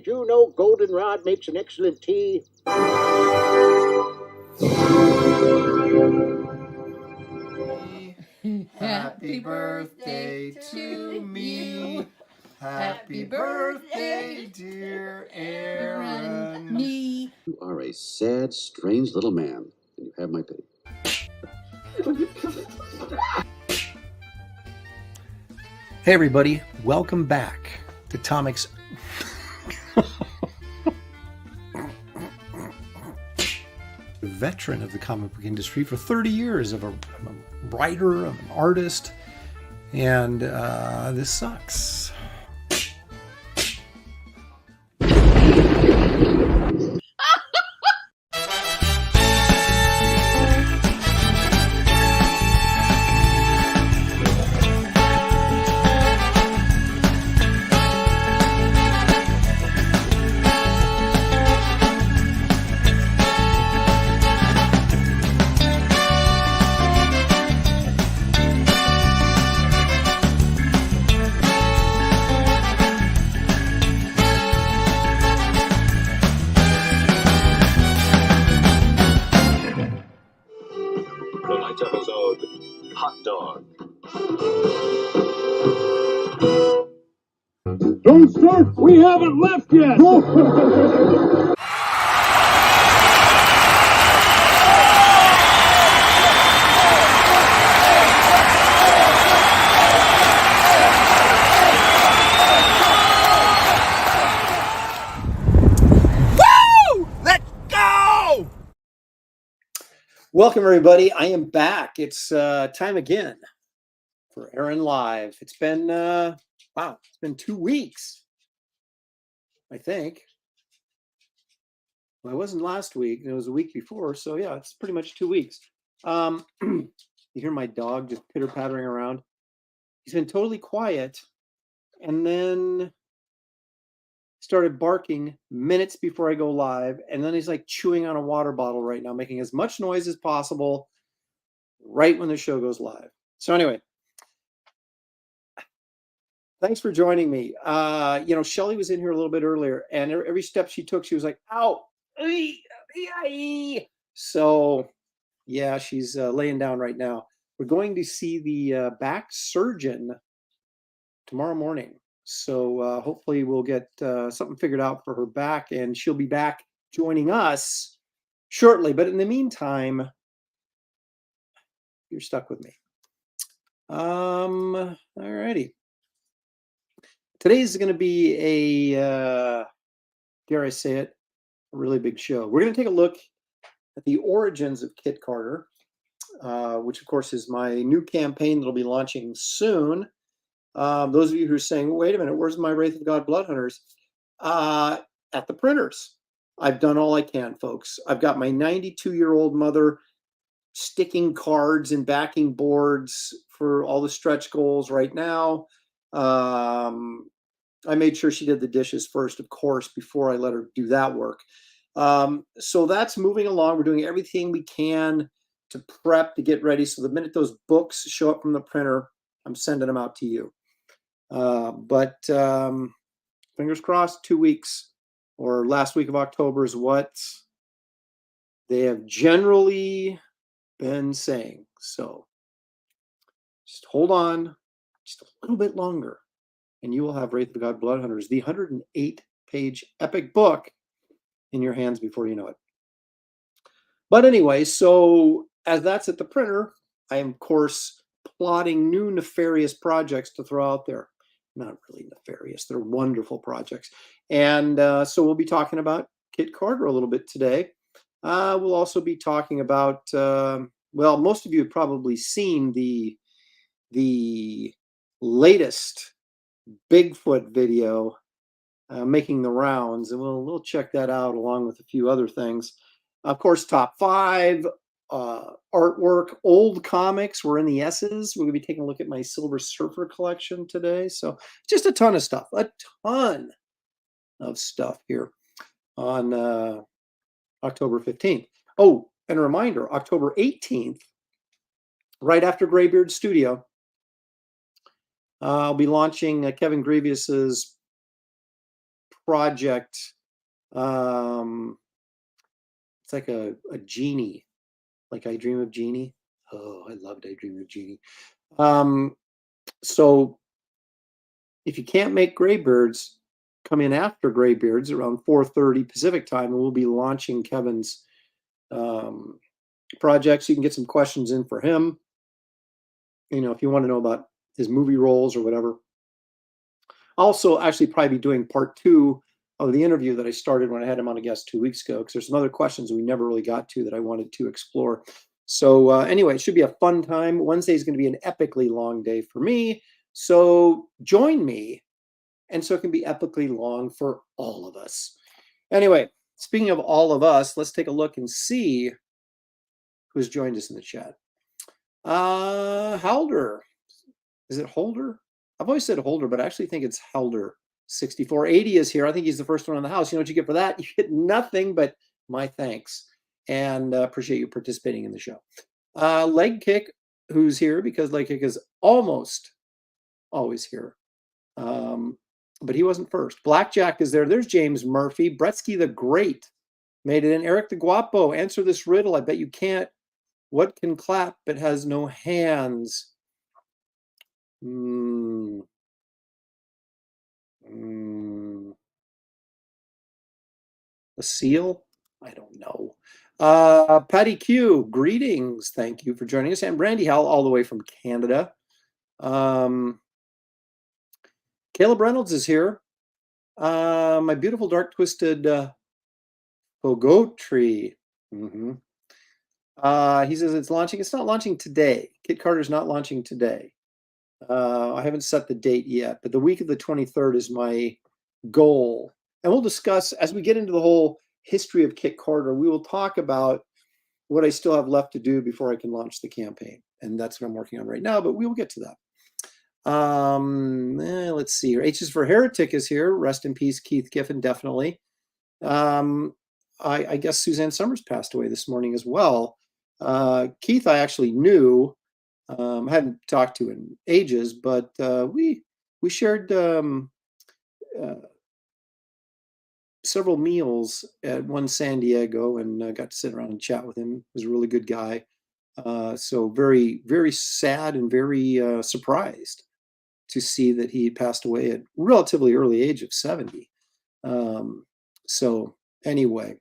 did you know goldenrod makes an excellent tea? Happy birthday to me. Happy birthday, dear Aaron. Me. You are a sad, strange little man, and you have my pity. Hey everybody, welcome back to Tomic's veteran of the comic book industry for 30 years. I'm a writer, I'm an artist, and this sucks. Tonight's episode, Hot Dog. Don't start! We haven't left yet! Welcome everybody, I am back. It's time again for Aaron Live. It's been, wow, it's been 2 weeks, I think. Well, it wasn't last week, it was a week before, so yeah, it's pretty much 2 weeks. You hear my dog just pitter-pattering around. He's been totally quiet, and then started barking minutes before I go live, and then he's like chewing on a water bottle right now, making as much noise as possible right when the show goes live. So anyway, thanks for joining me. You know, Shelley was in here a little bit earlier, and every step she took, she was like, ow, so yeah, she's laying down right now. We're going to see the back surgeon tomorrow morning. So hopefully we'll get something figured out for her back, and she'll be back joining us shortly. But in the meantime, you're stuck with me. All righty. Today's going to be a, dare I say it, a really big show. We're going to take a look at the origins of Kit Carter, which of course is my new campaign that'll be launching soon. Those of you who are saying, wait a minute, where's my Wraith of God Blood Hunters? At the printers. I've done all I can, folks. I've got my 92-year-old mother sticking cards and backing boards for all the stretch goals right now. I made sure she did the dishes first, of course, before I let her do that work. So that's moving along. We're doing everything we can to prep, to get ready. So the minute those books show up from the printer, I'm sending them out to you. But fingers crossed, 2 weeks or last week of October is what they have generally been saying. So just hold on just a little bit longer, and you will have Wraith of God Blood Hunters, the 108-page epic book, in your hands before you know it. But anyway, so as that's at the printer, I am, of course, plotting new nefarious projects to throw out there. Not really nefarious, they're wonderful projects. And so we'll be talking about Kit Carter a little bit today. We'll also be talking about, well, most of you have probably seen the latest Bigfoot video making the rounds, and we'll check that out along with a few other things. Of course, top 5, artwork, old comics. We're in the S's. We're going to be taking a look at my Silver Surfer collection today. So just a ton of stuff, a ton of stuff here on October 15th. Oh, and a reminder, October 18th, right after Graybeard Studio, I'll be launching Kevin Grevious's project. It's like a genie, like I Dream of Jeannie. Oh, I loved I Dream of Jeannie. So if you can't make Graybirds, come in after Graybeards around 4:30 Pacific time, and we'll be launching Kevin's projects. You can get some questions in for him. If you want to know about his movie roles or whatever. Also, actually, probably be doing part 2 of the interview that I started when I had him on a guest 2 weeks ago, because there's some other questions we never really got to that I wanted to explore. So anyway, it should be a fun time. Wednesday is going to be an epically long day for me. So join me, and so it can be epically long for all of us. Anyway, speaking of all of us, let's take a look and see who's joined us in the chat. Halder. Is it Holder? I've always said Holder, but I actually think it's Helder. 6480 is here. I think he's the first one in the house. You know what you get for that? You get nothing but my thanks, and appreciate you participating in the show. Leg Kick, who's here because Leg Kick is almost always here. But he wasn't first. Blackjack is there. There's James Murphy. Bretsky the Great made it in. Eric the Guapo, answer this riddle. I bet you can't. What can clap but has no hands? A seal? I don't know. Patty Q, greetings. Thank you for joining us. And Brandy Howell, all the way from Canada. Caleb Reynolds is here. My beautiful dark twisted Pogo tree. He says it's launching. It's not launching today. Kit Carter's not launching today. I haven't set the date yet, but the week of the 23rd is my goal. And we'll discuss, as we get into the whole history of Kit Carter, we will talk about what I still have left to do before I can launch the campaign. And that's what I'm working on right now, but we will get to that. Let's see here. H is for Heretic is here. Rest in peace, Keith Giffen, definitely. I guess Suzanne Summers passed away this morning as well. Keith I actually knew. I hadn't talked to in ages, but we shared several meals at one San Diego, and got to sit around and chat with him. He was a really good guy. So very, very sad and very surprised to see that he passed away at relatively early age of 70. So anyway,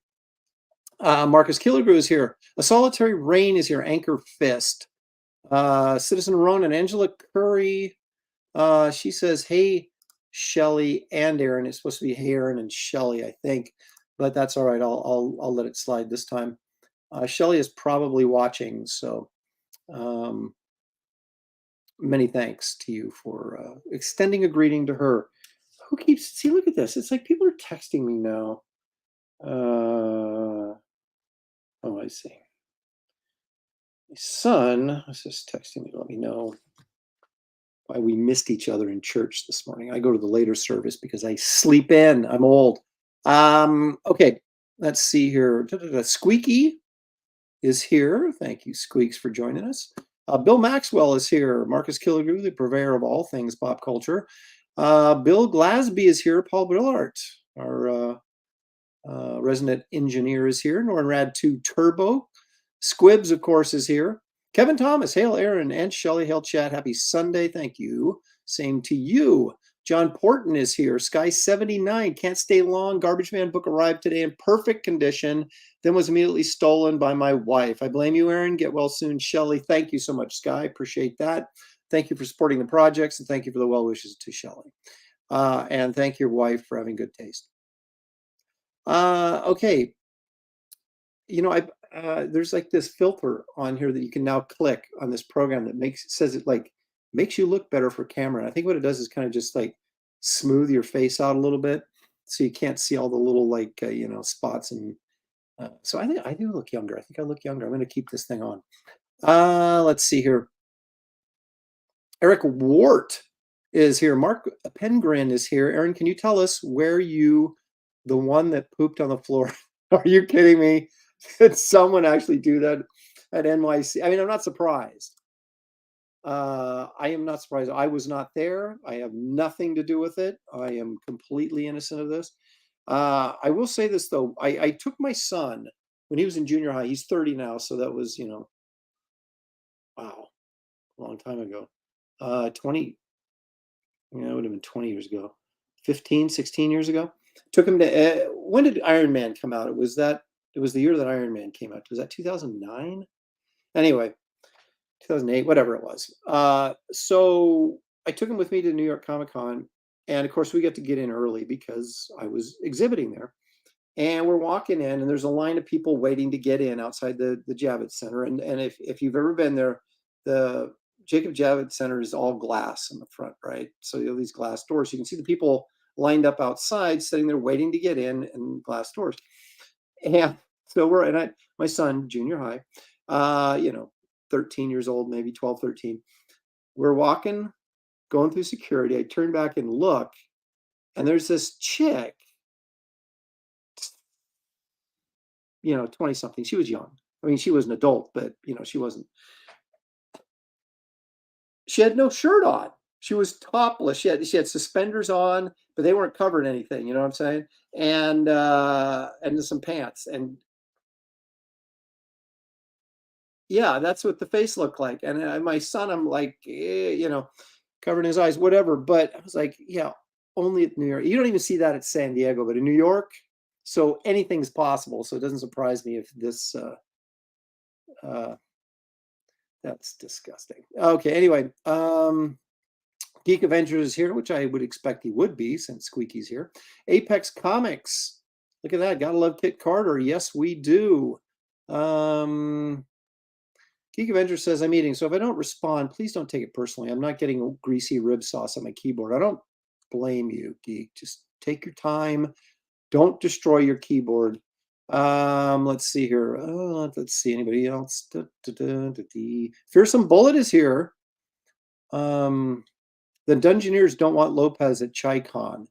Marcus Killigrew is here. A Solitary Rain is here. Anchor Fist. Citizen Ronan, Angela Curry, she says, hey, Shelley and Aaron. It's supposed to be hey, Aaron and Shelley, I think, but that's all right. I'll let it slide this time. Shelley is probably watching, so many thanks to you for extending a greeting to her. Who keeps, see, look at this. It's like people are texting me now. Oh, I see. My son was just texting me to let me know why we missed each other in church this morning. I go to the later service because I sleep in. I'm old. Okay, let's see here. Squeaky is here. Thank you, Squeaks, for joining us. Bill Maxwell is here. Marcus Killigrew, the purveyor of all things pop culture. Bill Glasby is here. Paul Brillart, our resident engineer, is here. Nornrad 2 Turbo. Squibs, of course, is here. Kevin Thomas, hail Aaron and Shelley, hail chat. Happy Sunday. Thank you. Same to you. John Porton is here. Sky 79, can't stay long. Garbage Man book arrived today in perfect condition, then was immediately stolen by my wife. I blame you, Aaron. Get well soon, Shelley. Thank you so much, Sky. Appreciate that. Thank you for supporting the projects, and thank you for the well wishes to Shelley. And thank your wife for having good taste. Okay. You know, there's like this filter on here that you can now click on this program that says it like makes you look better for camera. And I think what it does is kind of just like smooth your face out a little bit, so you can't see all the little like spots. And so I think I do look younger. I think I look younger. I'm going to keep this thing on. Let's see here. Eric Wart is here. Mark Pengrin is here. Aaron, can you tell us where the one that pooped on the floor? Are you kidding me? Did someone actually do that at NYC? I mean, I'm not surprised. I am not surprised. I was not there. I have nothing to do with it. I am completely innocent of this. I will say this though. I took my son when he was in junior high. He's 30 now, so that was, wow, a long time ago. 20, it would have been 20 years ago. 15, 16 years ago. Took him to when did Iron Man come out? It was the year that Iron Man came out. Was that 2009? Anyway, 2008, whatever it was. So I took him with me to New York Comic Con, and of course we got to get in early because I was exhibiting there. And we're walking in, and there's a line of people waiting to get in outside the Javits Center. And if you've ever been there, the Jacob Javits Center is all glass in the front, right? So you have these glass doors. You can see the people lined up outside, sitting there waiting to get in, and glass doors. And so my son, junior high, 13 years old, maybe 12, 13. We're walking, going through security. I turn back and look, and there's this chick, 20 something. She was young. I mean, she was an adult, but she wasn't. She had no shirt on. She was topless. She had suspenders on, but they weren't covering anything. You know what I'm saying? And some pants. And yeah, that's what the face looked like. And my son, I'm like, covering his eyes, whatever. But I was like, yeah, only at New York. You don't even see that at San Diego, but in New York, so anything's possible. So it doesn't surprise me if this. That's disgusting. Okay, anyway, Geek Avengers is here, which I would expect he would be since Squeaky's here. Apex Comics. Look at that. Gotta love Kit Carter. Yes, we do. Geek Avengers says, I'm eating, so if I don't respond, please don't take it personally. I'm not getting greasy rib sauce on my keyboard. I don't blame you, Geek. Just take your time. Don't destroy your keyboard. Let's see here. Let's see. Anybody else? Fearsome Bullet is here. The Dungeoneers don't want Lopez at ChaiCon.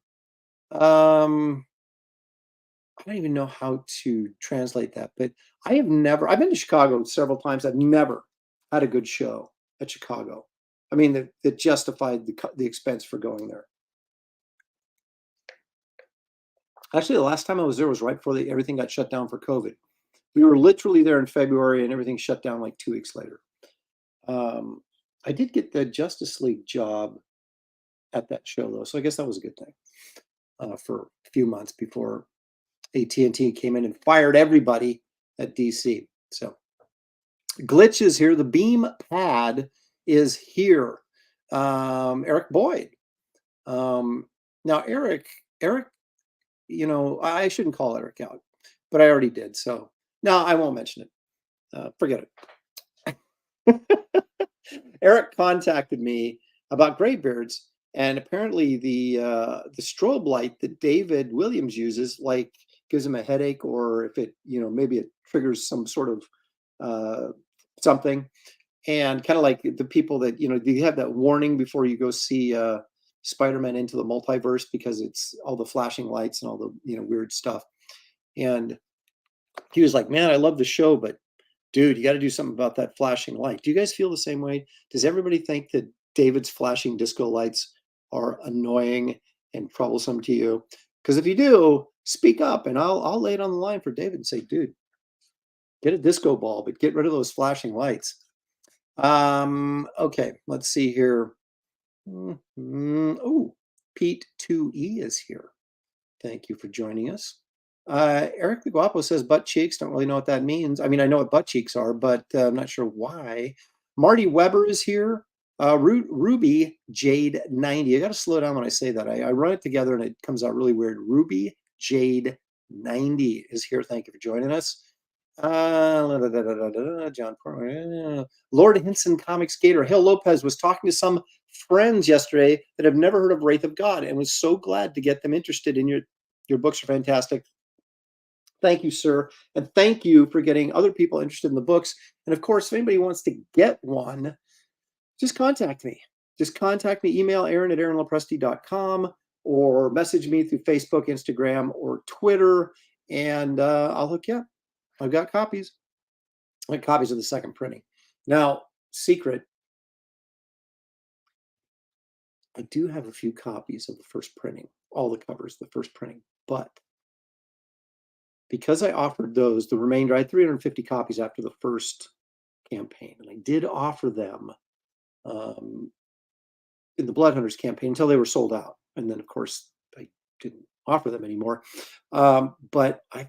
I don't even know how to translate that, but I've been to Chicago several times. I've never had a good show at Chicago. I mean, that justified the expense for going there. Actually, the last time I was there was right before everything got shut down for COVID. We were literally there in February, and everything shut down like 2 weeks later. I did get the Justice League job at that show, though, so I guess that was a good thing for a few months before AT&T came in and fired everybody at DC. So Glitch is here. The Beam Pad is here. Eric Boyd. Now, Eric, I shouldn't call Eric out, but I already did. So no, I won't mention it. Forget it. Eric contacted me about graybeards, and apparently the strobe light that David Williams uses, like, gives him a headache, or if it, maybe it triggers some sort of something, and kind of like the people that, you have that warning before you go see Spider-Man Into the Multiverse, because it's all the flashing lights and all the weird stuff. And he was like, man, I love the show, but dude, you got to do something about that flashing light. Do you guys feel the same way? Does everybody think that David's flashing disco lights are annoying and troublesome to you? Because if you do, speak up, and I'll lay it on the line for David and say, dude, get a disco ball, but get rid of those flashing lights. Okay, let's see here. Oh, Pete 2E is here. Thank you for joining us. Eric the Guapo says butt cheeks. Don't really know what that means. I mean, I know what butt cheeks are, but I'm not sure why. Marty Weber is here. Ruby Jade 90. I got to slow down when I say that. I run it together and it comes out really weird. Ruby Jade 90 is here. Thank you for joining us. John Lord Hinson Comics Gator. Hill Lopez was talking to some friends yesterday that have never heard of Wraith of God and was so glad to get them interested in your books. Are fantastic. Thank you, sir. And thank you for getting other people interested in the books. And of course, if anybody wants to get one, just contact me. Just contact me. Email aaron@aaronlopresti.com or message me through Facebook, Instagram, or Twitter, and I'll hook you up. I've got copies. I have copies of the second printing. Now, secret, I do have a few copies of the first printing, all the covers, the first printing, but because I offered those, the remainder, I had 350 copies after the first campaign, and I did offer them in the Blood Hunters campaign until they were sold out. And then, of course, I didn't offer them anymore. But I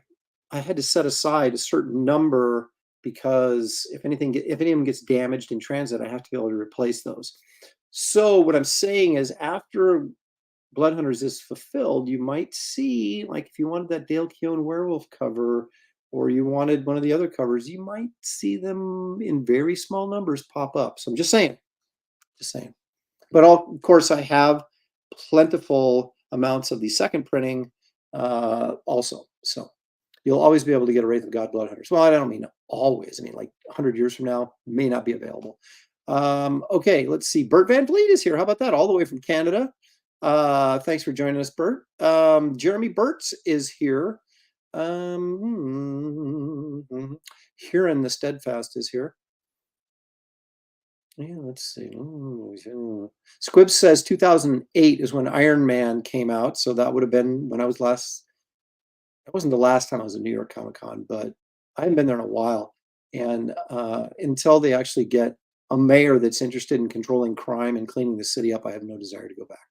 had to set aside a certain number because if any of them gets damaged in transit, I have to be able to replace those. So what I'm saying is after Blood Hunters is fulfilled, you might see, like if you wanted that Dale Keown werewolf cover or you wanted one of the other covers, you might see them in very small numbers pop up. So I'm just saying. But of course, I have plentiful amounts of the second printing also. So you'll always be able to get a Wraith of God Blood Hunters. Well, I don't mean always. I mean, like 100 years from now, may not be available. Okay, let's see. Bert Van Vliet is here. How about that? All the way from Canada. Thanks for joining us, Bert. Jeremy Burtz is here. Huron the Steadfast is here. Yeah, let's see. Squib says 2008 is when Iron Man came out. So that would have been when I was last. That wasn't the last time I was at New York Comic Con, but I haven't been there in a while. And until they actually get a mayor that's interested in controlling crime and cleaning the city up, I have no desire to go back.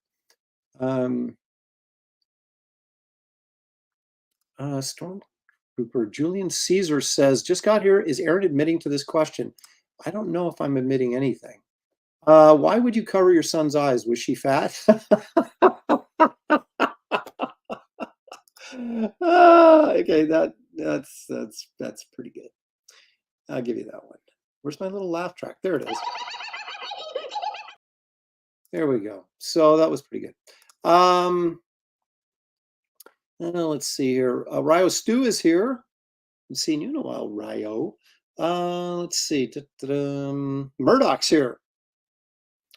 Stormtrooper Julian Caesar says, just got here. Is Aaron admitting to this question? I don't know if I'm admitting anything. Why would you cover your son's eyes? Was she fat? Okay, that's pretty good. I'll give you that one. Where's my little laugh track? There it is. There we go. So that was pretty good. Let's see here. Ryo Stu is here. I've seen you in a while, Ryo. Let's see. Murdoch's here.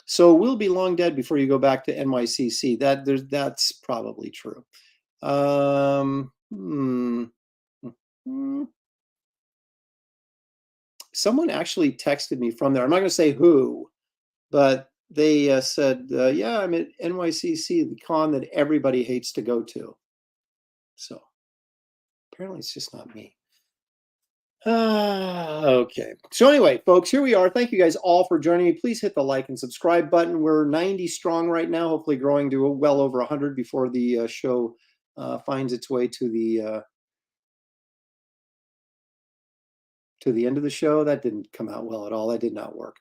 So we'll be long dead before you go back to NYCC. That's probably true. Someone actually texted me from there. I'm not going to say who, but they said, yeah, I'm at NYCC, the con that everybody hates to go to. So apparently it's just not me. Okay. So anyway, folks, here we are. Thank you guys all for joining me. Please hit the like and subscribe button. We're 90 strong right now, hopefully growing to well over 100 before the show finds its way to the end of the show. That didn't come out well at all. That did not work.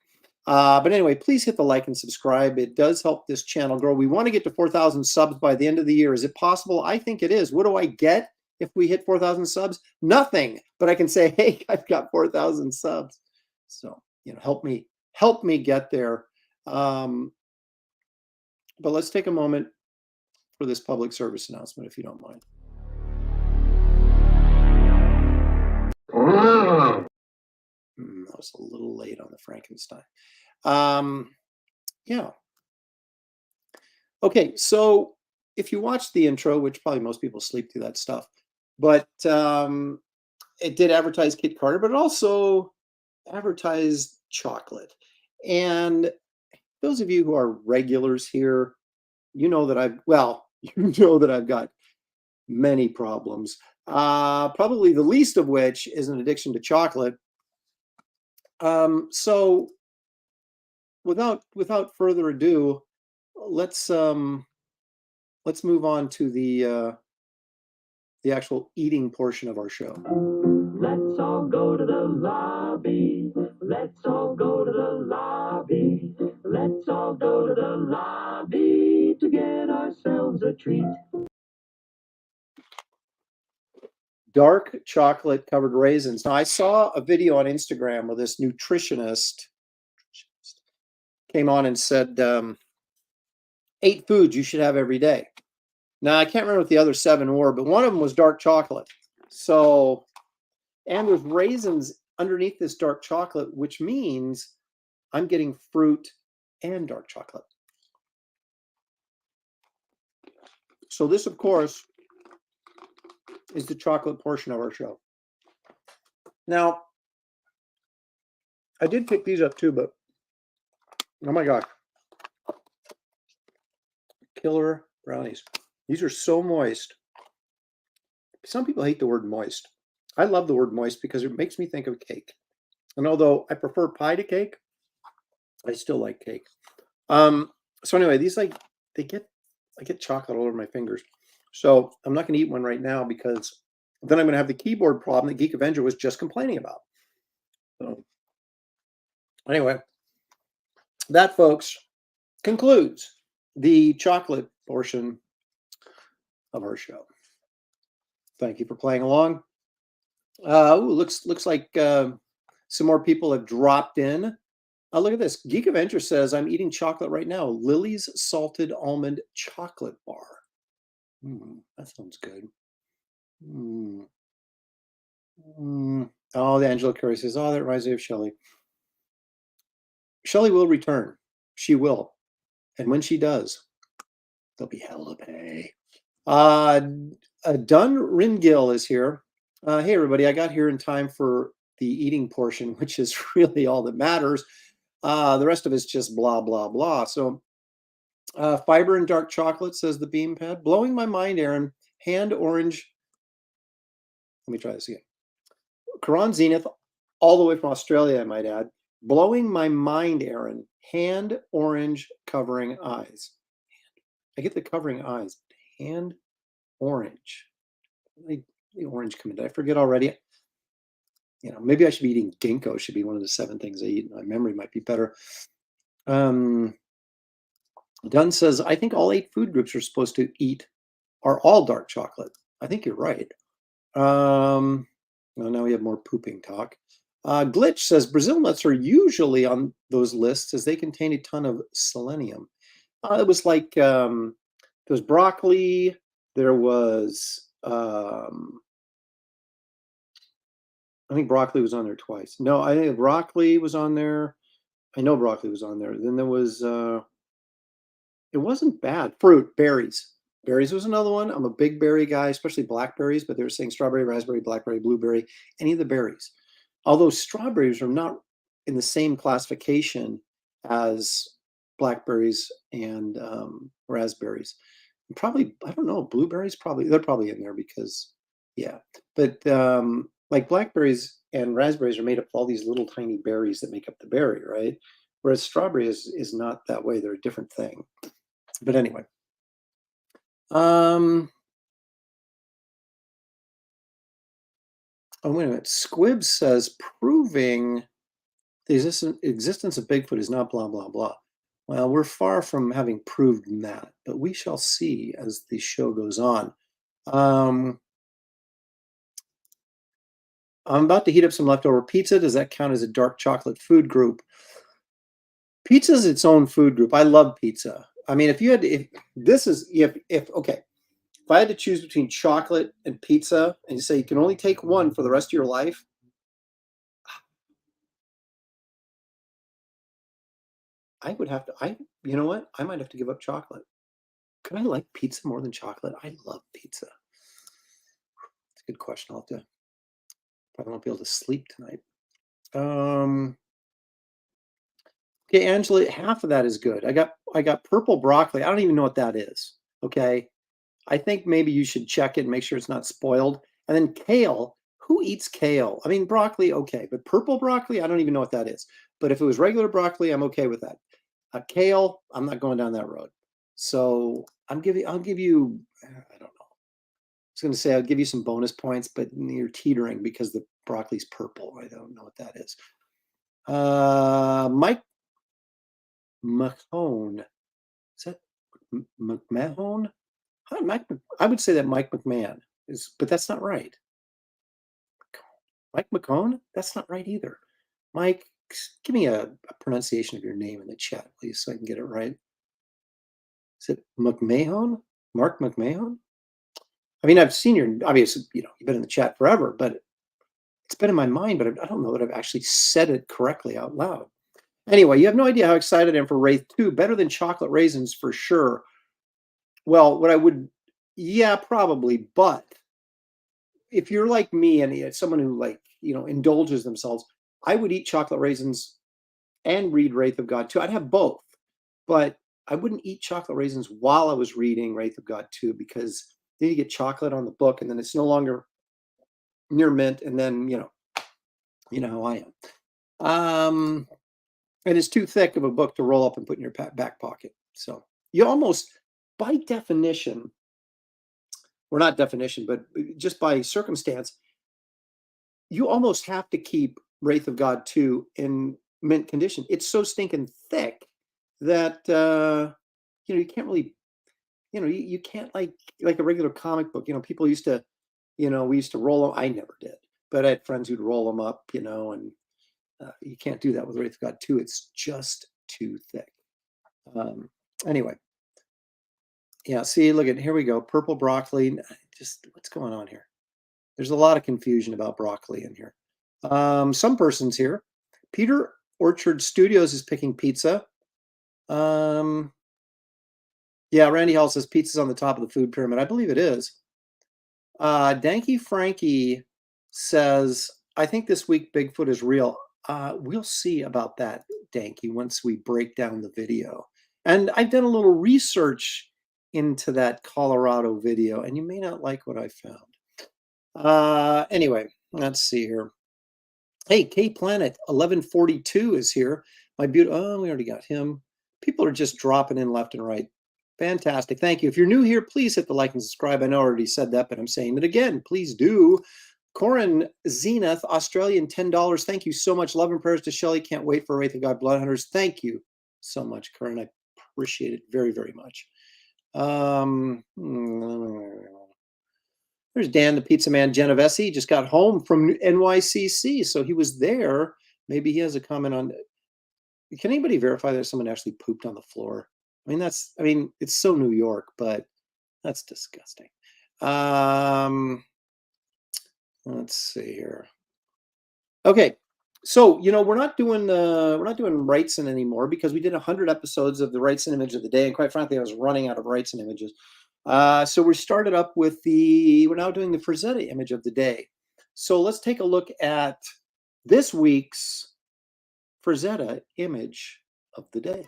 But anyway, please hit the like and subscribe. It does help this channel grow. We want to get to 4,000 subs by the end of the year. Is it possible? I think it is. What do I get if we hit 4,000 subs? Nothing. But I can say, hey, I've got 4,000 subs. So, help me get there. But let's take a moment for this public service announcement, if you don't mind. That was a little late on the Frankenstein. Yeah. Okay, so if you watch the intro, which probably most people sleep through that stuff, but it did advertise Kit Carter, but it also advertised chocolate. And those of you who are regulars here, you know that I've got many problems. Probably the least of which is an addiction to chocolate. So without further ado, let's move on to the actual eating portion of our show. Let's all go to the lobby. Let's all go to the lobby. Let's all go to the lobby to get ourselves a treat. Dark chocolate covered raisins. Now, I saw a video on Instagram where this nutritionist came on and said 8 foods you should have every day. Now, I can't remember what the other 7 were, but one of them was dark chocolate. So, and there's raisins underneath this dark chocolate, which means I'm getting fruit and dark chocolate. So this, of course, is the chocolate portion of our show. Now, I did pick these up too, but oh my gosh. Killer brownies. These are so moist. Some people hate the word moist. I love the word moist because it makes me think of cake. And although I prefer pie to cake, I still like cake. So anyway, these I get chocolate all over my fingers. So I'm not going to eat one right now because then I'm going to have the keyboard problem that Geek Avenger was just complaining about. So anyway, that, folks, concludes the chocolate portion of our show. Thank you for playing along. Looks like some more people have dropped in. Look at this. Geek Avenger says, I'm eating chocolate right now. Lily's salted almond chocolate bar. That sounds good. Oh, the Angela Curry says, oh, that reminds me of Shelley. Shelley will return. She will. And when she does, there'll be hell to pay. Dunn Ringill is here. Hey, everybody. I got here in time for the eating portion, which is really all that matters. The rest of it's just blah, blah, blah. So fiber and dark chocolate, says the beam pad. Blowing my mind, Aaron. Hand orange. Let me try this again. Karan Zenith, all the way from Australia, I might add. Blowing my mind, Aaron. Hand orange covering eyes. I get the covering eyes. Hand orange. The orange come in. Did I forget already? Maybe I should be eating ginkgo. Should be one of the 7 things I eat. My memory might be better. Dunn says, I think all 8 food groups are supposed to eat are all dark chocolate. I think you're right. Well, now we have more pooping talk. Glitch says Brazil nuts are usually on those lists as they contain a ton of selenium. It was like there was broccoli. There was I think broccoli was on there twice. No, I think broccoli was on there. I know broccoli was on there. Then there was it wasn't bad. Fruit, berries. Berries was another one. I'm a big berry guy, especially blackberries, but they were saying strawberry, raspberry, blackberry, blueberry, any of the berries. Although strawberries are not in the same classification as blackberries and raspberries. Probably, I don't know, blueberries, they're probably in there because, yeah. But like blackberries and raspberries are made up of all these little tiny berries that make up the berry, right? Whereas strawberry is not that way. They're a different thing. But anyway. Oh, wait a minute. Squib says proving the existence of Bigfoot is not blah, blah, blah. Well, we're far from having proved that, but we shall see as the show goes on. I'm about to heat up some leftover pizza. Does that count as a dark chocolate food group? Pizza is its own food group. I love pizza. I mean, if I had to choose between chocolate and pizza and you say you can only take one for the rest of your life, I would have to, you know what? I might have to give up chocolate. Could I like pizza more than chocolate? I love pizza. It's a good question. Probably won't be able to sleep tonight. Okay, Angela, half of that is good. I got purple broccoli. I don't even know what that is. Okay. I think maybe you should check it and make sure it's not spoiled. And then kale. Who eats kale? I mean, broccoli, okay, but purple broccoli, I don't even know what that is. But if it was regular broccoli, I'm okay with that. Kale, I'm not going down that road. So I'll give you, I don't know. I was going to say I'll give you some bonus points, but you're teetering because the broccoli's purple. I don't know what that is. Mike Mahone. Is that McMahon? I would say that Mike McMahon is, but that's not right. Mike McCone? That's not right either. Mike, give me a pronunciation of your name in the chat, please, so I can get it right. Is it McMahon? Mark McMahon? I mean, I've seen your, obviously, you've been in the chat forever, but it's been in my mind, but I don't know that I've actually said it correctly out loud. Anyway, you have no idea how excited I am for Wraith 2. Better than chocolate raisins for sure. Well, yeah, probably, but if you're like me and someone who indulges themselves, I would eat chocolate raisins and read Wraith of God too. I'd have both, but I wouldn't eat chocolate raisins while I was reading Wraith of God 2, because then you get chocolate on the book and then it's no longer near mint, and then you know how I am. And it's too thick of a book to roll up and put in your back pocket. So you almost, by definition, or not definition, but just by circumstance, you almost have to keep Wraith of God 2 in mint condition. It's so stinking thick that you can't really, you can't like a regular comic book. People used to, we used to roll them. I never did, but I had friends who'd roll them up, and you can't do that with Wraith of God 2. It's just too thick. Anyway, yeah. See, look at, here we go. Purple broccoli. Just what's going on here? There's a lot of confusion about broccoli in here. Some person's here. Peter Orchard Studios is picking pizza. Yeah, Randy Hall says pizza's on the top of the food pyramid. I believe it is. Danky Frankie says, I think this week Bigfoot is real. We'll see about that, Danky, once we break down the video. And I've done a little research into that Colorado video, and you may not like what I found. Anyway, let's see here. Hey, K Planet 1142 is here. My beautiful, oh, we already got him. People are just dropping in left and right. Fantastic. Thank you. If you're new here, please hit the like and subscribe. I know I already said that, but I'm saying it again. Please do. Corin Zenith, Australian, $10. Thank you so much. Love and prayers to Shelley. Can't wait for Wraith of God Blood Hunters. Thank you so much, Corin. I appreciate it very, very much. There's Dan, the pizza man, Genovese. He just got home from NYCC, so he was there. Maybe he has a comment on. Can anybody verify that someone actually pooped on the floor? I mean, it's so New York, but that's disgusting. Let's see here. Okay, so we're not doing Wrightson anymore, because we did 100 episodes of the Wrightson image of the day, and quite frankly, I was running out of Wrightson images. So we started up with we're now doing the Frazetta image of the day. So let's take a look at this week's Frazetta image of the day.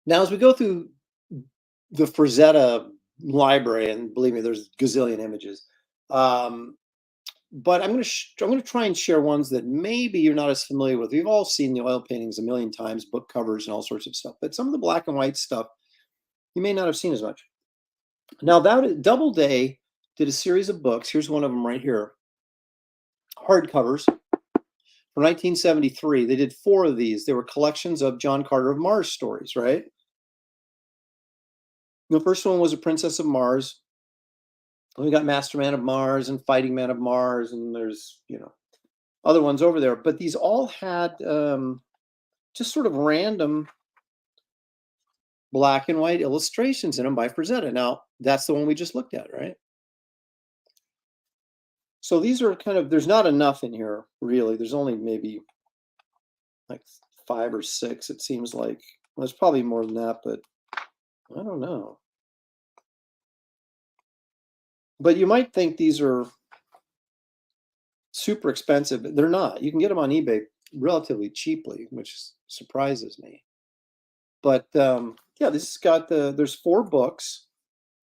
Now, as we go through the Frazetta library, and believe me, there's a gazillion images, but I'm going to try and share ones that maybe you're not as familiar with. We've all seen the oil paintings a million times, book covers and all sorts of stuff, but some of the black and white stuff you may not have seen as much. Now, Doubleday did a series of books. Here's one of them right here, hardcovers. From 1973, they did 4 of these. They were collections of John Carter of Mars stories, right? The first one was A Princess of Mars. We got Master Man of Mars and Fighting Man of Mars, and there's, other ones over there. But these all had just sort of random black and white illustrations in them by Frazetta. Now, that's the one we just looked at, right? So these are kind of, there's not enough in here, really. There's only maybe like 5 or 6, it seems like. Well, there's probably more than that, but I don't know. But you might think these are super expensive. They're not. You can get them on eBay relatively cheaply, which surprises me. But yeah, this has got there's 4 books,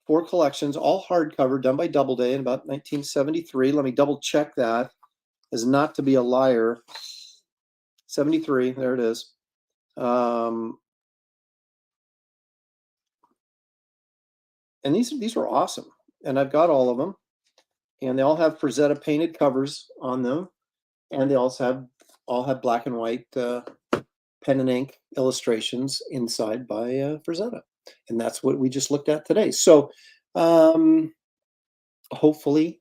4 collections, all hardcover, done by Doubleday in about 1973. Let me double check that, as not to be a liar. 73, there it is. And these were awesome, and I've got all of them, and they all have Frazetta painted covers on them, and they also have all have black and white pen and ink illustrations inside by Frazetta. And that's what we just looked at today. So hopefully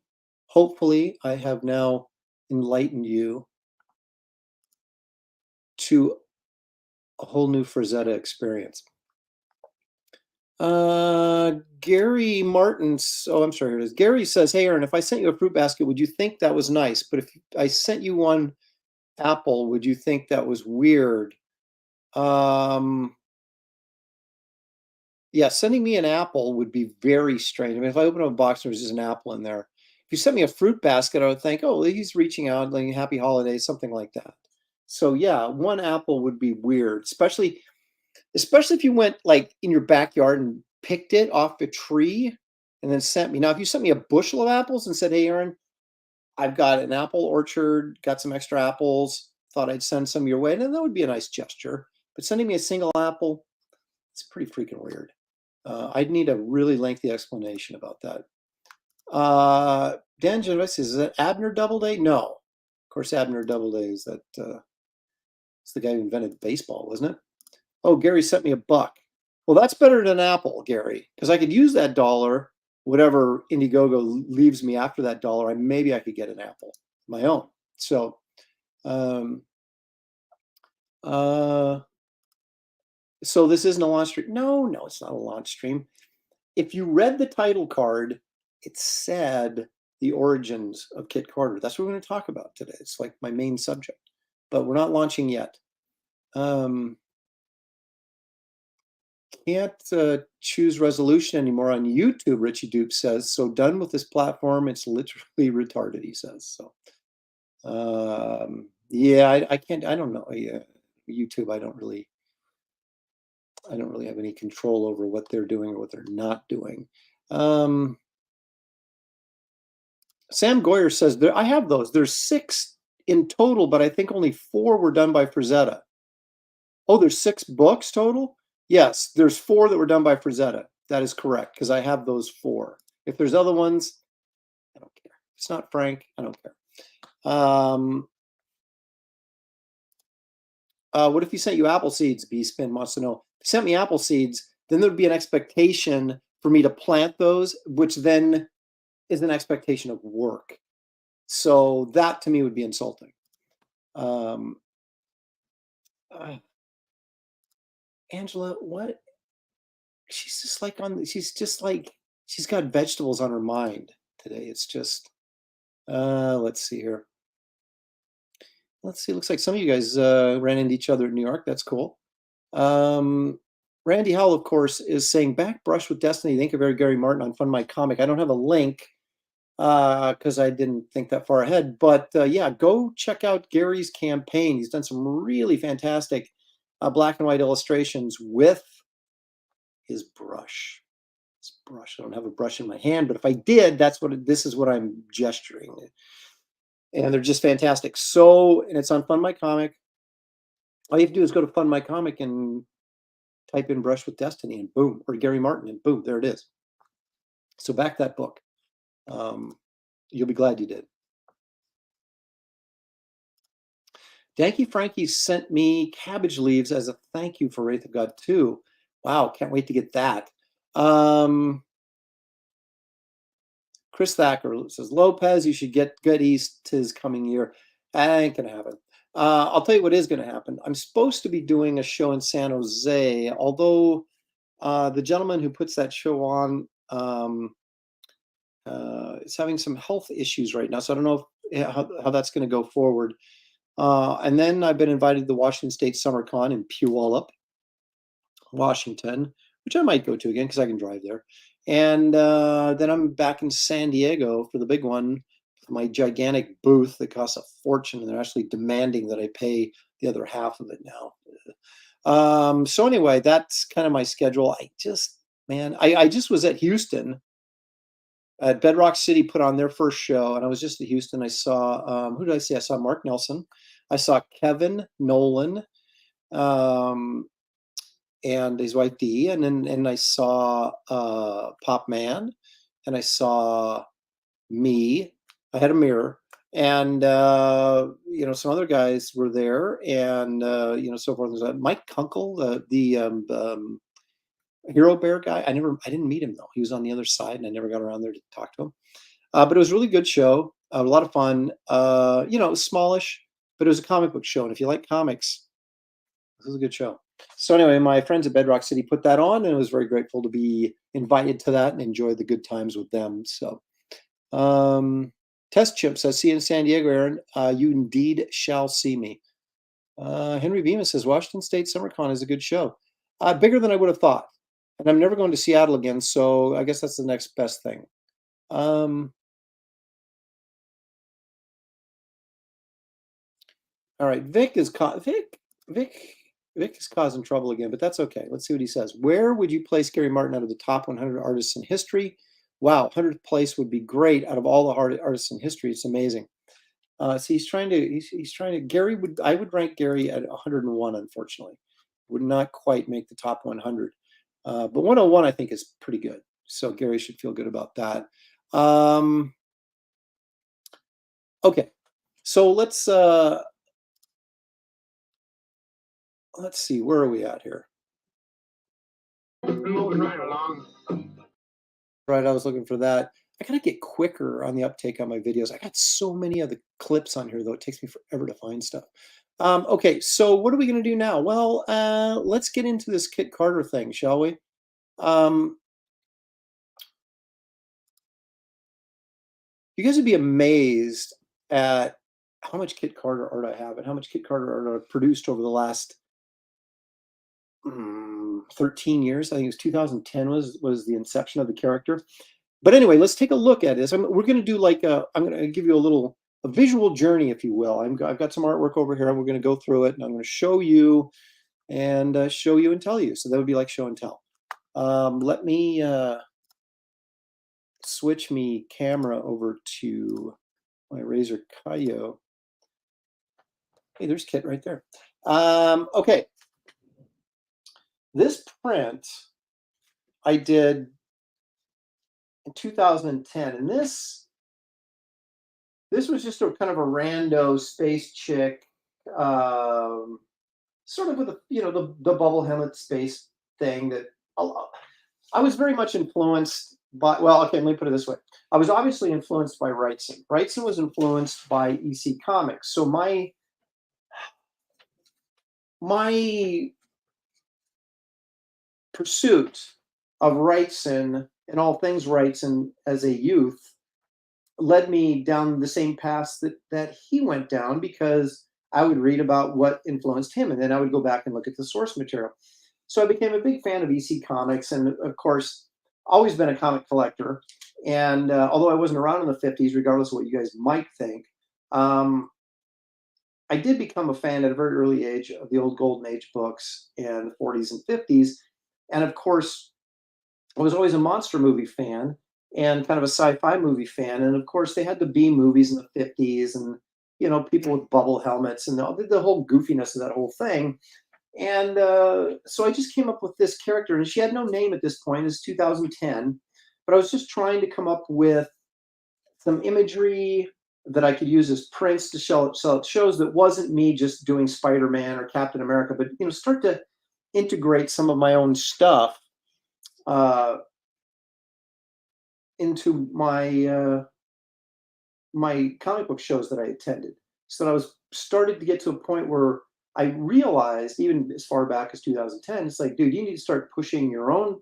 I have now enlightened you to a whole new Frazetta experience. Gary Martins, oh, I'm sorry, here it is. Gary says, hey, Aaron, if I sent you a fruit basket, would you think that was nice? But if I sent you one apple, would you think that was weird? Yeah, sending me an apple would be very strange. I mean, if I open up a box and there's just an apple in there. If you sent me a fruit basket, I would think, oh, he's reaching out, like happy holidays, something like that. So yeah, one apple would be weird, especially if you went like in your backyard and picked it off a tree and then sent me. Now, if you sent me a bushel of apples and said, hey, Aaron, I've got an apple orchard, got some extra apples, thought I'd send some your way, then that would be a nice gesture. But sending me a single apple, it's pretty freaking weird. I'd need a really lengthy explanation about that. Dan Genovese, is that Abner Doubleday? No. Of course, Abner Doubleday is that it's the guy who invented baseball, wasn't it? Oh, Gary sent me $1. Well, that's better than an apple, Gary, because I could use that $1, whatever Indiegogo leaves me after that $1, maybe I could get an apple, my own. So, so this isn't a launch stream. No, it's not a launch stream. If you read the title card, it said the origins of Kit Carter. That's what we're going to talk about today. It's like my main subject, but we're not launching yet. Can't choose resolution anymore on YouTube, Richie Dupe says. So done with this platform. It's literally retarded, he says. So yeah, I can't, I don't know. YouTube, I don't really have any control over what they're doing or what they're not doing. Sam Goyer says, I have those. There's 6 in total, but I think only 4 were done by Frazetta. Oh, there's 6 books total? Yes, there's 4 that were done by Frazetta. That is correct, because I have those 4. If there's other ones, I don't care. If it's not Frank, I don't care. What if he sent you apple seeds? B-Spin wants to know. If he sent me apple seeds, then there would be an expectation for me to plant those, which then is an expectation of work. So that to me would be insulting. Angela, what? She's just like she's got vegetables on her mind today. It's just, let's see here. Let's see, looks like some of you guys ran into each other in New York. That's cool. Randy Howell, of course, is saying back brush with Destiny. Thank you very Gary Martin on Fund My Comic. I don't have a link because I didn't think that far ahead. But yeah, go check out Gary's campaign. He's done some really fantastic black and white illustrations with his brush. I don't have a brush in my hand, but if I did, this is what I'm gesturing. And they're just fantastic. So, and it's on Fund My Comic. All you have to do is go to Fund My Comic and type in Brush with Destiny and boom, or Gary Martin and boom, there it is. So back that book. You'll be glad you did. Danky Frankie sent me cabbage leaves as a thank you for Wraith of God 2. Wow, can't wait to get that. Chris Thacker says, Lopez, you should get Good East 'tis coming year. That ain't going to happen. I'll tell you what is going to happen. I'm supposed to be doing a show in San Jose, although the gentleman who puts that show on is having some health issues right now. So I don't know how that's going to go forward. And then I've been invited to the Washington State Summer Con in Puyallup, Washington, which I might go to again because I can drive there. And then I'm back in San Diego for the big one, my gigantic booth that costs a fortune, and they're actually demanding that I pay the other half of it now. So anyway, that's kind of my schedule. I just was at Houston. At Bedrock City put on their first show, and I was just at Houston. I saw, who did I see? I saw Mark Nelson. I saw Kevin Nolan and his wife Dee, and I saw Pop Man, and I saw me. I had a mirror, and some other guys were there, and so forth and so on. Mike Kunkel, the Hero Bear guy. I didn't meet him though. He was on the other side, and I never got around there to talk to him. But it was a really good show. A lot of fun. It was smallish, but it was a comic book show, and if you like comics, this is a good show. So anyway, my friends at Bedrock City put that on, and I was very grateful to be invited to that and enjoy the good times with them. So, Test Chip says, "See you in San Diego, Aaron. You indeed shall see me." Henry Bemis says, "Washington State SummerCon is a good show. Bigger than I would have thought. And I'm never going to Seattle again, so I guess that's the next best thing." All right, Vic is causing trouble again, but that's okay. Let's see what he says. Where would you place Gary Martin out of the top 100 artists in history? Wow, 100th place would be great out of all the artists in history. It's amazing. So he's trying to. I would rank Gary at 101. Unfortunately, would not quite make the top 100. But 101 I think is pretty good. So Gary should feel good about that. Okay, so let's see, where are we at here? Moving right along. Right, I was looking for that. I gotta get quicker on the uptake on my videos. I got so many of the clips on here, though. It takes me forever to find stuff. Okay, so what are we gonna do now? Well, let's get into this Kit Carter thing, shall we? You guys would be amazed at how much Kit Carter art I have and how much Kit Carter art I've produced over the last 13 years. I think it was 2010 was the inception of the character. But anyway, let's take a look at this. We're going to do I'm going to give you a visual journey, if you will. I've got some artwork over here, and we're going to go through it, and I'm going to show you and tell you. So that would be like show and tell. Let me switch me camera over to my Razer Kaio. Hey, there's Kit right there. Okay. This print I did in 2010, and this was just a kind of a rando space chick, sort of with the bubble helmet space thing that I was very much influenced by. Well, okay, let me put it this way. I was obviously influenced by Wrightson. Wrightson was influenced by EC Comics. So my pursuit of Wrightson and all things Wrightson as a youth led me down the same path that he went down, because I would read about what influenced him, and then I would go back and look at the source material. So I became a big fan of EC Comics, and of course, always been a comic collector. And although I wasn't around in the 50s, regardless of what you guys might think, I did become a fan at a very early age of the old Golden Age books in the 40s and 50s. And of course, I was always a monster movie fan and kind of a sci-fi movie fan. And of course, they had the B movies in the 50s, and people with bubble helmets and the whole goofiness of that whole thing. And so I just came up with this character, and she had no name at this point. It's 2010, but I was just trying to come up with some imagery that I could use as prints to sell shows that wasn't me just doing Spider-Man or Captain America, but start to integrate some of my own stuff into my my comic book shows that I attended. So I was started to get to a point where I realized, even as far back as 2010, it's like, dude, you need to start pushing your own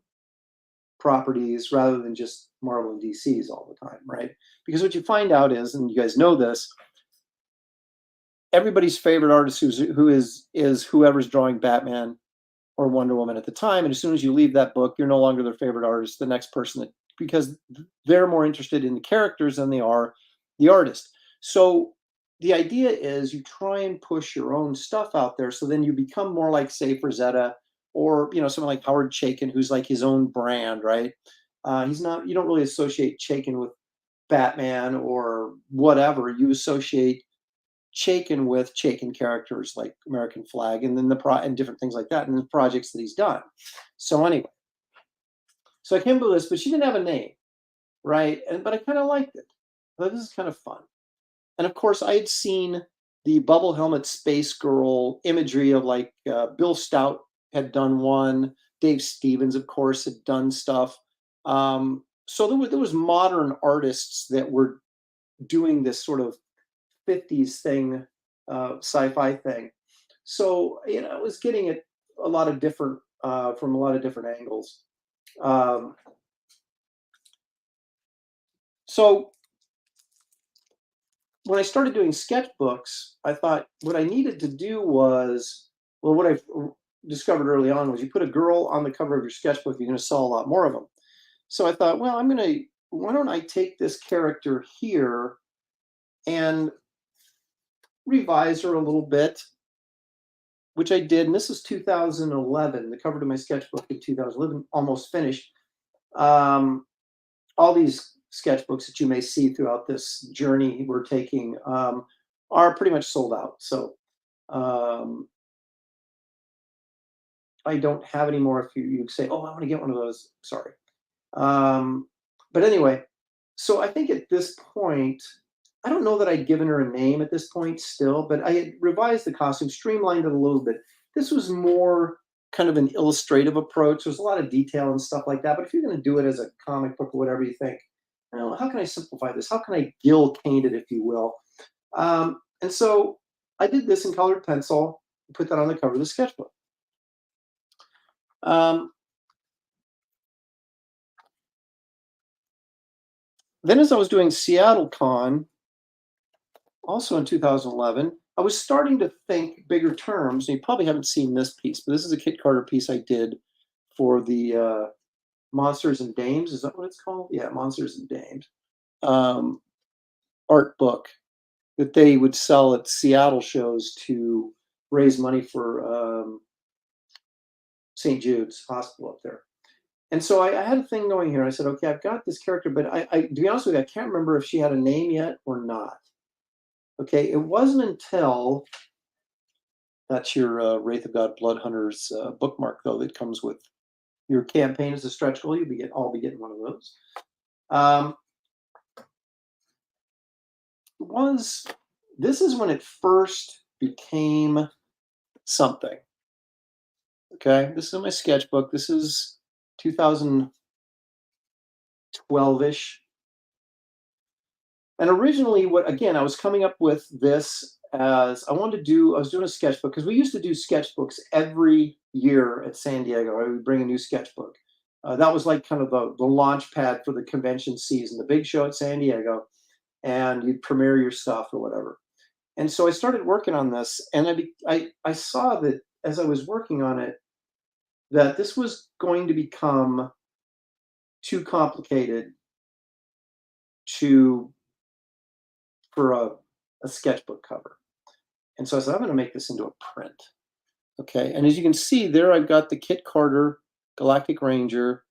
properties rather than just Marvel and DC's all the time, right? Because what you find out is, and you guys know this, everybody's favorite artist who is whoever's drawing Batman or Wonder Woman at the time. And as soon as you leave that book, you're no longer their favorite artist, the next person, because they're more interested in the characters than they are the artist. So the idea is you try and push your own stuff out there, so then you become more like, say, Frazetta, or someone like Howard Chaykin, who's like his own brand, right? He's not. You don't really associate Chaykin with Batman or whatever. You associate Chaykin with Chaykin characters like American Flag, and then and different things like that, and the projects that he's done. So anyway, so I came to this, but she didn't have a name, right? But I kind of liked it. I thought this is kind of fun. And of course, I had seen the bubble helmet space girl imagery of like Bill Stout had done one. Dave Stevens, of course, had done stuff. So there was modern artists that were doing this sort of 50s thing, sci-fi thing. So, I was getting it a lot of different, from a lot of different angles. So when I started doing sketchbooks, I thought what I needed to do was, well, what I discovered early on was you put a girl on the cover of your sketchbook, you're going to sell a lot more of them. So I thought, well, why don't I take this character here and revise her a little bit, which I did. And this is 2011, the cover to my sketchbook in 2011, almost finished. All these sketchbooks that you may see throughout this journey we're taking are pretty much sold out. So I don't have any more. If you say, oh, I want to get one of those, sorry. But anyway, so I think at this point, I don't know that I'd given her a name at this point still, but I had revised the costume, streamlined it a little bit. This was more kind of an illustrative approach. There's a lot of detail and stuff like that. But if you're going to do it as a comic book or whatever, you think, how can I simplify this? How can I gill paint it, if you will? And so I did this in colored pencil, put that on the cover of the sketchbook. Then as I was doing Seattle Con, also in 2011, I was starting to think bigger terms. And you probably haven't seen this piece, but this is a Kit Carter piece I did for the Monsters and Dames. Is that what it's called? Yeah, Monsters and Dames. Art book that they would sell at Seattle shows to raise money for St. Jude's Hospital up there. And so I had a thing going here. I said, okay, I've got this character, but to be honest with you, I can't remember if she had a name yet or not. Okay, it wasn't until, that's your Wraith of God Blood Hunters bookmark, though, that comes with your campaign as a stretch goal. I'll be getting one of those. This is when it first became something. Okay, this is my sketchbook. This is 2012-ish. And originally, I was coming up with this as I was doing a sketchbook, because we used to do sketchbooks every year at San Diego. Right? We'd bring a new sketchbook. That was like kind of the launch pad for the convention season, the big show at San Diego, and you'd premiere your stuff or whatever. And so I started working on this, and I saw that as I was working on it, that this was going to become too complicated for a sketchbook cover. And so I said, I'm going to make this into a print. Okay, and as you can see there, I've got the Kit Carter Galactic Ranger,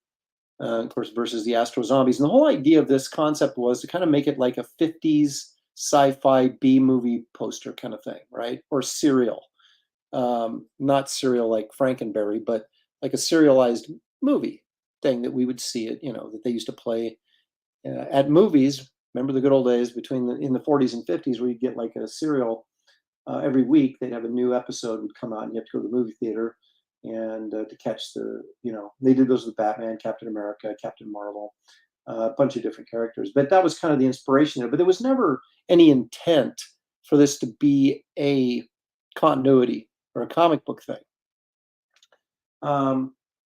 of course, versus the Astro Zombies. And the whole idea of this concept was to kind of make it like a 50s sci-fi B-movie poster kind of thing, right? Or serial. Not serial like Frankenberry, but like a serialized movie thing that we would see it, that they used to play at movies. Remember the good old days in the 40s and 50s, where you'd get like a serial every week. They'd have a new episode would come out, and you have to go to the movie theater and to catch they did those with Batman, Captain America, Captain Marvel, a bunch of different characters. But that was kind of the inspiration there. But there was never any intent for this to be a continuity or a comic book thing.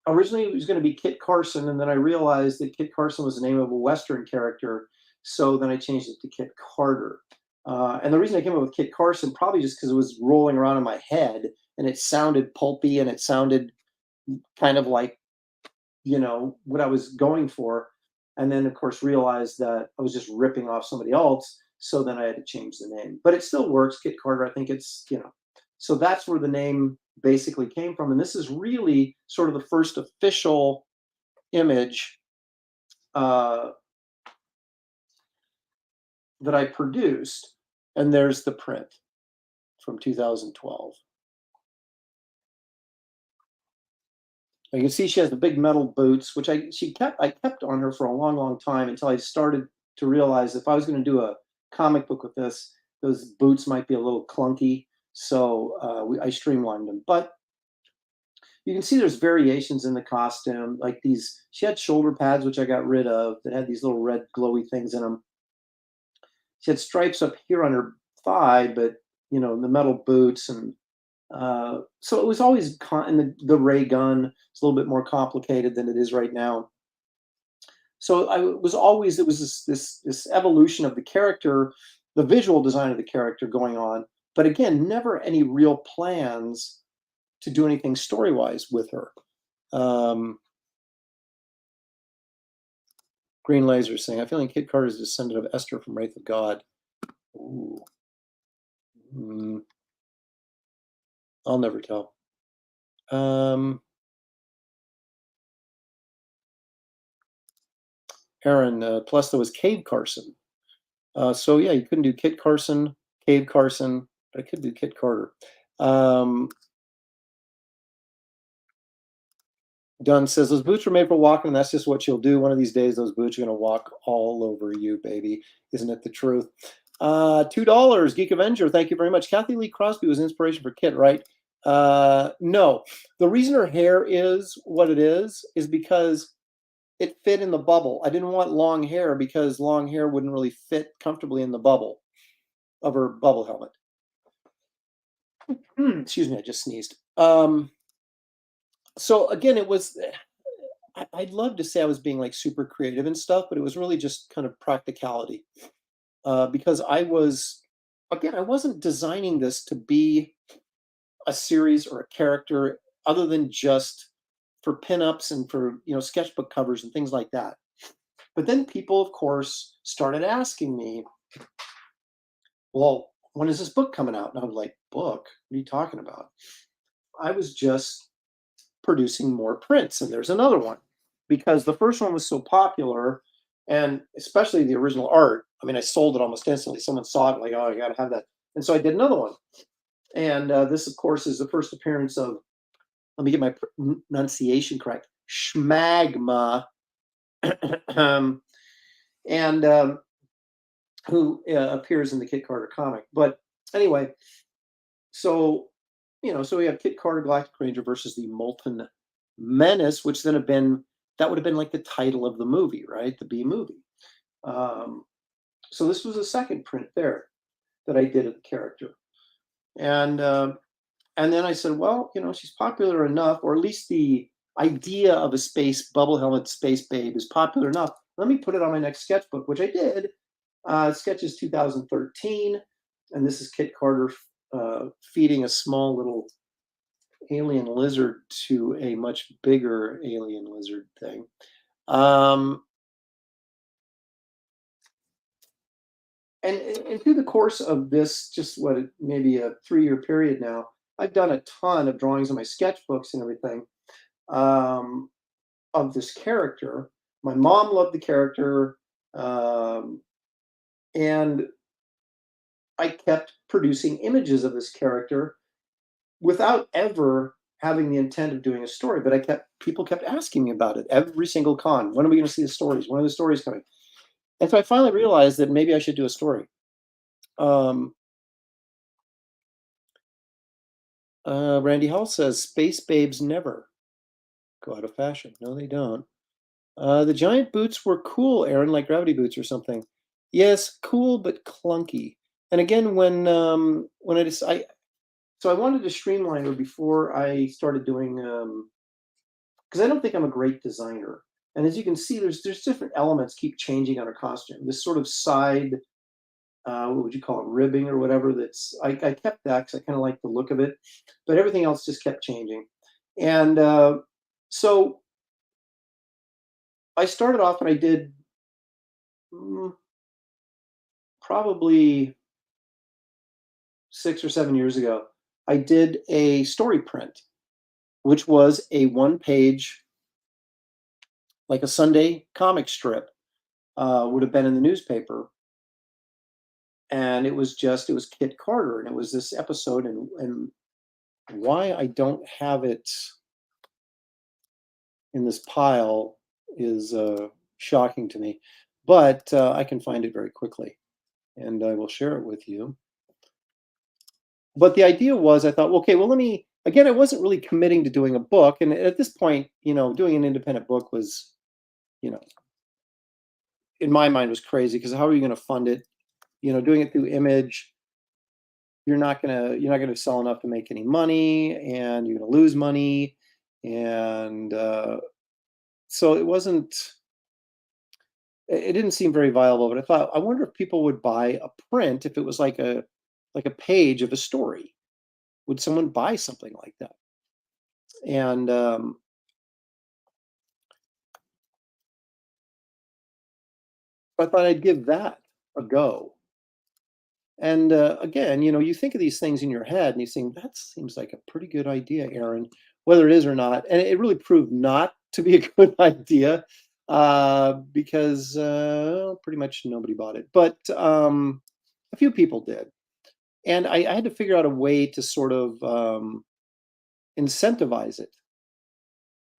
Originally, it was going to be Kit Carson, and then I realized that Kit Carson was the name of a Western character, so then I changed it to Kit Carter. And the reason I came up with Kit Carson, probably just because it was rolling around in my head, and it sounded pulpy, and it sounded kind of like, what I was going for. And then, of course, realized that I was just ripping off somebody else, so then I had to change the name. But it still works, Kit Carter. I think it's, so that's where the name basically came from. And this is really sort of the first official image that I produced. And there's the print from 2012. You can see she has the big metal boots, which I kept on her for a long, long time, until I started to realize if I was going to do a comic book with this, those boots might be a little clunky, so I streamlined them. But you can see there's variations in the costume, like these. She had shoulder pads, which I got rid of, that had these little red glowy things in them. She had stripes up here on her thigh, but the metal boots, and so it was always and the ray gun is a little bit more complicated than it is right now. So it was this evolution of the character, the visual design of the character going on, but again, never any real plans to do anything story-wise with her. Green Laser saying, I feel like Kit Carter is descendant of Esther from Wraith of God. Ooh. I'll never tell. Aaron, plus there was Cave Carson. So yeah, you couldn't do Kit Carson, Cave Carson, but I could do Kit Carter. Dunn says, those boots were made for walking, and that's just what you'll do. One of these days, those boots are going to walk all over you, baby. Isn't it the truth? $2, Geek Avenger. Thank you very much. Kathy Lee Crosby was inspiration for Kit, right? No. The reason her hair is what it is because it fit in the bubble. I didn't want long hair because long hair wouldn't really fit comfortably in the bubble of her bubble helmet. Excuse me, I just sneezed. So again, it was, I'd love to say I was being like super creative and stuff, but it was really just kind of practicality. Because I wasn't designing this to be a series or a character other than just for pinups and for, sketchbook covers and things like that. But then people, of course, started asking me, well, when is this book coming out? And I was like, book? What are you talking about? I was just producing more prints, and there's another one, because the first one was so popular, and especially the original art. I mean, I sold it almost instantly. Someone saw it, like, oh, I got to have that. And so I did another one. And this, of course, is the first appearance of, let me get my pronunciation correct, Schmagma, who appears in the Kit Carter comic. But anyway, so we have Kit Carter, Galactic Ranger versus the Molten Menace, which then that would have been like the title of the movie, right? The B movie. So this was a second print there that I did of the character. And then I said, well, she's popular enough, or at least the idea of a space bubble helmet space babe is popular enough. Let me put it on my next sketchbook, which I did. Sketches 2013, and this is Kit Carter feeding a small little alien lizard to a much bigger alien lizard thing. And through the course of this, just maybe a 3-year period now, I've done a ton of drawings in my sketchbooks and everything of this character. My mom loved the character, and I kept producing images of this character without ever having the intent of doing a story. But people kept asking me about it every single con. When are we going to see the stories? When are the stories coming? And so I finally realized that maybe I should do a story. Randy Hall says, Space Babes never go out of fashion. No, they don't. The giant boots were cool, Aaron, like gravity boots or something. Yes, cool, but clunky. And again, when I decided, so I wanted to streamline her before I started doing, because I don't think I'm a great designer. And as you can see, there's different elements keep changing on her costume. This sort of side, what would you call it, ribbing or whatever. I kept that because I kind of like the look of it, but everything else just kept changing. And so I started off, and I did probably 6 or 7 years ago, I did a story print, which was a 1-page, like a Sunday comic strip, would have been in the newspaper. And it was Kit Carter, and it was this episode, and why I don't have it in this pile is shocking to me, but I can find it very quickly, and I will share it with you. but the idea was, I thought, okay, well, again, I wasn't really committing to doing a book. And at this point, doing an independent book was, in my mind, was crazy, because how are you going to fund it? Doing it through Image, you're not gonna sell enough to make any money, and you're gonna lose money. And so it didn't seem very viable. But I thought, I wonder if people would buy a print if it was like a page of a story. Would someone buy something like that? And I thought I'd give that a go. And again, you think of these things in your head and you think, that seems like a pretty good idea, Aaron, whether it is or not. And it really proved not to be a good idea, because pretty much nobody bought it. But a few people did. And I had to figure out a way to sort of incentivize it,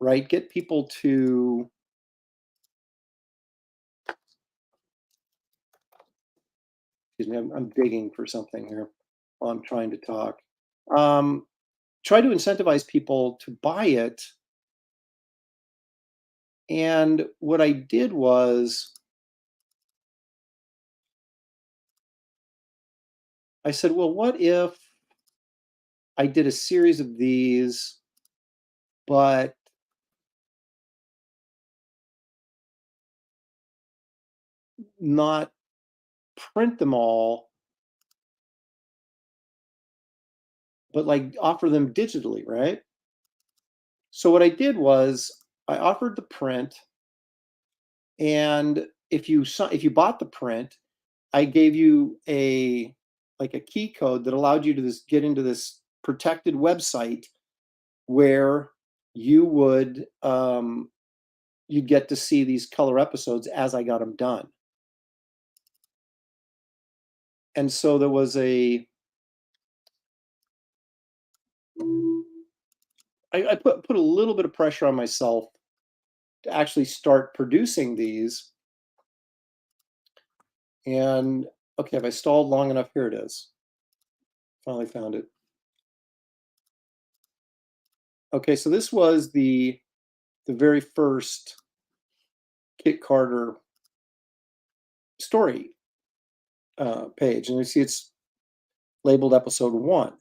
right? Get people to, excuse me, I'm digging for something here while I'm trying to talk. Try to incentivize people to buy it. And what I did was, I said, well, what if I did a series of these, but not print them all, but like offer them digitally, right? So what I did was, I offered the print, and if you bought the print, I gave you a key code that allowed you to get into this protected website where you would you'd get to see these color episodes as I got them done. And so there was I put a little bit of pressure on myself to actually start producing these. And okay, if I stalled long enough, here it is. Finally found it. Okay, so this was the very first Kit Carter story page, and you see it's labeled episode 1.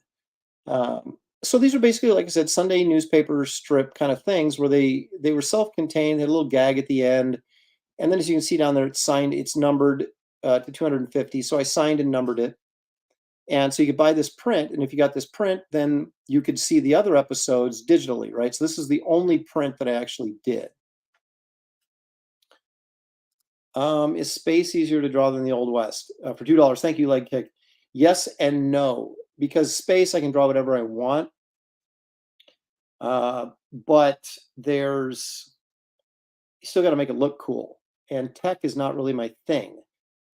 So these are basically, like I said, Sunday newspaper strip kind of things, where they were self-contained, had a little gag at the end, and then as you can see down there, it's signed, it's numbered to 250. So I signed and numbered it, and so you could buy this print, and if you got this print, then you could see the other episodes digitally, right? So this is the only print that I actually did. Is space easier to draw than the Old West? For $2, thank you, Leg Kick. Yes and no, because space I can draw whatever I want, but you still got to make it look cool, and tech is not really my thing.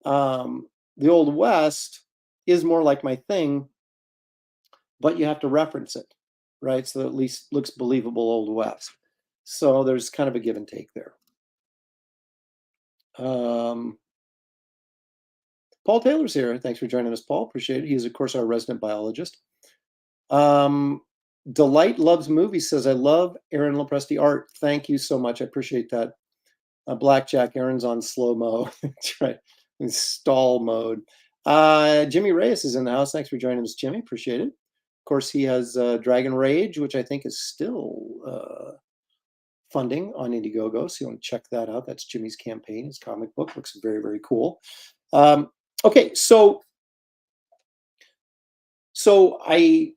The Old West is more like my thing, but you have to reference it, right? So that at least looks believable Old West. So there's kind of a give and take there. Paul Taylor's here. Thanks for joining us, Paul. Appreciate it. He's, of course, our resident biologist. Delight Loves Movies says, I love Aaron Lopresti art. Thank you so much. I appreciate that. Blackjack, Aaron's on slow-mo. That's right. In stall mode. Jimmy Reyes is in the house. Thanks for joining us, Jimmy. Appreciate it. Of course, he has Dragon Rage, which I think is still funding on Indiegogo. So you want to check that out. That's Jimmy's campaign. His comic book looks very, very cool. Okay, so I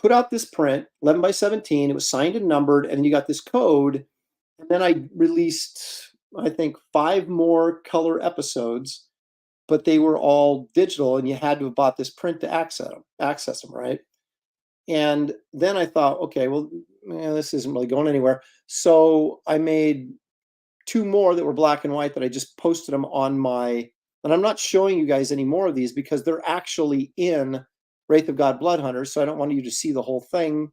put out this print, 11 by 17. It was signed and numbered, and you got this code. And then I released, I think, 5 more color episodes, but they were all digital, and you had to have bought this print to access them, right? And then I thought, okay, well, this isn't really going anywhere. So I made 2 more that were black and white that I just posted them on my, and I'm not showing you guys any more of these because they're actually in Wraith of God Blood Hunters, so I don't want you to see the whole thing.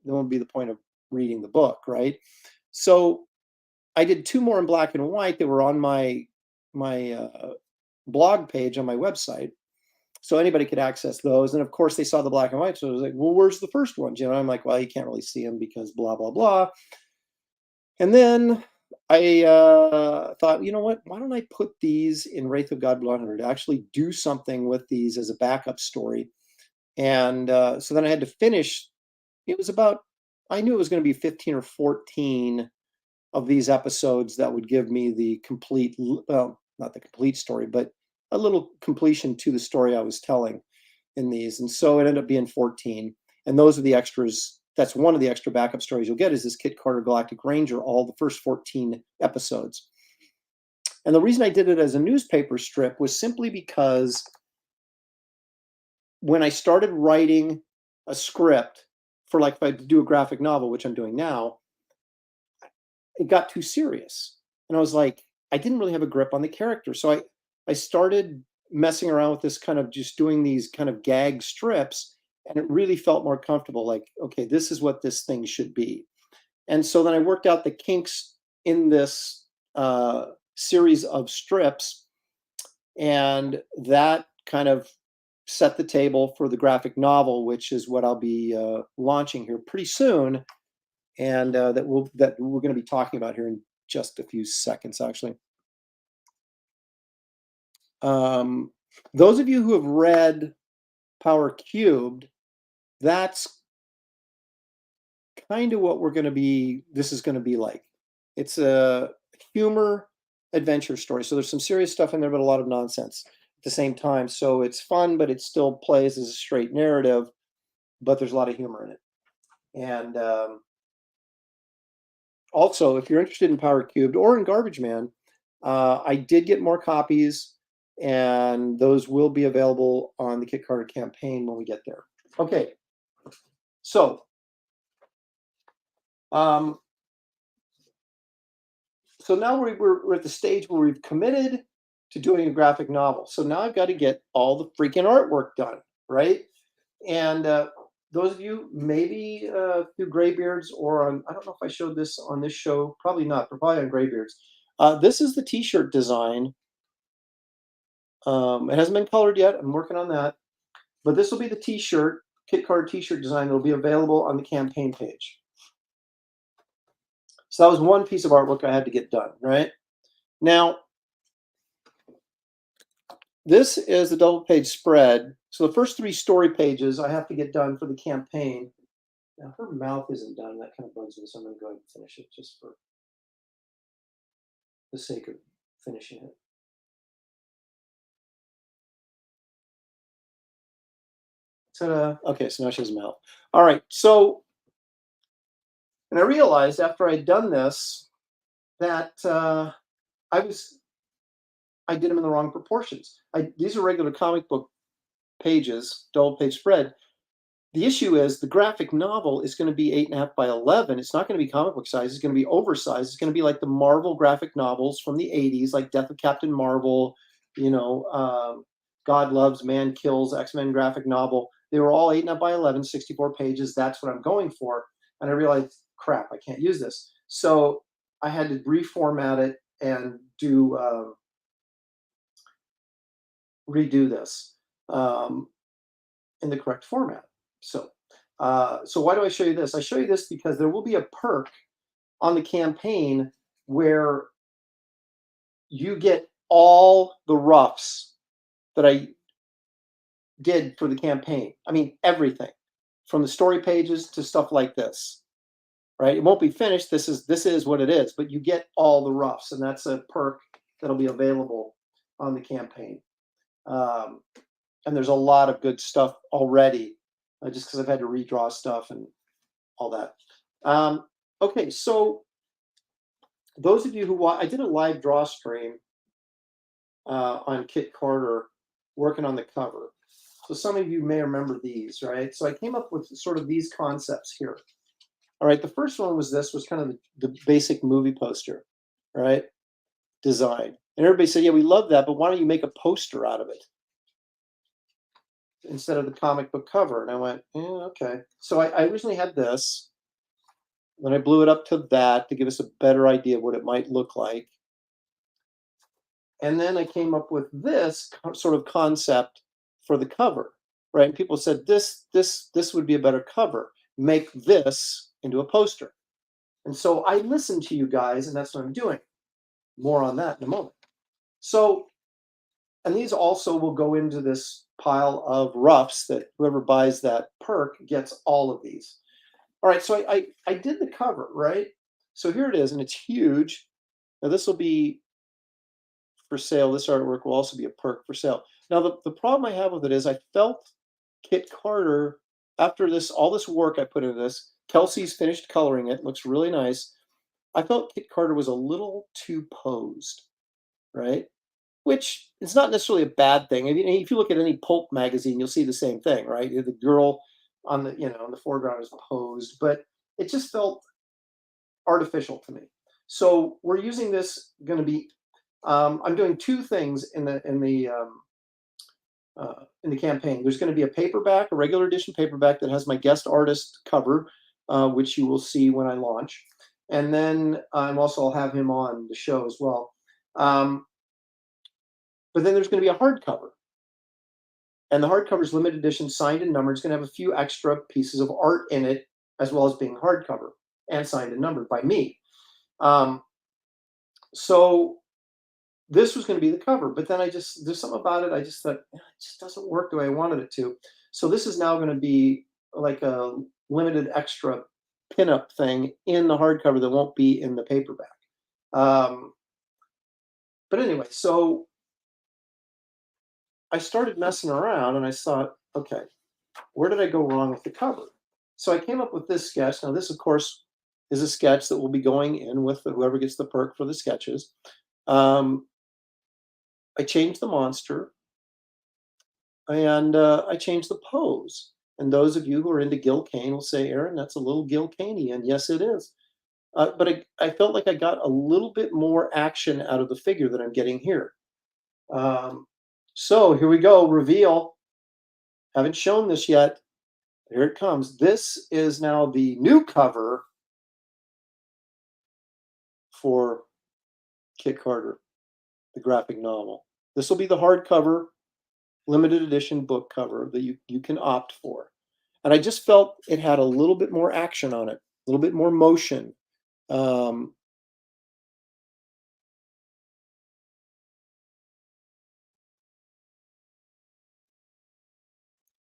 That won't be the point of reading the book, right? So I did 2 more in black and white that were on my blog page on my website. So anybody could access those. And of course, they saw the black and white. So it was like, well, where's the first one? You know, I'm like, well, you can't really see them because blah, blah, blah. And then I thought, you know what? Why don't I put these in Wraith of God Blood Hunter to actually do something with these as a backup story? And so then I had to finish. It was about, I knew it was going to be 15 or 14 of these episodes that would give me the complete, well, not the complete story, but a little completion to the story I was telling in these. And so it ended up being 14. And those are the extras. That's one of the extra backup stories you'll get is this Kit Carter Galactic Ranger, all the first 14 episodes. And the reason I did it as a newspaper strip was simply because when I started writing a script for, like, if I do a graphic novel, which I'm doing now, it got too serious. And I was like, I didn't really have a grip on the character. So I started messing around with this kind of just doing these kind of gag strips, and it really felt more comfortable. Like, okay, this is what this thing should be. And so then I worked out the kinks in this series of strips, and that kind of set the table for the graphic novel, which is what I'll be launching here pretty soon, and that we're going to be talking about here in just a few seconds, actually. Those of you who have read Power Cubed, that's kind of what this is going to be like. It's a humor adventure story. So there's some serious stuff in there, but a lot of nonsense at the same time. So it's fun, but it still plays as a straight narrative, but there's a lot of humor in it. And also, if you're interested in Power Cubed or in Garbage Man, I did get more copies, and those will be available on the Kit Carter campaign when we get there. Okay, so so now we're at the stage where we've committed to doing a graphic novel. So now I've got to get all the freaking artwork done, right? And those of you maybe through Graybeards or on, I don't know if I showed this on this show, probably not, but probably on Graybeards. This is the t-shirt design. It hasn't been colored yet. I'm working on that. But this will be the t-shirt, Kit Carter t-shirt design that will be available on the campaign page. So that was one piece of artwork I had to get done, right? Now, this is the double page spread. So the first 3 story pages I have to get done for the campaign. Now, her mouth isn't done. That kind of bugs me, so I'm going to go ahead and finish it just for the sake of finishing it. Ta-da. Okay, so now she has a mouth. All right, so, and I realized after I'd done this that I did them in the wrong proportions. These are regular comic book pages, double page spread. The issue is the graphic novel is going to be 8.5 by 11. It's not going to be comic book size. It's going to be oversized. It's going to be like the Marvel graphic novels from the 80s, like Death of Captain Marvel, you know, God Loves, Man Kills, X-Men graphic novel. They were all 8.5 by 11, 64 pages. That's what I'm going for. And I realized, crap, I can't use this. So I had to reformat it and redo this in the correct format. So why do I show you this? I show you this because there will be a perk on the campaign where you get all the roughs that I did for the campaign. I mean, everything from the story pages to stuff like this, right? It won't be finished. This is what it is, but you get all the roughs, and that's a perk that'll be available on the campaign. And there's a lot of good stuff already, just because I've had to redraw stuff and all that. Okay, so those of you who I did a live draw stream on Kit Carter working on the cover. So some of you may remember these, right? So I came up with sort of these concepts here. All right, the first one was kind of the basic movie poster, right? Design. And everybody said, yeah, we love that, but why don't you make a poster out of it instead of the comic book cover? And I went, yeah, okay. So I originally had this. Then I blew it up to that to give us a better idea of what it might look like. And then I came up with this sort of concept for the cover, right? And people said this would be a better cover. Make this into a poster. And so I listened to you guys, and that's what I'm doing. More on that in a moment. So, and these also will go into this pile of roughs that whoever buys that perk gets all of these. All right, so I did the cover, right? So here it is, and it's huge. Now this will be for sale. This artwork will also be a perk for sale. Now the problem I have with it is I felt Kit Carter, after this, all this work I put into this, Kelsey's finished coloring it, looks really nice. I felt Kit Carter was a little too posed, right? Which is not necessarily a bad thing. I mean, if you look at any pulp magazine, you'll see the same thing, right? The girl on the, in the foreground is posed, but it just felt artificial to me. So we're using this, going to be, I'm doing two things in the campaign. There's going to be a paperback, a regular edition paperback that has my guest artist cover, which you will see when I launch. And then I'm also, I'll have him on the show as well. But then there's going to be a hardcover. And the hardcover is limited edition, signed and numbered. It's going to have a few extra pieces of art in it, as well as being hardcover and signed and numbered by me. So this was going to be the cover, but then there's something about it. I just thought, it just doesn't work the way I wanted it to. So this is now going to be like a limited extra pinup thing in the hardcover that won't be in the paperback. But anyway, so I started messing around and I thought, okay, where did I go wrong with the cover? So I came up with this sketch. Now this, of course, is a sketch that will be going in with whoever gets the perk for the sketches. I changed the monster, and I changed the pose. And those of you who are into Gil Kane will say, Aaron, that's a little Gil Kane-y, and yes, it is. But I felt like I got a little bit more action out of the figure that I'm getting here. So here we go, reveal. Haven't shown this yet. Here it comes. This is now the new cover for Kit Carter, the graphic novel. This will be the hardcover, limited edition book cover that you can opt for. And I just felt it had a little bit more action on it, a little bit more motion.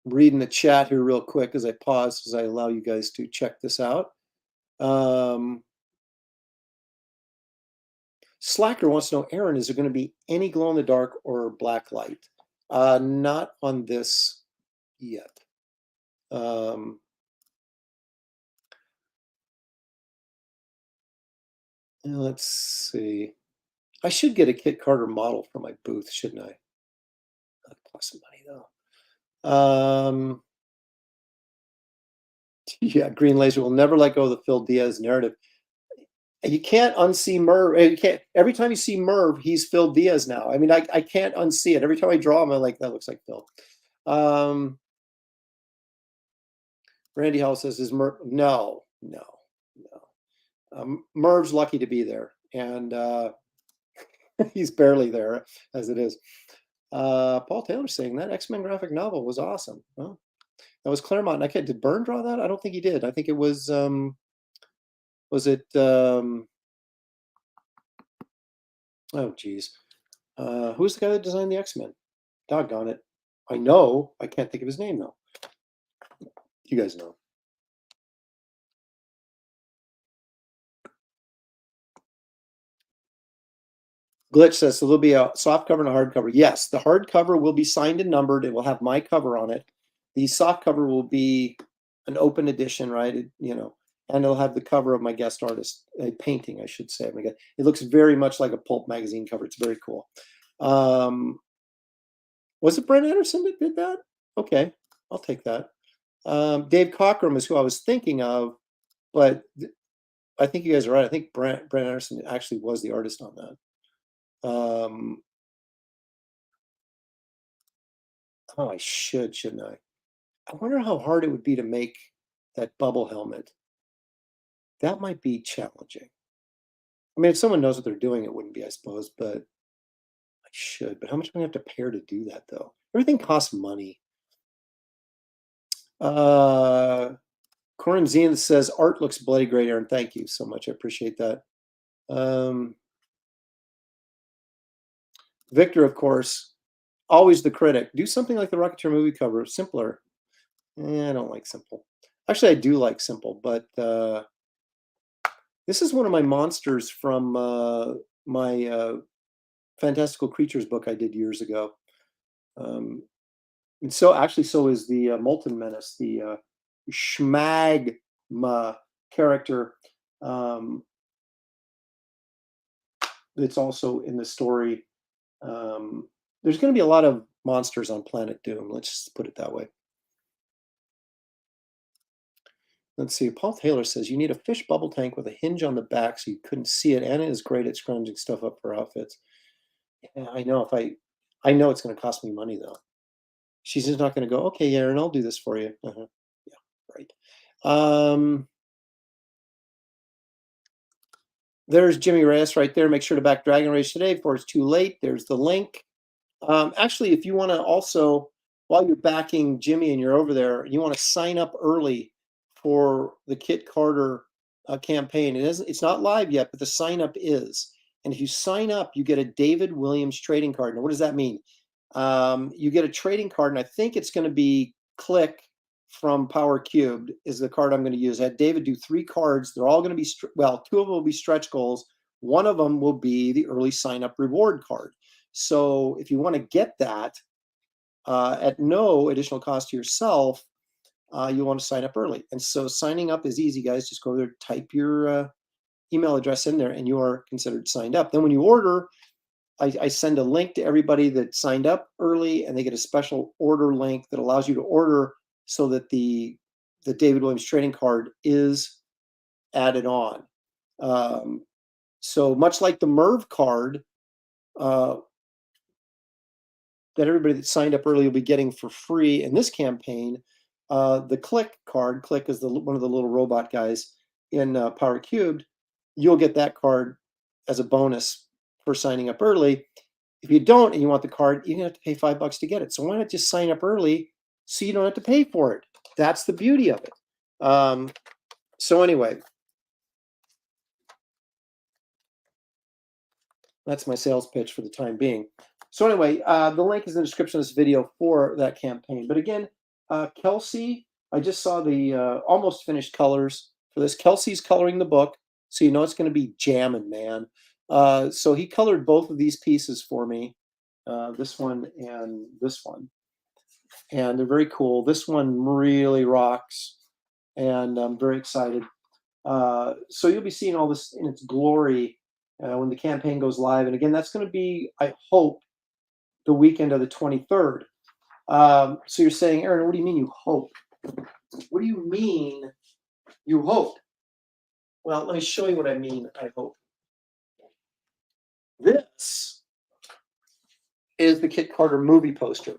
Reading the chat here real quick as I pause, as I allow you guys to check this out. Slacker wants to know, Aaron, is there going to be any glow in the dark or black light? Not on this yet. Let's see. I should get a Kit Carter model for my booth, shouldn't I? That'd cost some money though. Yeah, Green Laser will never let go of the Phil Diaz narrative. You can't unsee Merv. You can't. Every time you see Merv, he's Phil Diaz now. I mean, I can't unsee it. Every time I draw him, I'm like, that looks like Phil. Randy Howell says, "Is Merv?" No. Merv's lucky to be there, and he's barely there as it is. Paul Taylor saying that X-Men graphic novel was awesome. Well, that was Claremont. Did Byrne draw that? I don't think he did. I think it was. Was it? Oh, geez. Who's the guy that designed the X-Men? Doggone it. I know. I can't think of his name though. You guys know. Glitch says, so there'll be a soft cover and a hard cover. Yes, the hard cover will be signed and numbered. It will have my cover on it. The soft cover will be an open edition, right? And it'll have the cover of my guest artist, a painting, I should say. It looks very much like a pulp magazine cover. It's very cool. Was it Brent Anderson that did that? Okay, I'll take that. Dave Cockrum is who I was thinking of, but I think you guys are right. I think Brent Anderson actually was the artist on that. Oh, I shouldn't I? I wonder how hard it would be to make that bubble helmet. That might be challenging. I mean, if someone knows what they're doing, it wouldn't be, I suppose, but I should. But how much am I going to have to pay to do that, though? Everything costs money. Coram Zian says, art looks bloody great, Aaron. Thank you so much. I appreciate that. Victor, of course, always the critic. Do something like the Rocketeer movie cover, simpler. I don't like simple. Actually, I do like simple, but this is one of my monsters from my Fantastical Creatures book I did years ago. And so is the Molten Menace, the Schmagma character that's also in the story. There's going to be a lot of monsters on Planet Doom. Let's just put it that way. Let's see. Paul Taylor says, you need a fish bubble tank with a hinge on the back so you couldn't see it. Anna is great at scrounging stuff up for outfits. Yeah, I know. I know it's going to cost me money, though. She's just not going to go, okay, Aaron, I'll do this for you. Yeah, right. There's Jimmy Reyes right there. Make sure to back Dragon Rage today before it's too late. There's the link. Actually, if you want to also, while you're backing Jimmy and you're over there, you want to sign up early for the Kit Carter campaign. It's not live yet, but the sign up is. And if you sign up, you get a David Williams trading card. Now, what does that mean? You get a trading card, and I think it's going to be Click from Power Cubed is the card I'm going to use. I had David do 3 cards. They're all going to be, 2 of them will be stretch goals. One of them will be the early sign up reward card. So if you want to get that at no additional cost to yourself, you want to sign up early. And so signing up is easy, guys. Just go there, type your email address in there, and you are considered signed up. Then when you order, I send a link to everybody that signed up early, and they get a special order link that allows you to order so that the David Williams trading card is added on. So much like the Merv card, that everybody that signed up early will be getting for free in this campaign. The Click card, Click is one of the little robot guys in Power Cubed. You'll get that card as a bonus for signing up early. If you don't and you want the card, you're going to have to pay $5 to get it. So why not just sign up early so you don't have to pay for it? That's the beauty of it. So anyway, that's my sales pitch for the time being. So anyway, the link is in the description of this video for that campaign. But again, Kelsey, I just saw the almost finished colors for this. Kelsey's coloring the book, so you know it's going to be jamming, man. So he colored both of these pieces for me, this one and this one. And they're very cool. This one really rocks, and I'm very excited. So you'll be seeing all this in its glory when the campaign goes live. And again, that's going to be, I hope, the weekend of the 23rd. So you're saying, Aaron, what do you mean you hope? What do you mean you hope? Well, let me show you what I mean, I hope. This is the Kit Carter movie poster.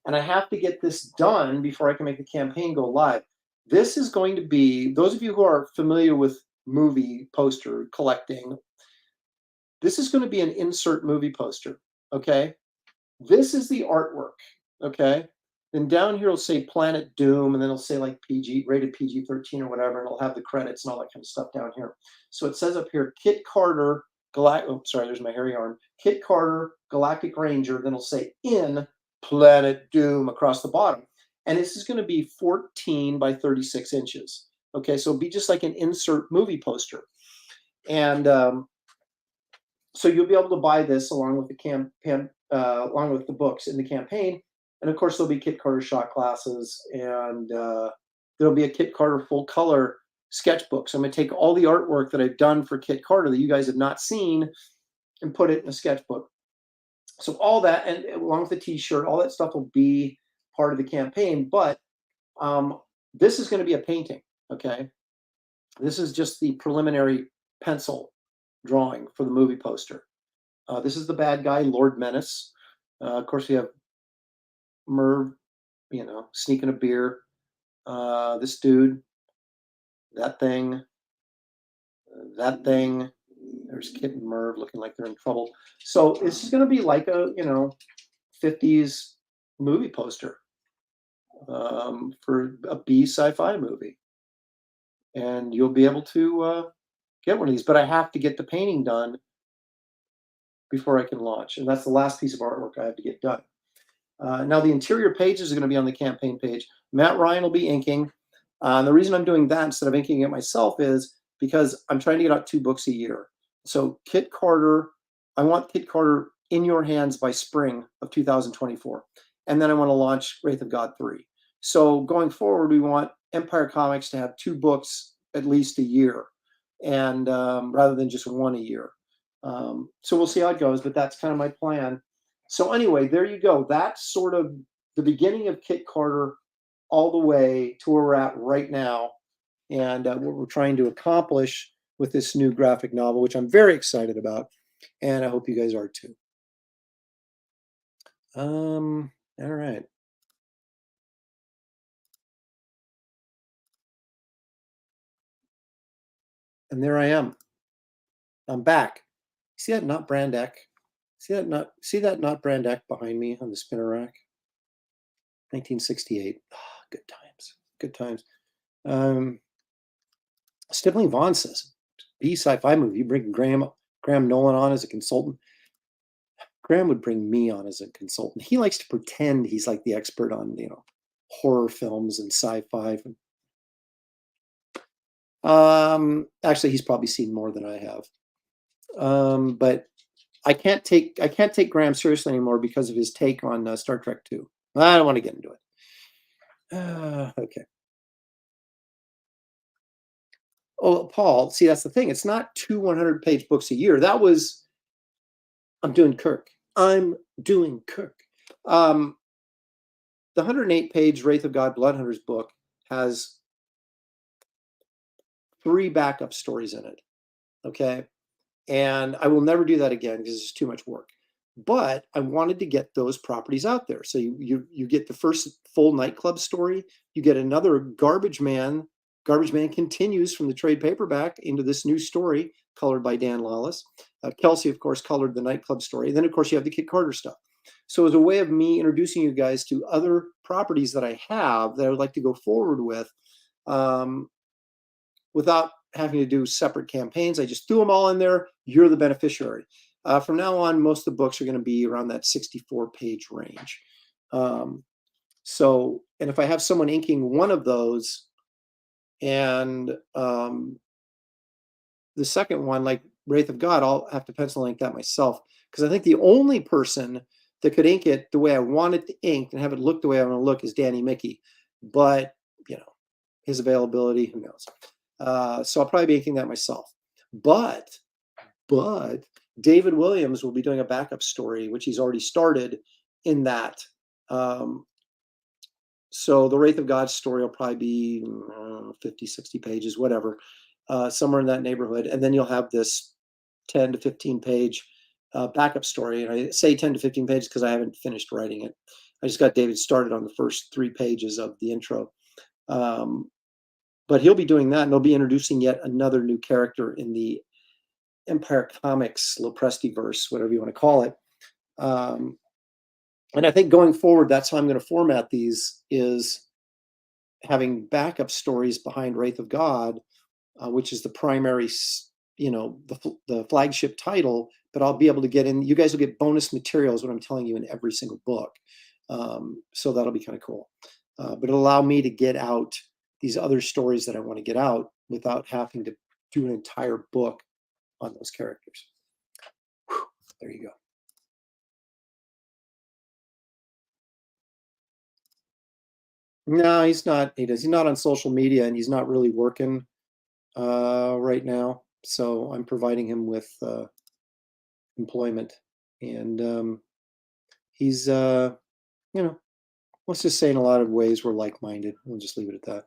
And I have to get this done before I can make the campaign go live. This is going to be, those of you who are familiar with movie poster collecting, this is going to be an insert movie poster, okay? This is the artwork, okay? Then down here it'll say Planet Doom, and then it'll say like PG, rated PG-13 or whatever, and it'll have the credits and all that kind of stuff down here. So it says up here, Kit Carter, there's my hairy arm. Kit Carter, Galactic Ranger, then it'll say in Planet Doom across the bottom. And this is going to be 14 by 36 inches. Okay, so it'll be just like an insert movie poster. And so you'll be able to buy this along with the along with the books in the campaign. And of course, there'll be Kit Carter shot glasses, and there'll be a Kit Carter full color sketchbook. So I'm going to take all the artwork that I've done for Kit Carter that you guys have not seen and put it in a sketchbook. So all that, and along with the t-shirt, all that stuff will be part of the campaign. But this is going to be a painting, okay? This is just the preliminary pencil drawing for the movie poster. This is the bad guy, Lord Menace. Of course, we have Merv, sneaking a beer. This dude, that thing. There's Kit and Merv looking like they're in trouble. So this is going to be like a, 50s movie poster for a B sci-fi movie. And you'll be able to get one of these, but I have to get the painting done before I can launch. And that's the last piece of artwork I have to get done. Now the interior pages are going to be on the campaign page. Matt Ryan will be inking. The reason I'm doing that instead of inking it myself is because I'm trying to get out 2 books a year. So Kit Carter, I want Kit Carter in your hands by spring of 2024. And then I want to launch Wraith of God 3. So going forward, we want Empire Comics to have 2 books at least a year, and rather than just 1 a year. So we'll see how it goes, but that's kind of my plan. So anyway, there you go. That's sort of the beginning of Kit Carter all the way to where we're at right now, and what we're trying to accomplish with this new graphic novel, which I'm very excited about, and I hope you guys are too. All right. And there I am. I'm back. See that not brand Eck? See that not brand Eck behind me on the spinner rack? 1968. Oh, good times. Good times. Stephanie Vaughn says, B sci-fi movie. You bring Graham Nolan on as a consultant. Graham would bring me on as a consultant. He likes to pretend he's like the expert on, horror films and sci-fi. Actually, he's probably seen more than I have. But I can't take Graham seriously anymore because of his take on Star Trek 2. I don't want to get into it. Okay. Oh, Paul, see, that's the thing. It's not 2 100-page books a year. I'm doing Kirk. The 108-page Wraith of God Blood Hunters book has 3 backup stories in it. Okay. And I will never do that again because it's too much work. But I wanted to get those properties out there. So you get the first full nightclub story. You get another Garbage Man. Garbage Man continues from the trade paperback into this new story colored by Dan Lawless. Kelsey, of course, colored the nightclub story. And then, of course, you have the Kit Carter stuff. So as a way of me introducing you guys to other properties that I have that I would like to go forward with without having to do separate campaigns, I just threw them all in there. You're the beneficiary. From now on, most of the books are going to be around that 64-page range. And if I have someone inking one of those, and the second one, like Wraith of God, I'll have to pencil ink that myself, because I think the only person that could ink it the way I want it to ink and have it look the way I want to look is Danny Mickey. But, his availability, who knows? So I'll probably be inking that myself. But David Williams will be doing a backup story, which he's already started in that. So the Wraith of God story will probably be 50, 60 pages, whatever, somewhere in that neighborhood. And then you'll have this 10 to 15 page backup story. And I say 10 to 15 pages because I haven't finished writing it. I just got David started on the first 3 pages of the intro. But he'll be doing that, and they'll be introducing yet another new character in the Empire Comics Lopresti-verse, whatever you want to call it. And I think going forward, that's how I'm going to format these, is having backup stories behind Wraith of God, which is the primary, the flagship title, but I'll be able to get in. You guys will get bonus materials, what I'm telling you, in every single book. So that'll be kind of cool. But it'll allow me to get out these other stories that I want to get out without having to do an entire book on those characters. Whew, there you go. No, he's not. He's not on social media, and he's not really working right now. So I'm providing him with employment, and he's, let's just say in a lot of ways we're like-minded. We'll just leave it at that.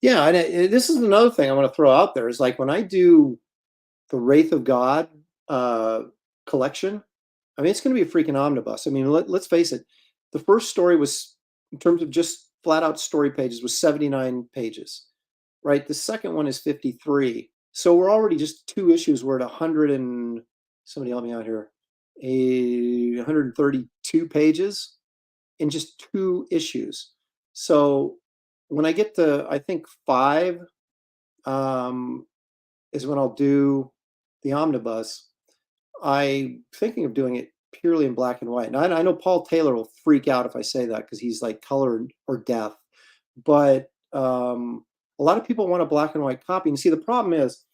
Yeah, and this is another thing I want to throw out there is, like, when I do the Wraith of God collection, I mean, it's going to be a freaking omnibus. I mean, let's face it. The first story was, in terms of just flat out story pages, was 79 pages, right? The second one is 53. So we're already just 2 issues. We're at 100 and somebody help me out here, 132 pages in just 2 issues. So when I get to, I think 5, is when I'll do the omnibus. I'm thinking of doing it purely in black and white. And I know Paul Taylor will freak out if I say that because he's like color or death. But a lot of people want a black and white copy. And see, the problem is,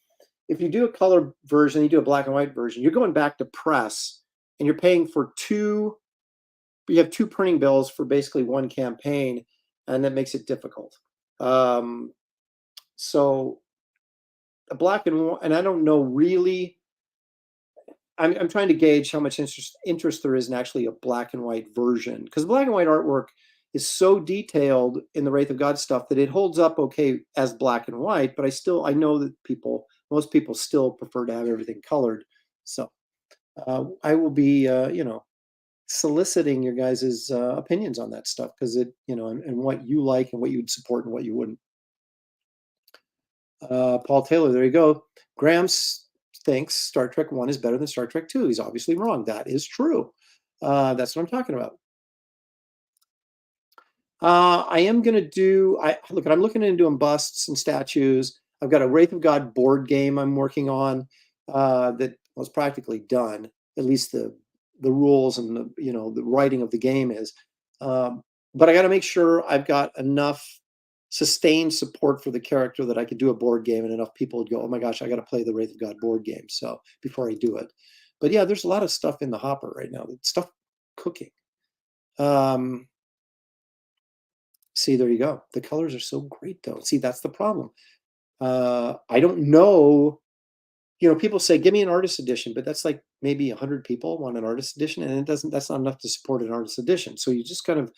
if you do a color version, you do a black and white version, you're going back to press and you're paying for 2, you have 2 printing bills for basically 1 campaign, and that makes it difficult. So a black and white, and I don't know really, I'm trying to gauge how much interest there is in actually a black and white version, because black and white artwork is so detailed in the Wraith of God stuff that it holds up okay as black and white, but I know that most people still prefer to have everything colored. So I will be, soliciting your guys' opinions on that stuff, because it, and what you like and what you'd support and what you wouldn't. Paul Taylor, there you go. Graham thinks Star Trek 1 is better than Star Trek 2. He's obviously wrong. That is true. That's what I'm talking about. I am going to do, I'm looking into doing busts and statues. I've got a Wraith of God board game I'm working on that was practically done. At least the rules and the writing of the game is. But I got to make sure I've got enough sustained support for the character that I could do a board game, and enough people would go, oh my gosh, I got to play the Wraith of God board game. So before I do it. But yeah, there's a lot of stuff in the hopper right now. Stuff cooking. See, there you go. The colors are so great, though. See, that's the problem. I don't know. People say, give me an artist edition, but that's like maybe 100 people want an artist edition, and that's not enough to support an artist edition. So you just kind of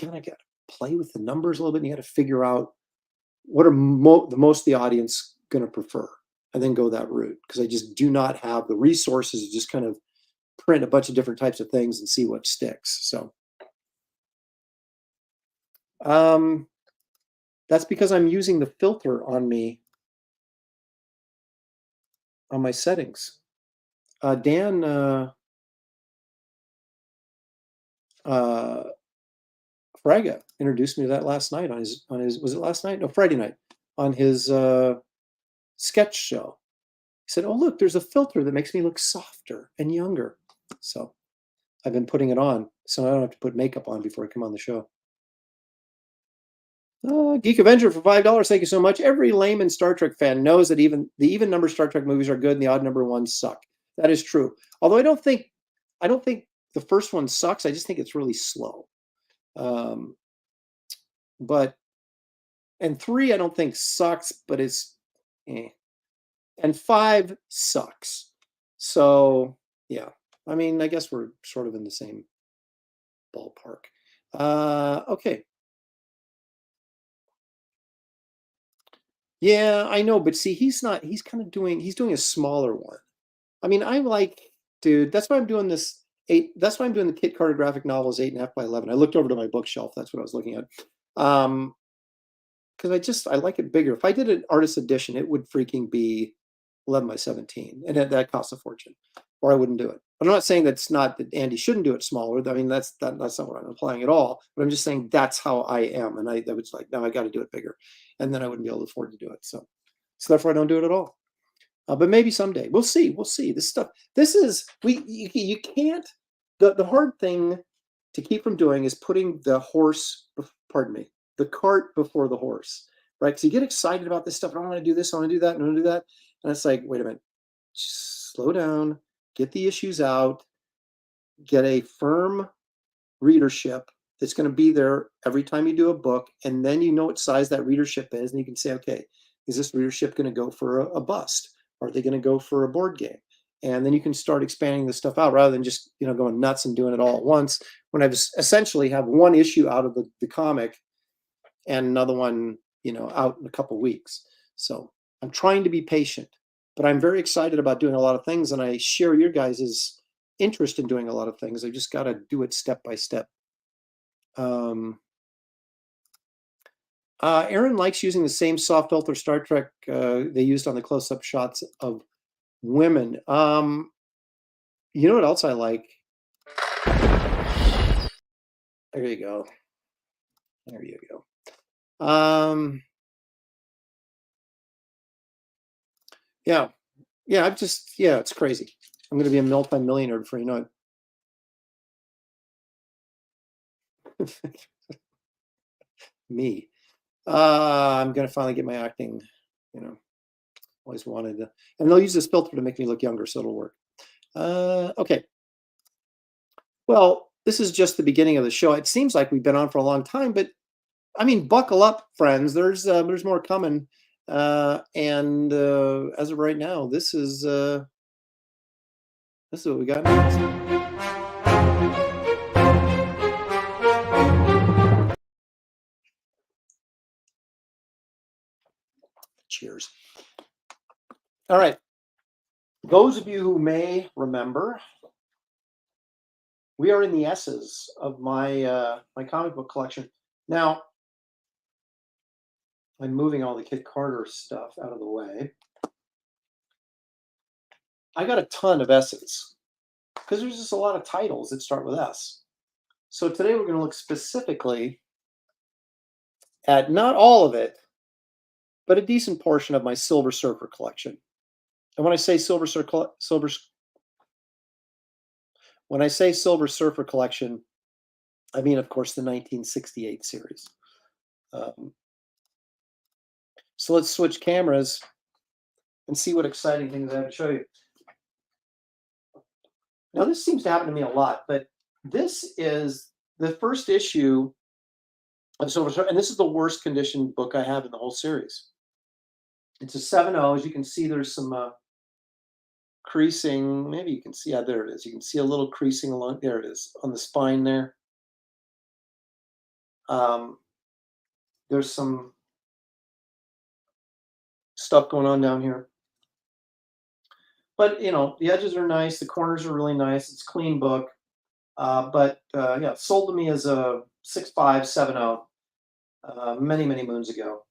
got to play with the numbers a little bit, and you got to figure out what are the most the audience going to prefer, and then go that route. Because I just do not have the resources to just kind of print a bunch of different types of things and see what sticks. So. That's because I'm using the filter on my settings. Dan Fraga introduced me to that last night on his was it last night? No, Friday night on his sketch show. He said, "Oh, look, there's a filter that makes me look softer and younger." So I've been putting it on, so I don't have to put makeup on before I come on the show. Geek Avenger for $5. Thank you so much. Every layman Star Trek fan knows that even the even number Star Trek movies are good and the odd number ones suck. That is true. Although I don't think the first one sucks. I just think it's really slow. But 3 I don't think sucks, but it's and 5 sucks. So yeah, I mean, I guess we're sort of in the same ballpark. Okay. Yeah, I know, but see, he's doing a smaller one. I mean, dude, that's why I'm doing this 8. That's why I'm doing the Kit Carter graphic novels 8.5 by 11. I looked over to my bookshelf. That's what I was looking at. Because I like it bigger. If I did an artist edition, it would freaking be 11 by 17, and that costs a fortune, or I wouldn't do it. But I'm not saying that Andy shouldn't do it smaller. I mean, that's not what I'm implying at all. But I'm just saying that's how I am, and I was like, no, I got to do it bigger, and then I wouldn't be able to afford to do it. So therefore, I don't do it at all. But maybe someday we'll see. We'll see. This stuff. This is you can't. The hard thing to keep from doing is putting the cart before the horse, right? Because you get excited about this stuff. I want to do this. I want to do that. And I want to do that. And it's like, wait a minute. Just slow down. Get the issues out. Get a firm readership that's going to be there every time you do a book, and then you know what size that readership is, and you can say, okay, is this readership going to go for a bust? Or are they going to go for a board game? And then you can start expanding this stuff out rather than just going nuts and doing it all at once. When I've essentially have one issue out of the comic and another one out in a couple weeks. So I'm trying to be patient, but I'm very excited about doing a lot of things, and I share your guys' interest in doing a lot of things. I just got to do it step by step. Aaron likes using the same soft filter Star Trek they used on the close-up shots of women. You know what else I like? There you go. There you go. Yeah. Yeah, it's crazy. I'm going to be a multi-millionaire before you know it. Me. I'm going to finally get my acting, always wanted to. And they'll use this filter to make me look younger, so it'll work. Okay. Well, this is just the beginning of the show. It seems like we've been on for a long time, but I mean, buckle up, friends. There's more coming. And as of right now, this is what we got next. Cheers. All right. Those of you who may remember, we are in the S's of my my comic book collection. Now, I'm moving all the Kit Carter stuff out of the way. I got a ton of S's because there's just a lot of titles that start with S. So today we're going to look specifically at not all of it, but a decent portion of my Silver Surfer collection. And when I say Silver Surfer collection, I mean, of course, the 1968 series. So let's switch cameras and see what exciting things I have to show you. Now, this seems to happen to me a lot, but this is the first issue of Silver Surfer, and this is the worst conditioned book I have in the whole series. It's a 7.0. As you can see, there's some creasing. Maybe you can see, yeah, there it is. You can see a little creasing along, there it is, on the spine there. There's some stuff going on down here. But, the edges are nice. The corners are really nice. It's a clean book. But yeah, sold to me as a 6.5, 7.0 many, many moons ago.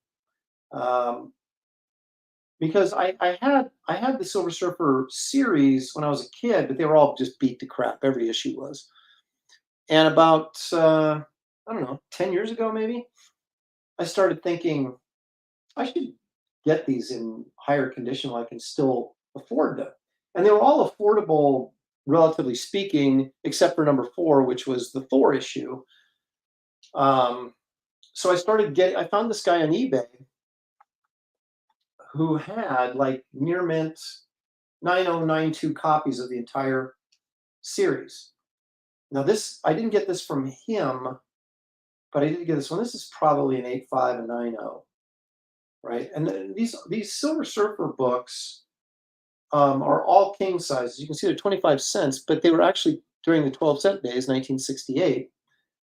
Because I had the Silver Surfer series when I was a kid, but they were all just beat to crap. Every issue was. And about, I don't know, 10 years ago maybe, I started thinking I should get these in higher condition where I can still afford them. And they were all affordable, relatively speaking, except for number 4, which was the Thor issue. So I found this guy on eBay who had like near mint 9092 copies of the entire series. Now I didn't get this from him, but I did get this one. This is probably an 8.5 and 9.0, right? And these Silver Surfer books are all king sizes. You can see they're 25 cents, but they were actually during the 12-cent days, 1968.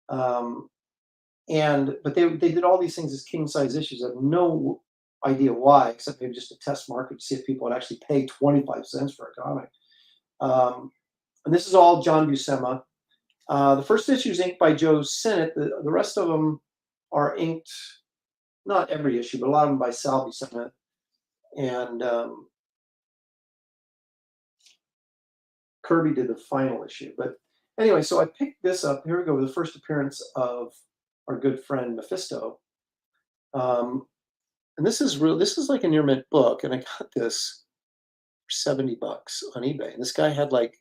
But they did all these things as king size issues. I have no idea why, except maybe just a test market to see if people would actually pay 25 cents for a comic. And this is all John Buscema. The first issue is inked by Joe Sinnott. The rest of them are inked, not every issue, but a lot of them by Sal Buscema. And Kirby did the final issue. But anyway, so I picked this up. Here we go with the first appearance of our good friend Mephisto. And this is like a near mint book, and I got this for $70 on eBay. And this guy had like,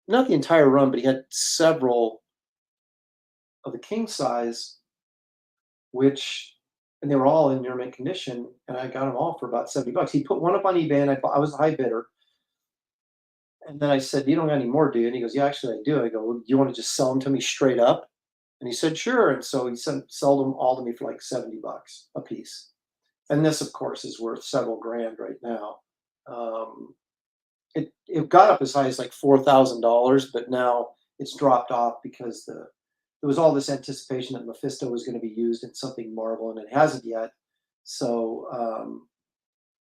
not the entire run, but he had several of the king size, and they were all in near mint condition, and I got them all for about $70. He put one up on eBay, and I was a high bidder. And then I said, "You don't got any more, do you?" And he goes, "Yeah, actually I do." I go, "Well, do you want to just sell them to me straight up?" And he said, "Sure." And so he sold them all to me for like $70 a piece. And this, of course, is worth several grand right now. It got up as high as like $4,000, but now it's dropped off because there was all this anticipation that Mephisto was going to be used in something Marvel, and it hasn't yet. So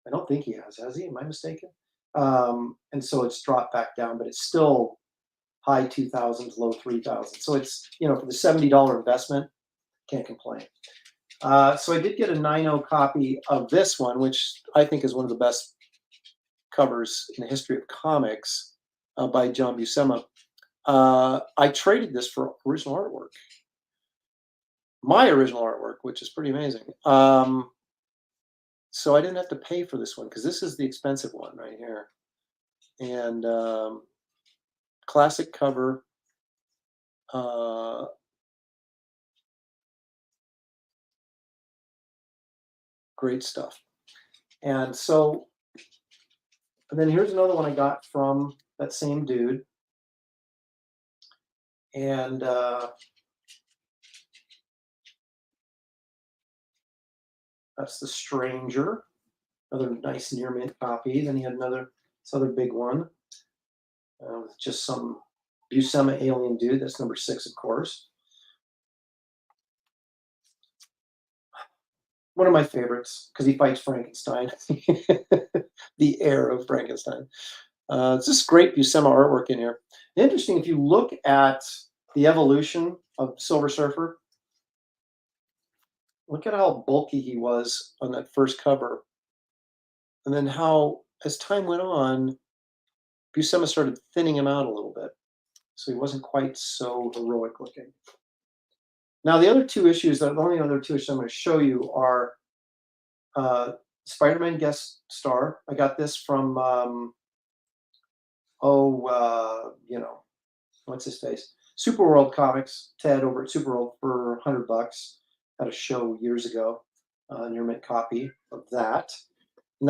I don't think he has he? Am I mistaken? And so it's dropped back down, but it's still high 2,000s, low 3,000s. So it's, for the $70 investment, can't complain. So I did get a 9.0 copy of this one, which I think is one of the best covers in the history of comics. by John Buscema. I traded this for original artwork. My original artwork, which is pretty amazing. So I didn't have to pay for this one because this is the expensive one right here. And classic cover. Great stuff. And so, and then here's another one I got from that same dude. And that's The Stranger, another nice near mint copy. Then he had this other big one with just some Buscema alien dude. That's number 6, of course. One of my favorites because he fights Frankenstein, the heir of Frankenstein. It's just great Buscema artwork in here. Interesting, if you look at the evolution of Silver Surfer, look at how bulky he was on that first cover. And then how, as time went on, Buscema started thinning him out a little bit. So he wasn't quite so heroic looking. Now, the other 2 issues, the only other 2 issues I'm going to show you are Spider-Man guest star. I got this from, what's his face? Superworld Comics, Ted over at Superworld for $100. Had a show years ago, near mint copy of that. And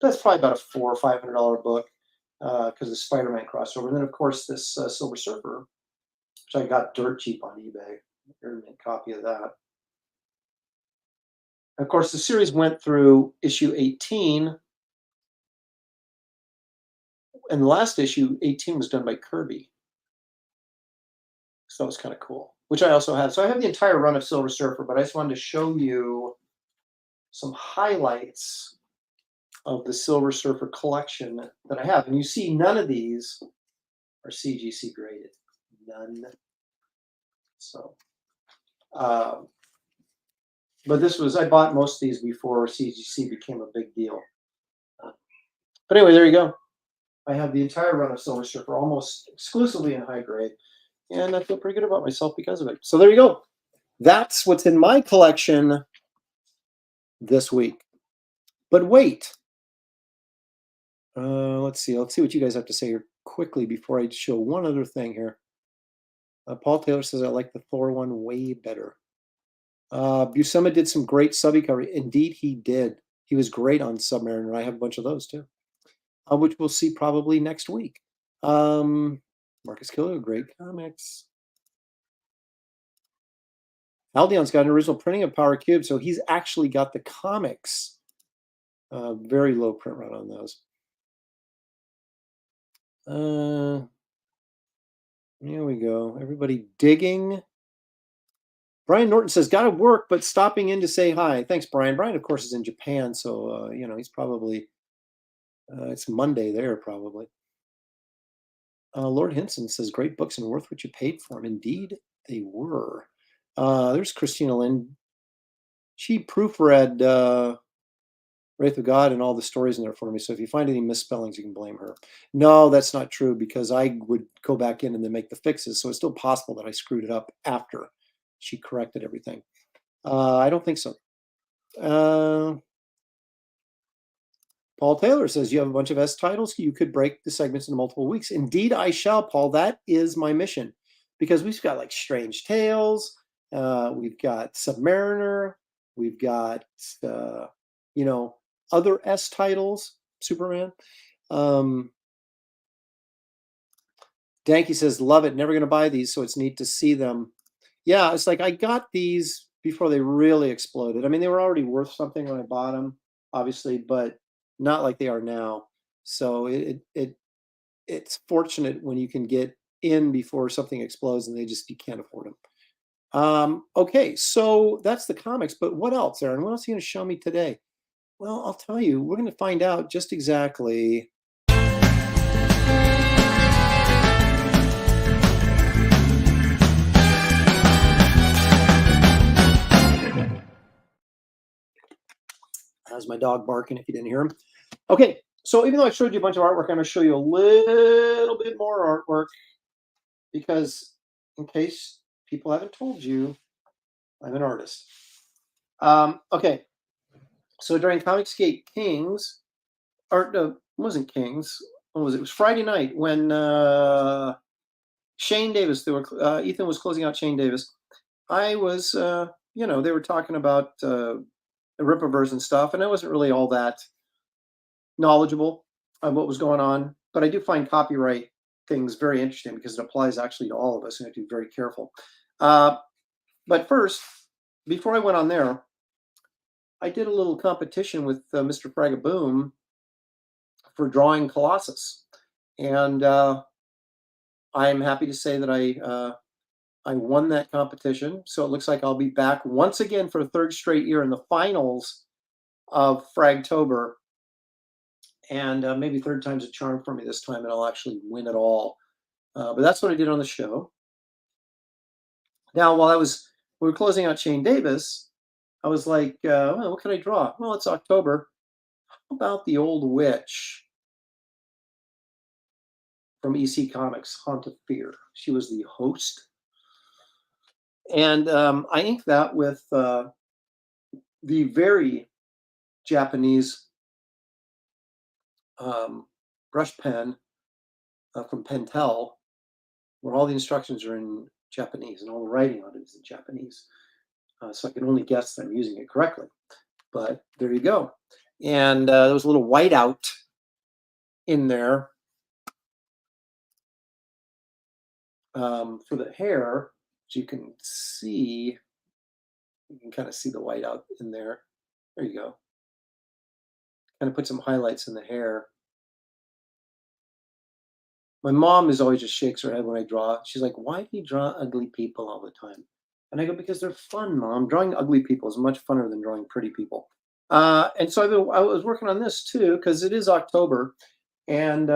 that's probably about a $400 or $500 book because of Spider-Man crossover. And then, of course, this Silver Surfer, which I got dirt cheap on eBay. Near mint copy of that. And of course, the series went through issue 18. And the last issue, 18, was done by Kirby. So that was kind of cool, which I also have. So I have the entire run of Silver Surfer, but I just wanted to show you some highlights of the Silver Surfer collection that I have. And you see none of these are CGC graded. None. So, but I bought most of these before CGC became a big deal. But anyway, there you go. I have the entire run of Silver Surfer almost exclusively in high grade. And I feel pretty good about myself because of it. So there you go. That's what's in my collection this week. But wait. Let's see what you guys have to say here quickly before I show one other thing here. Paul Taylor says, I like the Thor one way better. Buscema did some great subby cover. Indeed, he did. He was great on Submariner. I have a bunch of those too, which we'll see probably next week. Marcus Killer, great comics. Aldion's got an original printing of Power Cube, so he's actually got the comics. Very low print run on those. Here we go. Everybody digging. Brian Norton says, got to work, but stopping in to say hi. Thanks, Brian. Brian, of course, is in Japan, so, he's probably, it's Monday there, probably. Lord Hinson says, great books and worth what you paid for them. Indeed, they were. There's Christina Lynn. She proofread Wraith of God and all the stories in there for me. So if you find any misspellings, you can blame her. No, that's not true because I would go back in and then make the fixes. So it's still possible that I screwed it up after she corrected everything. I don't think so. Paul Taylor says, you have a bunch of S titles. You could break the segments into multiple weeks. Indeed, I shall, Paul. That is my mission because we've got like Strange Tales. We've got Submariner. We've got, other S titles, Superman. Danky says, love it. Never going to buy these, so it's neat to see them. Yeah, it's like I got these before they really exploded. I mean, they were already worth something when I bought them, obviously, but not like they are now. So it's fortunate when you can get in before something explodes and you can't afford them. Okay, so that's the comics, but what else, Aaron? What else are you going to show me today? Well, I'll tell you, we're going to find out just exactly. That's my dog barking if you didn't hear him. Okay, So even though I showed you a bunch of artwork, I'm going to show you a little bit more artwork because in case people haven't told you, I'm an artist. Okay. So during Comicsgate Kings, or no, it wasn't Kings. What was it? It was Friday night when Shane Davis, Ethan was closing out Shane Davis. I was, they were talking about the Rippaverse and stuff, and I wasn't really all that knowledgeable of what was going on. But I do find copyright things very interesting because it applies actually to all of us, and I have to be very careful. But first, before I went on there, I did a little competition with Mr. Fragaboom for drawing Colossus, and I'm happy to say that I won that competition. So it looks like I'll be back once again for a third straight year in the finals of Fragtober, and maybe third time's a charm for me this time, and I'll actually win it all. But that's what I did on the show. Now, while we were closing out Shane Davis, I was like, well, what can I draw? Well, it's October. How about the old witch from EC Comics, Haunt of Fear? She was the host. And I inked that with the very Japanese brush pen from Pentel, where all the instructions are in Japanese and all the writing on it is in Japanese. So I can only guess that I'm using it correctly. But there you go. And there was a little whiteout in there for the hair. As you can see, you can kind of see the whiteout in there. There you go. Kind of put some highlights in the hair. My mom always just shakes her head when I draw. She's like, why do you draw ugly people all the time? And I go, because they're fun, Mom. Drawing ugly people is much funner than drawing pretty people. And so I was working on this too, because it is October. And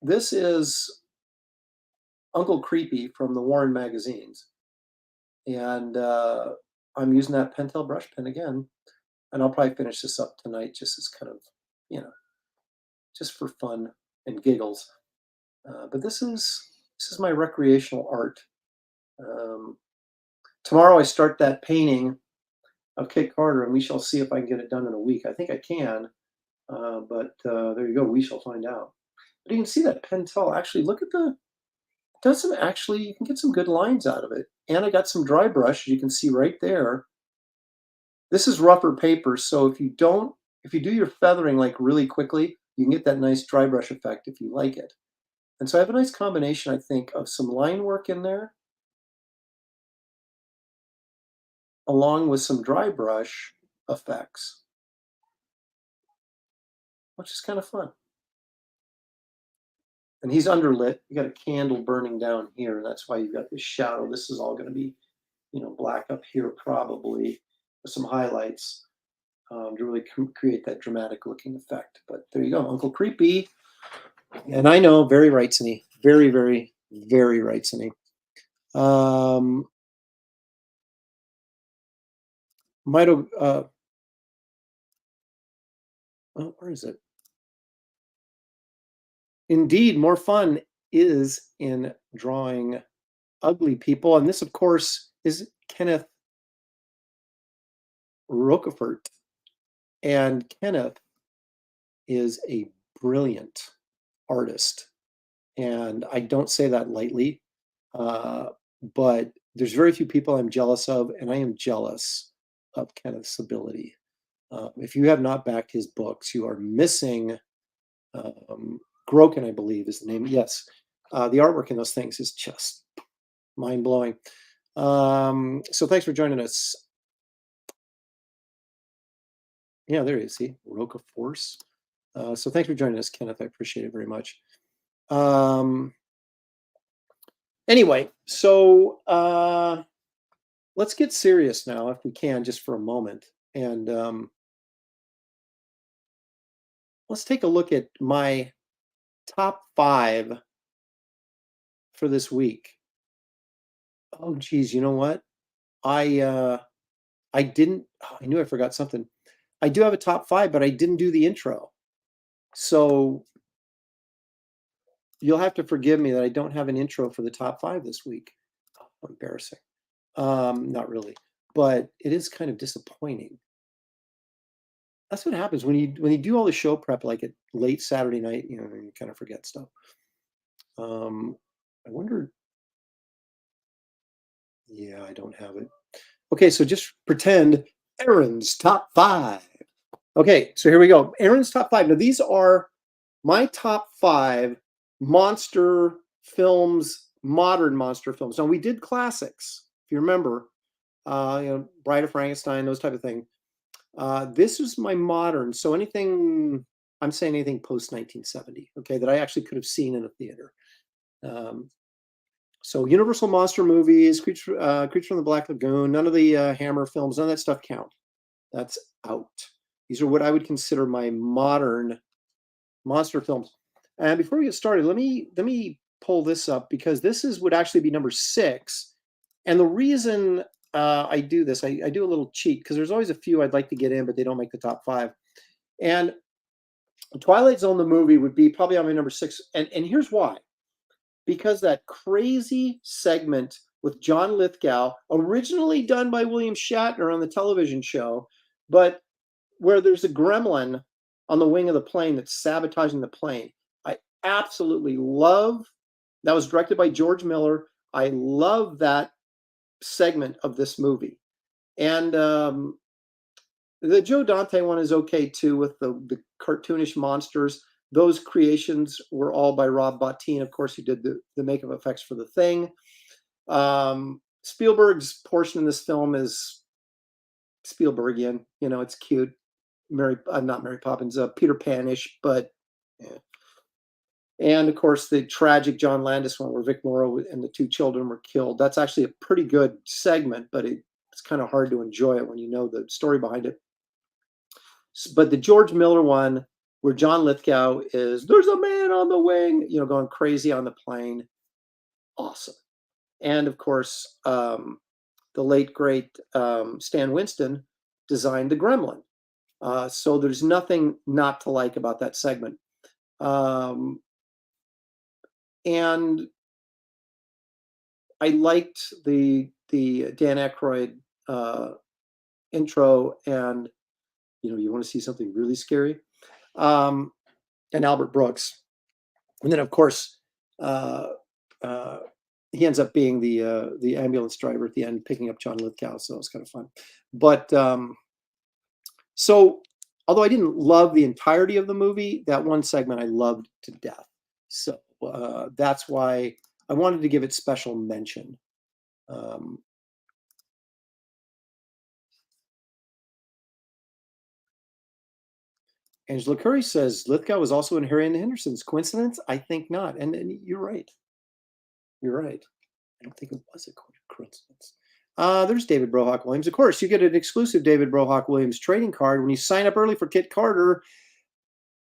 this is Uncle Creepy from the Warren magazines. And I'm using that Pentel brush pen again. And I'll probably finish this up tonight just as kind of, just for fun and giggles. But this is my recreational art. Tomorrow I start that painting of Kit Carter, and we shall see if I can get it done in a week. I think I can, but there you go. We shall find out. But you can see that Pentel. Actually, look at you can get some good lines out of it. And I got some dry brush, you can see right there. This is rougher paper, so if you do your feathering like really quickly, you can get that nice dry brush effect if you like it. And so I have a nice combination, I think, of some line work in there, along with some dry brush effects, which is kind of fun. And he's underlit. You got a candle burning down here. That's why you've got this shadow. This is all going to be, black up here probably with some highlights to really create that dramatic looking effect. But there you go, Uncle Creepy. And I know, very rightsy, very, very, very rightsy. Where is it? Indeed, more fun is in drawing ugly people. And this, of course, is Kenneth Roquefort. And Kenneth is a brilliant artist. And I don't say that lightly, but there's very few people I'm jealous of, and I am jealous of Kenneth's ability. If you have not backed his books, you are missing. Groken, I believe, is the name. Yes, the artwork in those things is just mind-blowing. So thanks for joining us. Yeah, there he is. See, Roca Force. So thanks for joining us, Kenneth. I appreciate it very much. Anyway, so let's get serious now, if we can, just for a moment. And let's take a look at my top 5 for this week. Oh, geez, you know what? I didn't. Oh, I knew I forgot something. I do have a top 5, but I didn't do the intro. So you'll have to forgive me that I don't have an intro for the top 5 this week. Oh, embarrassing. Not really, but it is kind of disappointing. That's what happens when you do all the show prep like at late Saturday night. You kind of forget stuff. I wonder. Yeah, I don't have it. Okay, so just pretend Aaron's top 5. Okay, so here we go. Aaron's top 5. Now these are my top 5 monster films, modern monster films. Now we did classics, if you remember, Bride of Frankenstein, those type of thing. This is my modern. So I'm saying anything post 1970, okay, that I actually could have seen in a theater. So Universal monster movies, Creature from the Black Lagoon, none of the Hammer films, none of that stuff count. That's out. These are what I would consider my modern monster films. And before we get started, let me pull this up because this would actually be number 6. And the reason I do this, I do a little cheat because there's always a few I'd like to get in, but they don't make the top 5. And Twilight Zone, the movie, would be probably on my number 6. And here's why. Because that crazy segment with John Lithgow, originally done by William Shatner on the television show, but where there's a gremlin on the wing of the plane that's sabotaging the plane. I absolutely love. That was directed by George Miller. I love that segment of this movie. And the Joe Dante one is okay too, with the cartoonish monsters. Those creations were all by Rob Bottin, of course, who did the makeup effects for The Thing. Spielberg's portion in this film is Spielbergian. It's cute. Not Mary Poppins, Peter Pan-ish, but yeah. And of course, the tragic John Landis one where Vic Morrow and the 2 children were killed. That's actually a pretty good segment, but it's kind of hard to enjoy it when you know the story behind it. But the George Miller one, where John Lithgow is, there's a man on the wing, going crazy on the plane. Awesome. And of course, the late, great Stan Winston designed the Gremlin. So there's nothing not to like about that segment. And I liked the Dan Aykroyd intro, and you want to see something really scary, and Albert Brooks, and then of course he ends up being the ambulance driver at the end, picking up John Lithgow. So it's kind of fun. But so although I didn't love the entirety of the movie, that one segment I loved to death. So that's why I wanted to give it special mention. Angela Curry says Lithgow was also in Harry and the Hendersons. Coincidence? I think not. And you're right. You're right. I don't think it was a coincidence. There's David Brohawk Williams. Of course, you get an exclusive David Brohawk Williams trading card when you sign up early for Kit Carter.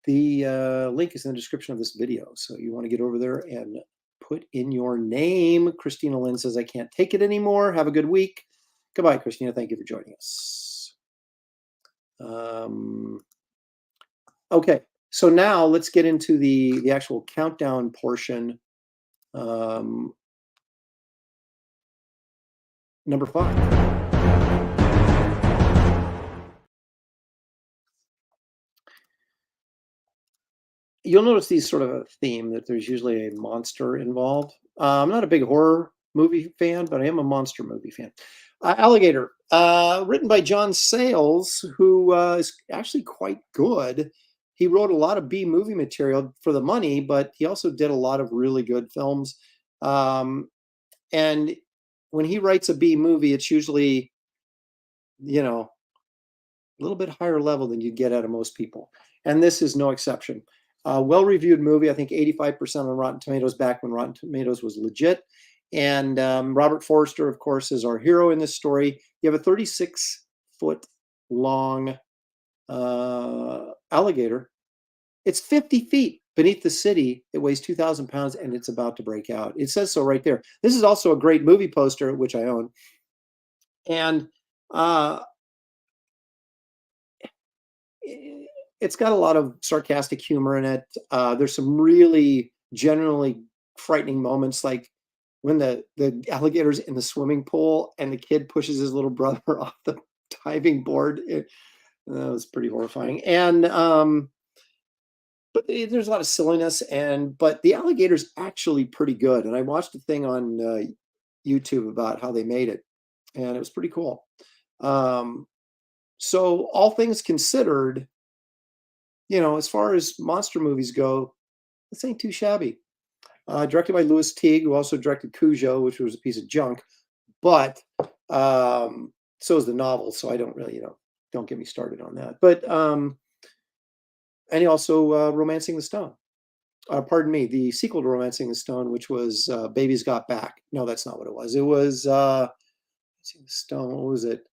The link is in the description of this video. So you want to get over there and put in your name. Christina Lynn says, I can't take it anymore. Have a good week. Goodbye, Christina. Thank you for joining us. Okay, so now let's get into the actual countdown portion. Number 5. You'll notice these sort of a theme that there's usually a monster involved. I'm not a big horror movie fan, but I am a monster movie fan. Alligator, written by John Sayles, who is actually quite good. He wrote a lot of B movie material for the money, but he also did a lot of really good films. And when he writes a B movie, it's usually, a little bit higher level than you get out of most people. And this is no exception. Well-reviewed movie, I think 85% on Rotten Tomatoes back when Rotten Tomatoes was legit. And Robert Forster, of course, is our hero in this story. You have a 36-foot long alligator. It's 50 feet beneath the city. It weighs 2,000 pounds, and it's about to break out. It says so right there. This is also a great movie poster, which I own. And it's got a lot of sarcastic humor in it. There's some really generally frightening moments, like when the alligator's in the swimming pool and the kid pushes his little brother off the diving board. That was pretty horrifying. And but there's a lot of silliness, but the alligator's actually pretty good. And I watched a thing on YouTube about how they made it, and it was pretty cool. So all things considered, as far as monster movies go, this ain't too shabby. Directed by Louis Teague, who also directed Cujo, which was a piece of junk. But so is the novel, so I don't really, don't get me started on that. But and also Romancing the Stone. Pardon me, the sequel to Romancing the Stone, which was Baby's Got Back. No, that's not what it was. It was Romancing the Stone. What was it?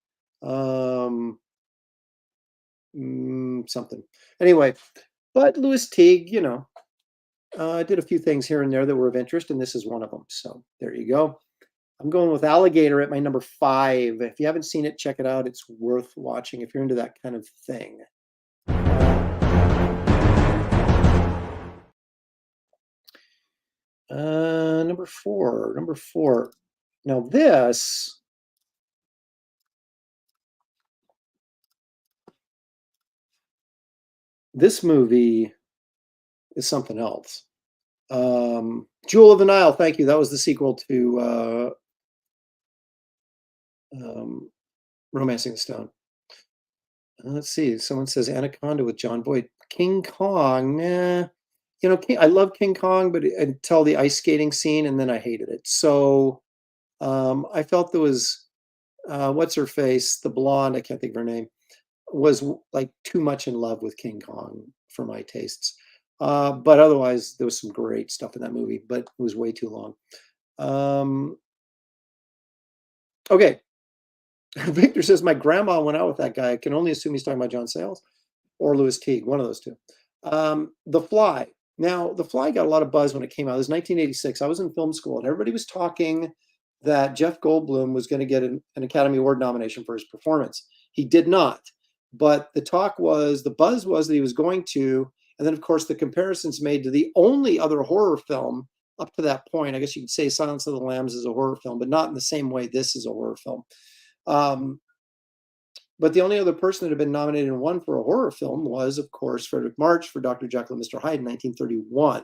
Something. Anyway, but Louis Teague, did a few things here and there that were of interest, and this is one of them. So there you go. I'm going with Alligator at my number 5. If you haven't seen it, check it out. It's worth watching if you're into that kind of thing. Number 4. Now this movie is something else. Jewel of the Nile, thank you. That was the sequel to Romancing the Stone. Let's see. Someone says Anaconda with John Boyd. King Kong, I love King Kong, but until the ice skating scene, and then I hated it. So I felt there was what's her face, the blonde, I can't think of her name, was like too much in love with King Kong for my tastes. But otherwise, there was some great stuff in that movie, but it was way too long. Okay. Victor says, my grandma went out with that guy. I can only assume he's talking about John Sayles or Louis Teague, one of those two. The Fly. Now, The Fly got a lot of buzz when it came out. It was 1986. I was in film school, and everybody was talking that Jeff Goldblum was going to get an Academy Award nomination for his performance. He did not. But the buzz was that he was going to, and then, of course, the comparisons made to the only other horror film up to that point. I guess you could say Silence of the Lambs is a horror film, but not in the same way this is a horror film. But the only other person that had been nominated and won for a horror film was, of course, Frederick March for Dr. Jekyll and Mr. Hyde in 1931.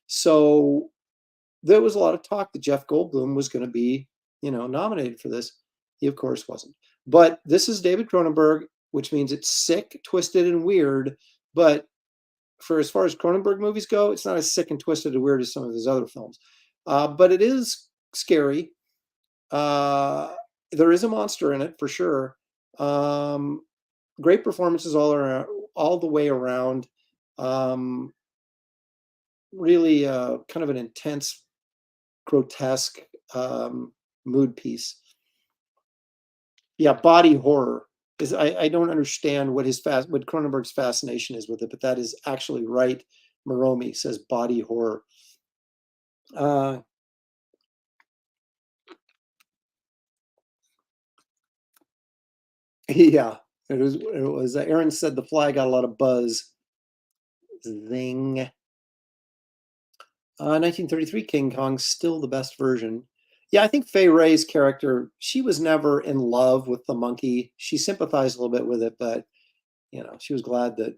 So there was a lot of talk that Jeff Goldblum was going to be, nominated for this. He, of course, wasn't. But this is David Cronenberg, which means it's sick, twisted, and weird. But for as far as Cronenberg movies go, it's not as sick and twisted and weird as some of his other films. But it is scary. There is a monster in it for sure. Great performances all the way around. Really kind of an intense, grotesque mood piece. Yeah, body horror is. I don't understand what what Cronenberg's fascination is with it, but that is actually right. Moromi says body horror. Yeah, it was. Aaron said The Fly got a lot of buzz. Zing. 1933 King Kong, still the best version. Yeah, I think Fay Wray's character, she was never in love with the monkey. She sympathized a little bit with it, but she was glad to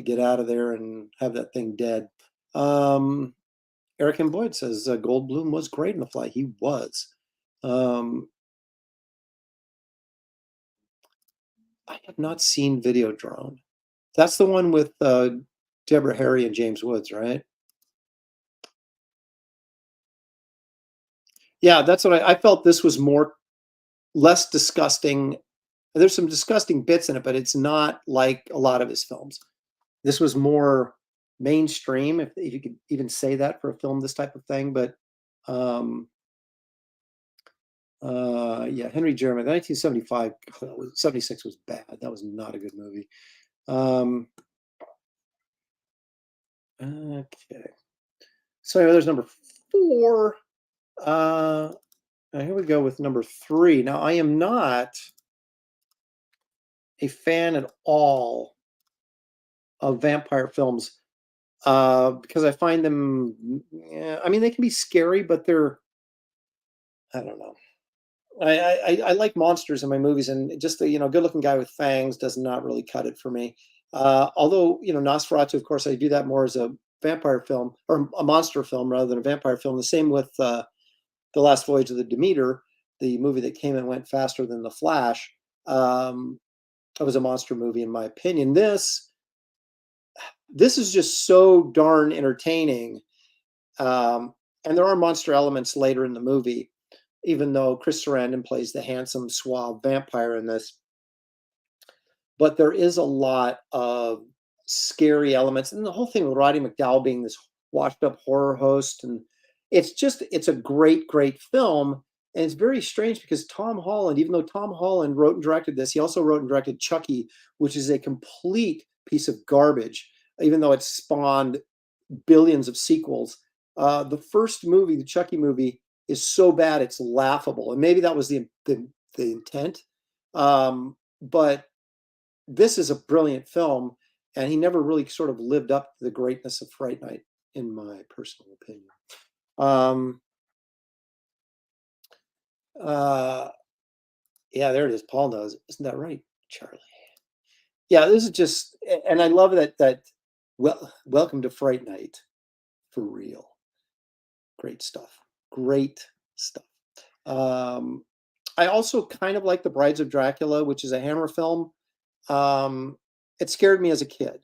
get out of there and have that thing dead. Eric M. Boyd says Goldblum was great in The Fly. He was. I have not seen Videodrome. That's the one with Deborah Harry and James Woods, right? Yeah, that's what I felt. This was less disgusting. There's some disgusting bits in it, but it's not like a lot of his films. This was more mainstream, if you could even say that for a film, this type of thing. But yeah, Henry Jeremy, 1975, 76 was bad. That was not a good movie. Okay. So anyway, there's number 4. Here we go with number 3. Now, I am not a fan at all of vampire films because I find them. I mean, they can be scary, but they're. I don't know. I like monsters in my movies, and just the good-looking guy with fangs does not really cut it for me. Although Nosferatu, of course, I do that more as a vampire film or a monster film rather than a vampire film. The same with The Last Voyage of the Demeter, the movie that came and went faster than The Flash. That was a monster movie, in my opinion. This is just so darn entertaining, and there are monster elements later in the movie. Even though Chris Sarandon plays the handsome, suave vampire in this. But there is a lot of scary elements. And the whole thing with Roddy McDowall being this washed up horror host. And it's a great, great film. And it's very strange because Tom Holland, even though Tom Holland wrote and directed this, he also wrote and directed Chucky, which is a complete piece of garbage, even though it spawned billions of sequels. The first movie, the Chucky movie, is so bad it's laughable, and maybe that was the intent. But this is a brilliant film, and he never really sort of lived up to the greatness of Fright Night, in my personal opinion. Yeah, there it is. Paul knows, isn't that right, Charlie? Yeah, this is just, and I love that. Welcome to Fright Night, for real. Great stuff. Great stuff. I also kind of like The Brides of Dracula, which is a Hammer film. It scared me as a kid.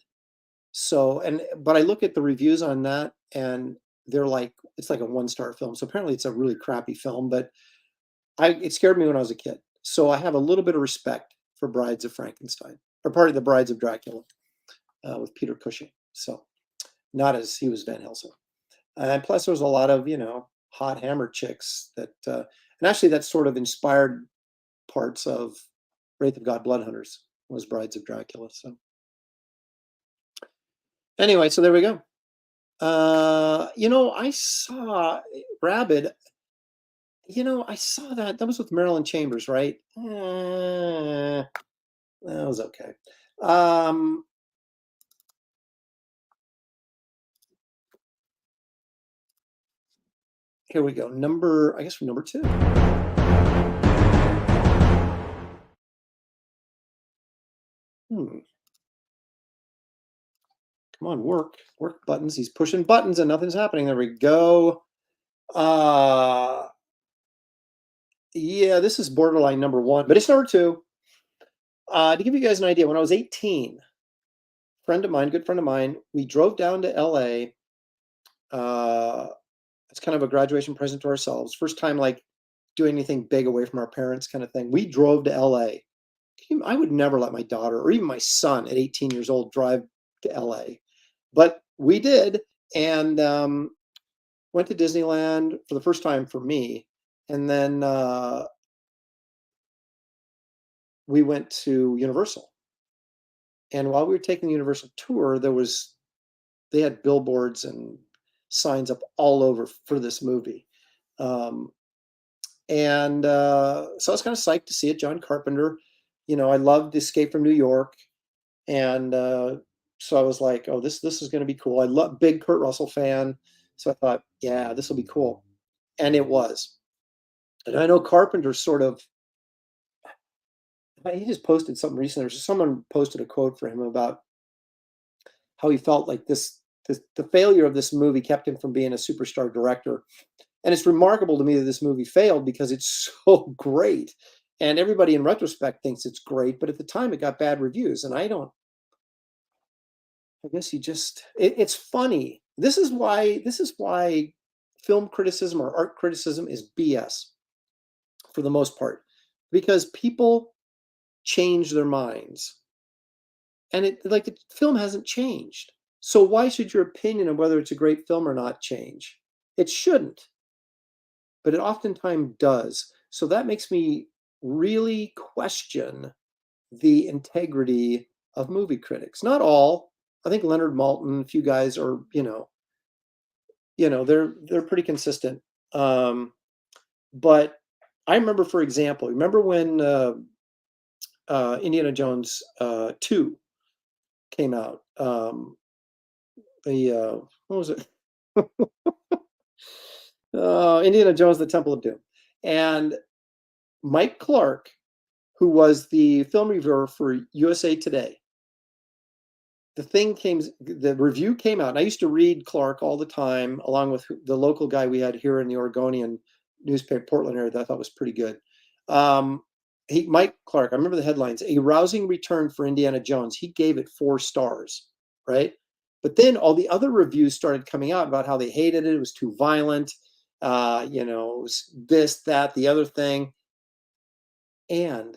But I look at the reviews on that, and they're like, it's like a 1-star film. So apparently it's a really crappy film, but it scared me when I was a kid. So I have a little bit of respect for Brides of Frankenstein, or part of The Brides of Dracula, with Peter Cushing. So not as he was Van Helsing. And plus, there was a lot of hot hammer chicks that, and actually, that sort of inspired parts of Wraith of God, Blood Hunters was Brides of Dracula. So anyway, so there we go. I saw Rabid. I saw that was with Marilyn Chambers, right? That was okay. Here we go. Number 2. Come on, work buttons. He's pushing buttons and nothing's happening. There we go. Yeah, this is borderline number 1, but it's number 2. To give you guys an idea, when I was 18, good friend of mine, we drove down to LA. It's kind of a graduation present to ourselves. First time doing anything big away from our parents kind of thing. We drove to LA. I would never let my daughter or even my son at 18 years old drive to LA. But we did, and went to Disneyland for the first time for me. And then we went to Universal. And while we were taking the Universal tour, they had billboards and signs up all over for this movie. So I was kind of psyched to see it. John Carpenter, I loved Escape from New York. And so I was like, oh, this is going to be cool. I love big Kurt Russell fan. So I thought, yeah, this will be cool. And it was. And I know Carpenter he just posted something recently. Someone posted a quote for him about how he felt like the failure of this movie kept him from being a superstar director. And it's remarkable to me that this movie failed because it's so great. And everybody in retrospect thinks it's great, but at the time it got bad reviews. And I guess it's funny. This is why film criticism or art criticism is BS for the most part, because people change their minds, and the film hasn't changed. So why should your opinion of whether it's a great film or not change? It shouldn't, but it oftentimes does. So that makes me really question the integrity of movie critics. Not all. I think Leonard Maltin, a few guys are, they're pretty consistent. But I remember, for example, when Indiana Jones 2 came out. What was it? Indiana Jones, the Temple of Doom. And Mike Clark, who was the film reviewer for USA Today, the review came out, and I used to read Clark all the time, along with the local guy we had here in the Oregonian newspaper, Portland area, that I thought was pretty good. Mike Clark, I remember the headlines, a rousing return for Indiana Jones. He gave it 4 stars, right? But then all the other reviews started coming out about how they hated it. It was too violent, it was this, that, the other thing. And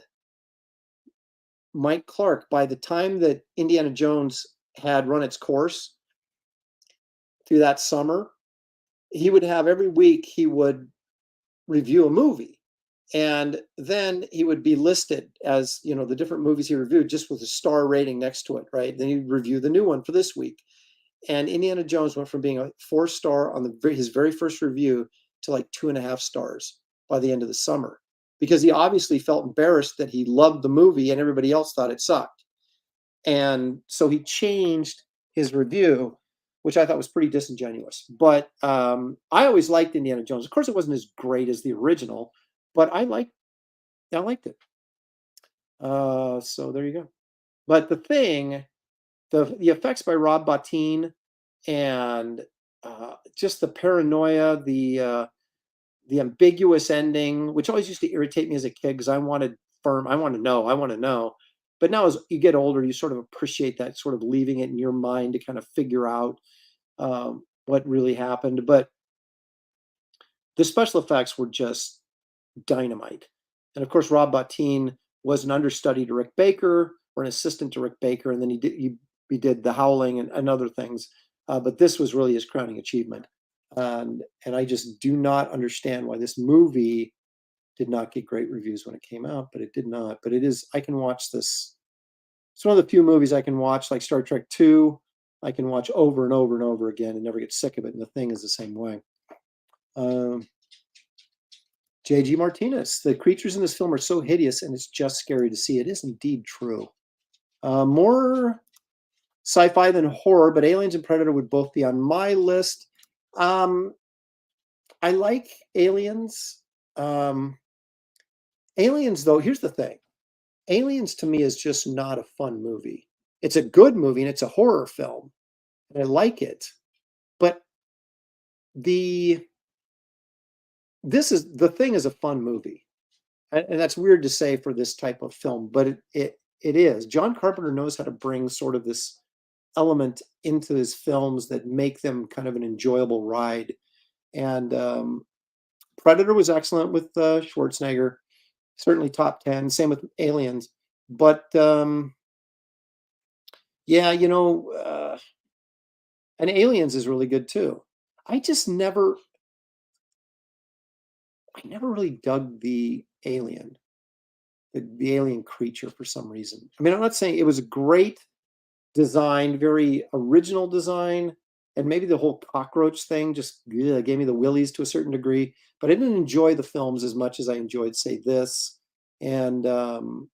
Mike Clark, by the time that Indiana Jones had run its course through that summer, he would have every week he would review a movie, and then he would be listed as, the different movies he reviewed, just with a star rating next to it, right? Then he'd review the new one for this week. And Indiana Jones went from being a 4-star on his very first review to like 2.5 stars by the end of the summer, because he obviously felt embarrassed that he loved the movie and everybody else thought it sucked. And so he changed his review, which I thought was pretty disingenuous. But I always liked Indiana Jones. Of course, it wasn't as great as the original, but I liked it. So there you go. But the effects by Rob Bottin, and just the paranoia, the ambiguous ending, which always used to irritate me as a kid, because I want to know. But now as you get older, you sort of appreciate that, sort of leaving it in your mind to kind of figure out what really happened. But the special effects were just dynamite. And of course, Rob Bottin was an understudy to Rick Baker, or an assistant to Rick Baker, and then he did The Howling and other things. But this was really his crowning achievement. And I just do not understand why this movie did not get great reviews when it came out, but it did not. But I can watch this. It's one of the few movies I can watch, like Star Trek 2. I can watch over and over and over again and never get sick of it. And The Thing is the same way. J.G. Martinez, the creatures in this film are so hideous and it's just scary to see. It is indeed true. More sci-fi than horror, but Aliens and Predator would both be on my list. I like Aliens. Aliens, though, here's the thing. Aliens, to me, is just not a fun movie. It's a good movie, and it's a horror film, and I like it. But The Thing is a fun movie. And that's weird to say for this type of film, but it is. John Carpenter knows how to bring sort of this element into his films that make them kind of an enjoyable ride. And Predator was excellent with Schwarzenegger, certainly top 10. Same with Aliens. But and Aliens is really good too. I never really dug the alien, the alien creature for some reason. I mean, I'm not saying it was a great design, very original design, and maybe the whole cockroach thing just gave me the willies to a certain degree, but I didn't enjoy the films as much as I enjoyed, say, this and The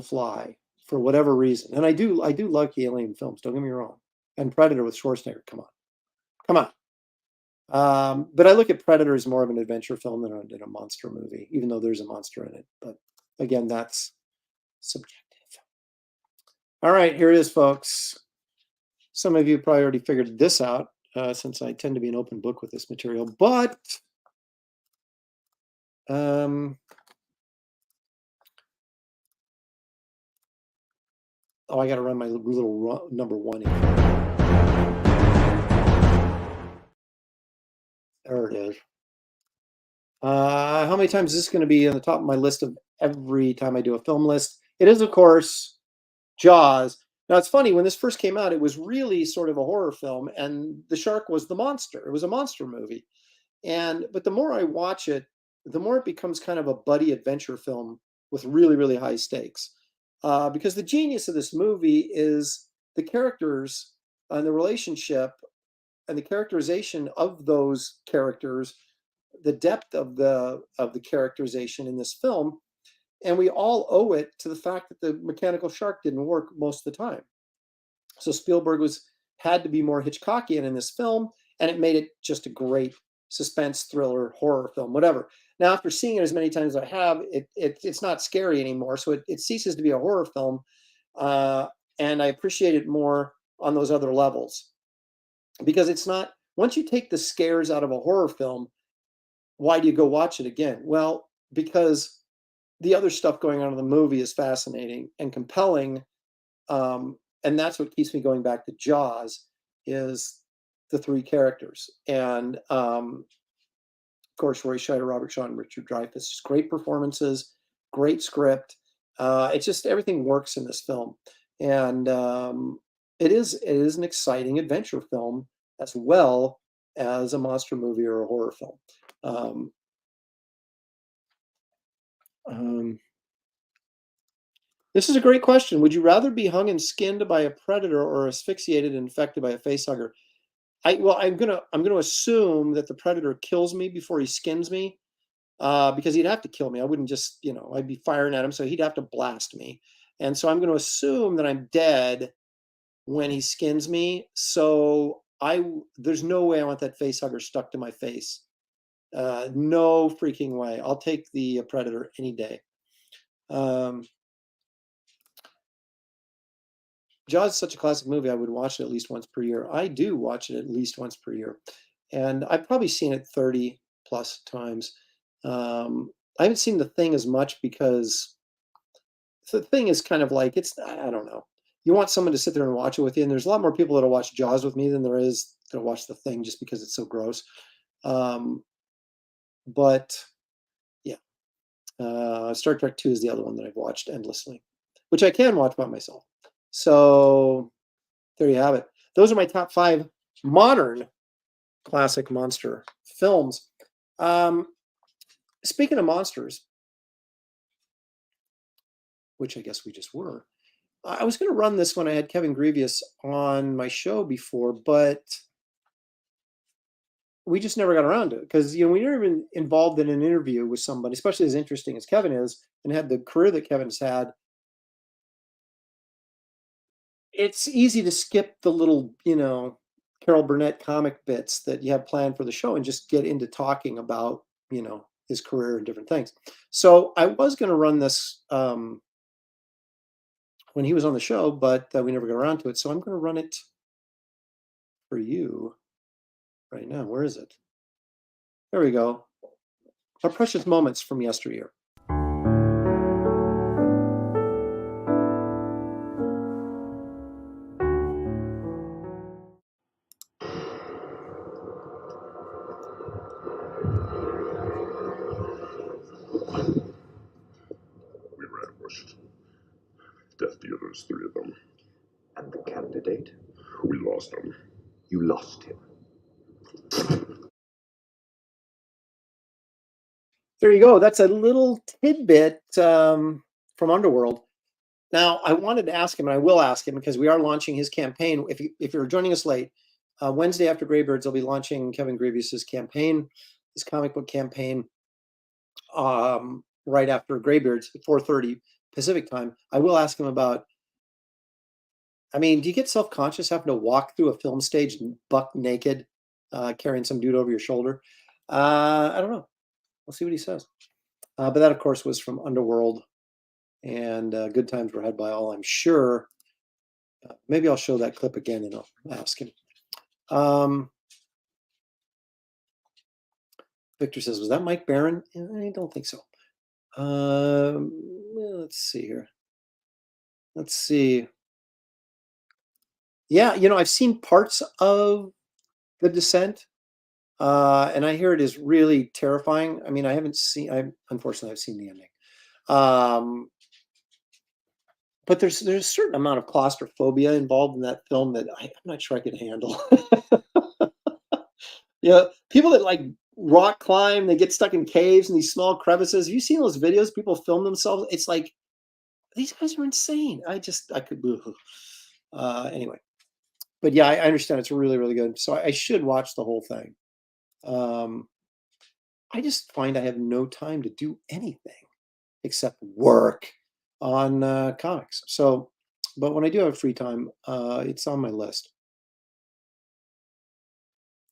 Fly, for whatever reason. And I do like the alien films, don't get me wrong. And Predator with Schwarzenegger, come on. But I look at Predator as more of an adventure film than a monster movie, even though there's a monster in it. But again, that's subjective. All right, here it is, folks. Some of you probably already figured this out, since I tend to be an open book with this material. But I got to run my little number 1 in. There it is. How many times is this going to be on the top of my list of every time I do a film list? It is, of course, Jaws. Now, it's funny, when this first came out, it was really sort of a horror film, and the shark was the monster. It was a monster movie. But the more I watch it, the more it becomes kind of a buddy adventure film with really, really high stakes. Because the genius of this movie is the characters and the relationship and the characterization of those characters, the depth of the characterization in this film And we all owe it to the fact that the mechanical shark didn't work most of the time. So Spielberg had to be more Hitchcockian in this film, and it made it just a great suspense thriller, horror film, whatever. Now, after seeing it as many times as I have, it's not scary anymore. So it ceases to be a horror film, and I appreciate it more on those other levels. Because it's not, once you take the scares out of a horror film, why do you go watch it again? Well, because the other stuff going on in the movie is fascinating and compelling. And that's what keeps me going back to Jaws, is the three characters. And of course, Roy Scheider, Robert Shaw, and Richard Dreyfuss. Just great performances, great script. It's just everything works in this film. And it is an exciting adventure film as well as a monster movie or a horror film. This is a great question. Would you rather be hung and skinned by a predator or asphyxiated and infected by a facehugger? I'm gonna assume that the predator kills me before he skins me, because he'd have to kill me. I wouldn't just, I'd be firing at him, so he'd have to blast me. And so I'm going to assume that I'm dead when he skins me. So there's no way I want that facehugger stuck to my face. No freaking way. I'll take the predator any day. Jaws is such a classic movie. I would watch it at least once per year. I do watch it at least once per year. And I've probably seen it 30 plus times. I haven't seen The Thing as much because The Thing is kind of like, I don't know. You want someone to sit there and watch it with you. And there's a lot more people that'll watch Jaws with me than there is that'll watch The Thing just because it's so gross. But yeah, Star Trek 2 is the other one that I've watched endlessly, which I can watch by myself. So there you have it. Those are my top 5 modern classic monster films. Speaking of monsters, which I guess we just were, I was going to run this when I had Kevin Grevious on my show before, but we just never got around to it because, we never been involved in an interview with somebody, especially as interesting as Kevin is and had the career that Kevin's had. It's easy to skip the little, Carol Burnett comic bits that you have planned for the show and just get into talking about, his career and different things. So I was going to run this when he was on the show, but we never got around to it. So I'm going to run it for you right now. Where is it? There we go. Our precious moments from yesteryear. We were ambushed. Death dealers, 3 of them. And the candidate? We lost him. You lost him. There you go. That's a little tidbit from Underworld. Now, I wanted to ask him, and I will ask him because we are launching his campaign. If you're joining us late, Wednesday after Graybirds, I'll be launching Kevin Grevious's campaign, his comic book campaign, right after Graybirds at 4:30 Pacific time. I will ask him about, do you get self-conscious having to walk through a film stage buck naked, carrying some dude over your shoulder? I don't know. We'll see what he says. But that, of course, was from Underworld. And Good Times Were Had by All, I'm sure. Maybe I'll show that clip again and I'll ask him. Victor says, was that Mike Barron? I don't think so. Let's see here. Let's see. Yeah, I've seen parts of The Descent, and I hear it is really terrifying. I haven't seen. Unfortunately, I've seen the ending. But there's a certain amount of claustrophobia involved in that film that I'm not sure I can handle. People that like rock climb, they get stuck in caves and these small crevices. Have you seen those videos? People film themselves. It's like, these guys are insane. I could, anyway. But yeah, I understand it's really, really good. So I should watch the whole thing. I just find I have no time to do anything. except work on comics. So, but when I do have free time, it's on my list.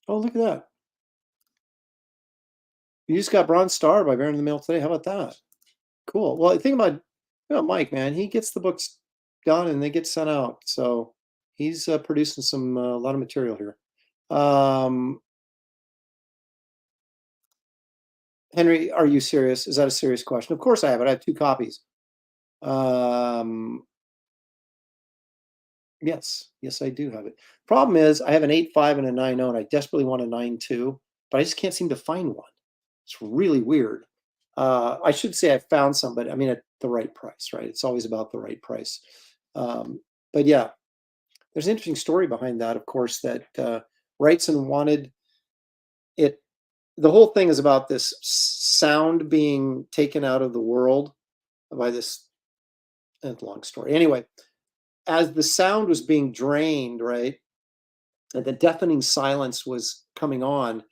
Oh, look at that. You just got Bronze Star by Baron in the Mail today. How about that? Cool. Well, think about Mike, man. He gets the books done and they get sent out. So he's producing some a lot of material here. Henry, are you serious? Is that a serious question? Of course I have it. I have 2 copies. Yes, I do have it. Problem is, I have an 8.5 and a 9.0, and I desperately want a 9.2, but I just can't seem to find one. It's really weird. I should say I found some, but I mean at the right price, right? It's always about the right price. But yeah, there's an interesting story behind that, of course, that Wrightson wanted it. The whole thing is about this sound being taken out of the world by this. It's a long story. Anyway, as the sound was being drained, right, and the deafening silence was coming on,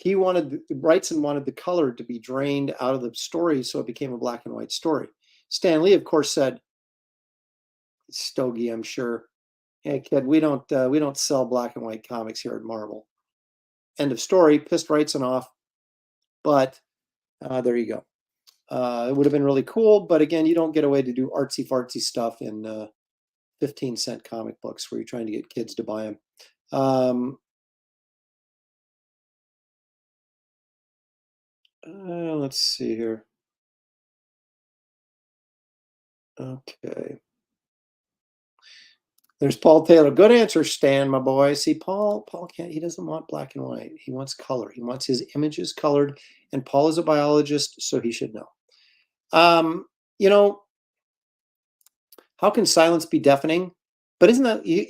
Wrightson wanted the color to be drained out of the story, so it became a black and white story. Stan Lee, of course, said, "Stogie, I'm sure. Hey, kid, we don't sell black and white comics here at Marvel." End of story. Pissed Wrightson off, but there you go. It would have been really cool, but again, you don't get away to do artsy fartsy stuff in 15-cent comic books where you're trying to get kids to buy them. Let's see here. Okay. There's Paul Taylor. Good answer, Stan, my boy. See, Paul can't, he doesn't want black and white. He wants color. He wants his images colored, and Paul is a biologist, so he should know. You know, how can silence be deafening? But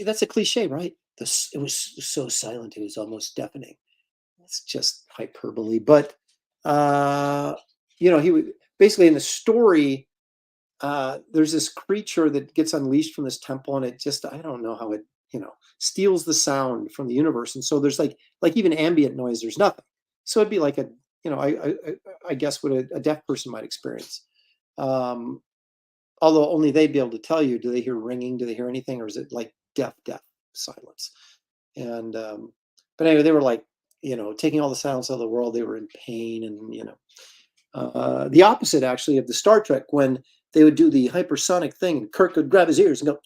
that's a cliche, right? It was so silent, it was almost deafening. That's just hyperbole. But he would basically, in the story, there's this creature that gets unleashed from this temple, and it just, I don't know how it, steals the sound from the universe. And so there's like even ambient noise, there's nothing. So it'd be like I guess what a deaf person might experience. Although only they'd be able to tell you, do they hear ringing? Do they hear anything? Or is it like deaf silence? And, but anyway, they were like, taking all the silence out of the world. They were in pain, and, the opposite actually of the Star Trek, when they would do the hypersonic thing and Kirk would grab his ears and go,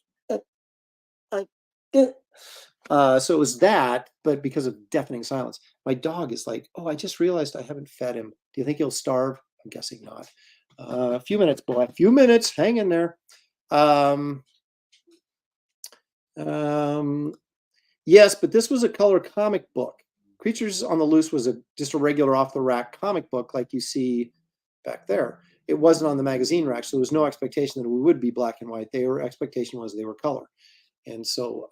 so it was that, but because of deafening silence. My dog is like, oh, I just realized I haven't fed him. Do you think he'll starve? I'm guessing not. A few minutes, boy, a few minutes, hang in there. Yes, but this was a color comic book. Creatures on the Loose was just a regular off the rack comic book like you see back there. It wasn't on the magazine rack, so there was no expectation that it would be black and white. Expectation was they were color. And so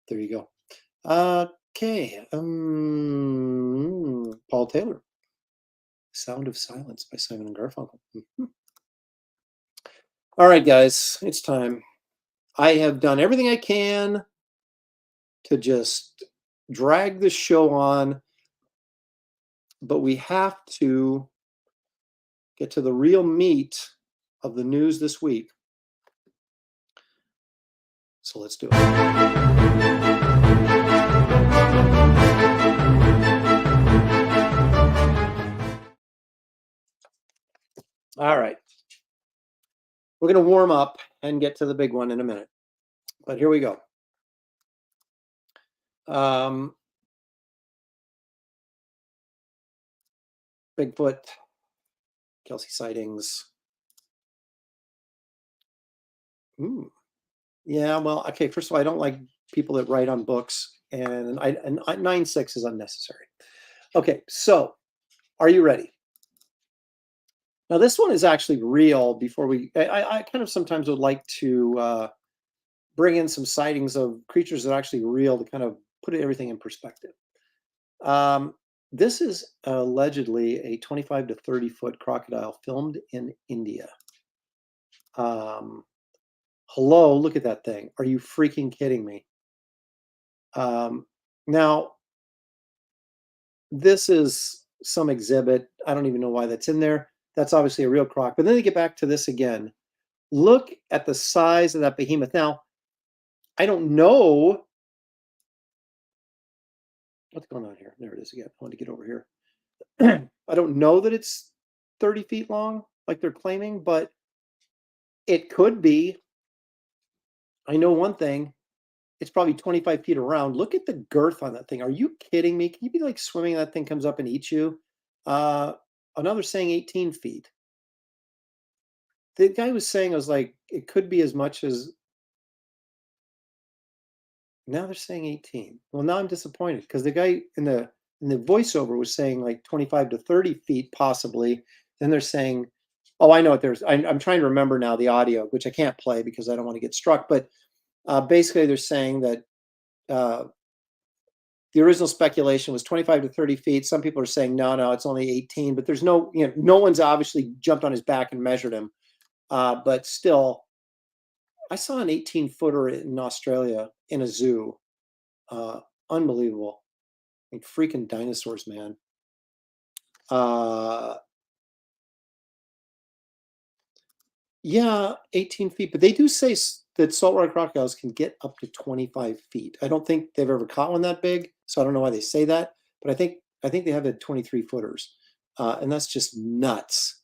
there you go. Okay. Paul Taylor. Sound of Silence by Simon and Garfunkel. All right, guys, it's time. I have done everything I can to just drag the show on, but we have to get to the real meat of the news this week. So let's do it. All right. We're going to warm up and get to the big one in a minute. But here we go. Bigfoot, Kelsey sightings. Yeah, well, okay. First of all, I don't like people that write on books, and 9.6 is unnecessary. Okay, so are you ready? Now, this one is actually real. Before I kind of sometimes would like to bring in some sightings of creatures that are actually real to kind of put everything in perspective. This is allegedly a 25 to 30 foot crocodile filmed in India. Hello, look at that thing. Are you freaking kidding me? Now, this is some exhibit. I don't even know why that's in there. That's obviously a real croc. But then they get back to this again. Look at the size of that behemoth. Now, I don't know what's going on here. There it is again. I want to get over here. I don't know that it's 30 feet long, like they're claiming, but it could be. I know one thing. It's probably 25 feet around. Look at the girth on that thing. Are you kidding me? Can you be like swimming and that thing comes up and eats you? Another saying 18 feet. The guy was saying, I was like, it could be as much as. Now they're saying 18. Well, now I'm disappointed because the guy in the voiceover was saying like 25 to 30 feet possibly. Then they're saying, oh, I know what there's. I'm trying to remember now the audio, which I can't play because I don't want to get struck. But basically, they're saying that the original speculation was 25 to 30 feet. Some people are saying no, it's only 18. But there's no, no one's obviously jumped on his back and measured him. But still, I saw an 18-footer in Australia in a zoo. Unbelievable. Like freaking dinosaurs, man. Yeah, 18 feet. But they do say that saltwater crocodiles can get up to 25 feet. I don't think they've ever caught one that big, so I don't know why they say that. But I think they have had 23 footers, and that's just nuts.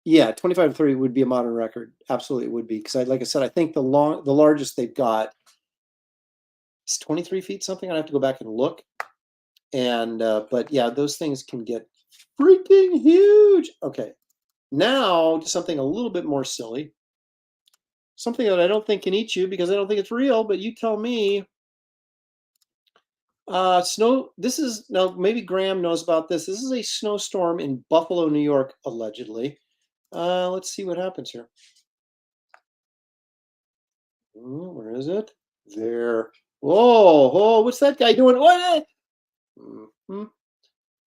Yeah, 25 to 30 would be a modern record. Absolutely, it would be because, like I said, I think the largest they've got is 23 feet something. I have to go back and look. And but yeah, those things can get freaking huge. Okay, now to something a little bit more silly. Something that I don't think can eat you because I don't think it's real, but you tell me. Snow. This is now maybe Graham knows about this. This is a snowstorm in Buffalo, New York, allegedly. Let's see what happens here. Where is it? There. Whoa, what's that guy doing? What?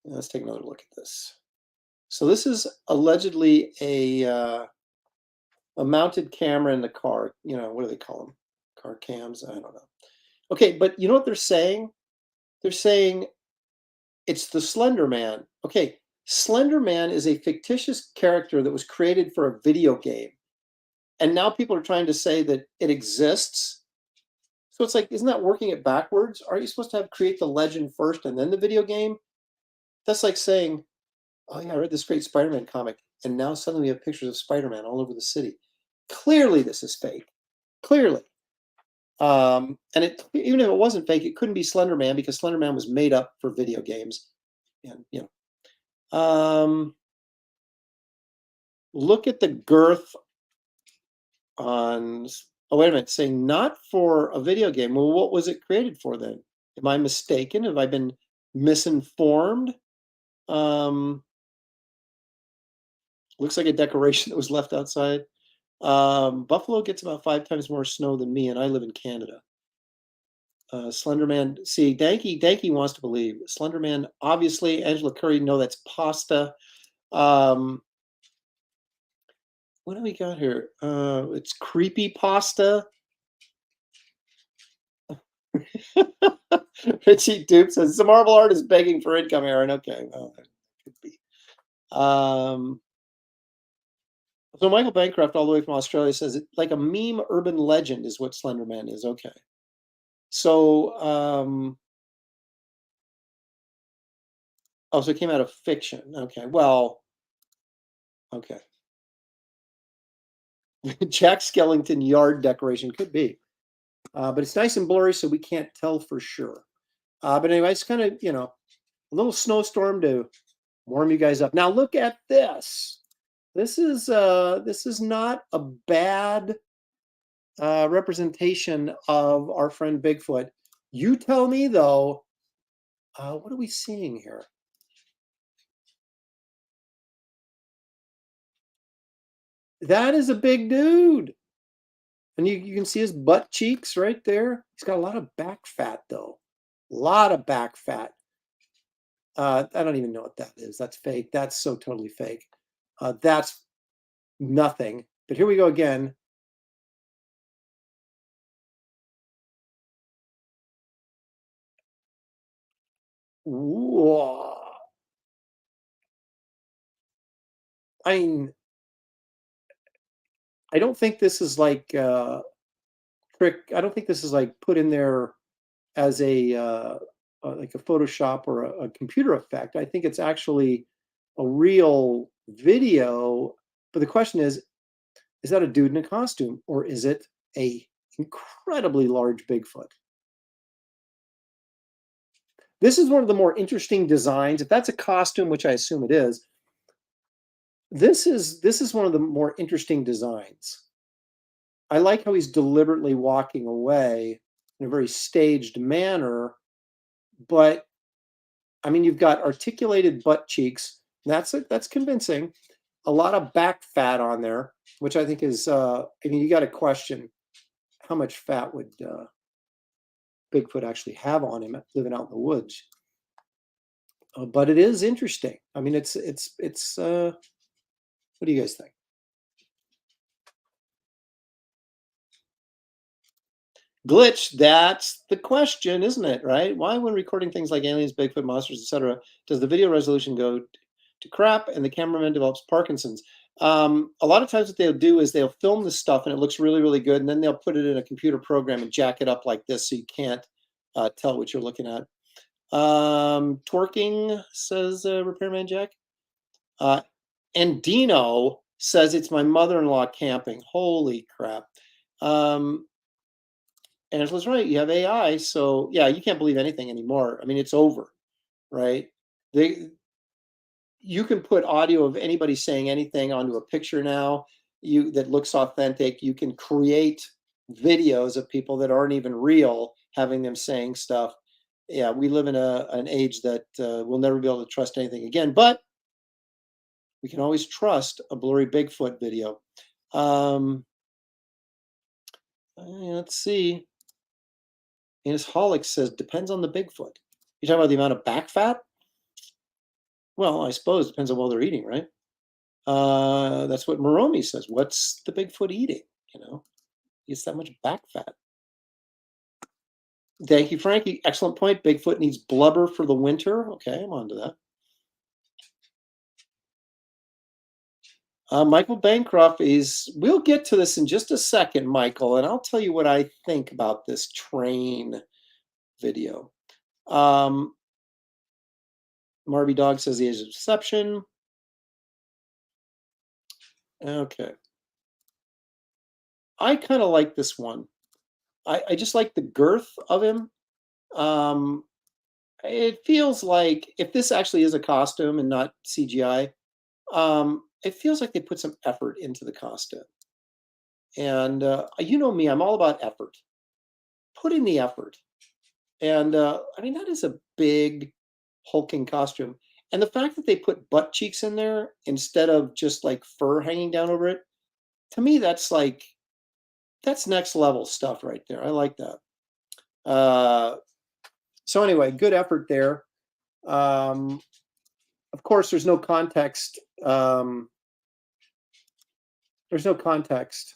Let's take another look at this. So this is allegedly a mounted camera in the car. What do they call them? Car cams? I don't know. Okay, but you know what they're saying? They're saying it's the Slender Man. Okay, Slender Man is a fictitious character that was created for a video game. And now people are trying to say that it exists. So it's like, isn't that working it backwards? Aren't you supposed to create the legend first and then the video game? That's like saying, oh yeah, I read this great Spider-Man comic, and now suddenly we have pictures of Spider-Man all over the city. Clearly this is fake. Clearly. And even if it wasn't fake, it couldn't be Slender Man because Slender Man was made up for video games. And look at the girth on. Oh, wait a minute. Saying not for a video game. Well, what was it created for then? Am I mistaken? Have I been misinformed? Looks like a decoration that was left outside. Buffalo gets about 5 times more snow than me, and I live in Canada. Slender Man. See, Danky wants to believe. Slender Man, obviously. Angela Curry, no, that's pasta. What do we got here? It's creepy pasta. Richie Dupe says, the marble art is begging for income, Aaron. Okay, well, that could be. So Michael Bancroft, all the way from Australia, says it like a meme urban legend is what Slender Man is. Okay. So, so it came out of fiction. Okay, well, okay. Jack Skellington yard decoration could be, but it's nice and blurry, so we can't tell for sure. But anyway, it's kind of a little snowstorm to warm you guys up. Now look at this. This is not a bad representation of our friend Bigfoot. You tell me though. What are we seeing here? That is a big dude. And you can see his butt cheeks right there. He's got a lot of back fat, though. A lot of back fat. I don't even know what that is. That's fake. That's so totally fake. That's nothing. But here we go again. Whoa. I mean, I don't think this is like trick. I don't think this is like put in there as a like a Photoshop or a computer effect. I think it's actually a real video. But the question is that a dude in a costume or is it a incredibly large Bigfoot? This is one of the more interesting designs. If that's a costume, which I assume it is, this is one of the more interesting designs. I like how he's deliberately walking away in a very staged manner, but I mean, you've got articulated butt cheeks. That's convincing. A lot of back fat on there, which I think is. I mean, you got to question how much fat would Bigfoot actually have on him living out in the woods. But it is interesting. I mean, it's. What do you guys think? Glitch, that's the question, isn't it? Right? Why, when recording things like aliens, Bigfoot, monsters, etc., does the video resolution go to crap and the cameraman develops Parkinson's? A lot of times what they'll do is they'll film this stuff and it looks really, really good, and then they'll put it in a computer program and jack it up like this so you can't tell what you're looking at. Twerking, says Repairman Jack. And Dino says it's my mother-in-law camping. Holy crap. Angela's right. You have AI, so yeah, you can't believe anything anymore. I mean, it's over, right? You can put audio of anybody saying anything onto a picture now. That looks authentic. You can create videos of people that aren't even real, having them saying stuff. Yeah, we live in an age that we'll never be able to trust anything again. But we can always trust a blurry Bigfoot video. Let's see. Anus Holic says, depends on the Bigfoot. You're talking about the amount of back fat? Well, I suppose it depends on what they're eating, right? That's what Moromi says. What's the Bigfoot eating? You know, it's that much back fat. Thank you, Frankie. Excellent point. Bigfoot needs blubber for the winter. Okay, I'm on to that. Michael Bancroft we'll get to this in just a second, Michael, and I'll tell you what I think about this train video. Marby Dog says the age of deception. Okay. I kind of like this one. I just like the girth of him. It feels like if this actually is a costume and not CGI, it feels like they put some effort into the costume. And you know me, I'm all about effort. Put in the effort. And I mean, that is a big hulking costume. And the fact that they put butt cheeks in there instead of just like fur hanging down over it, to me, that's next level stuff right there. I like that. So anyway, good effort there. Of course, there's no context. There's no context.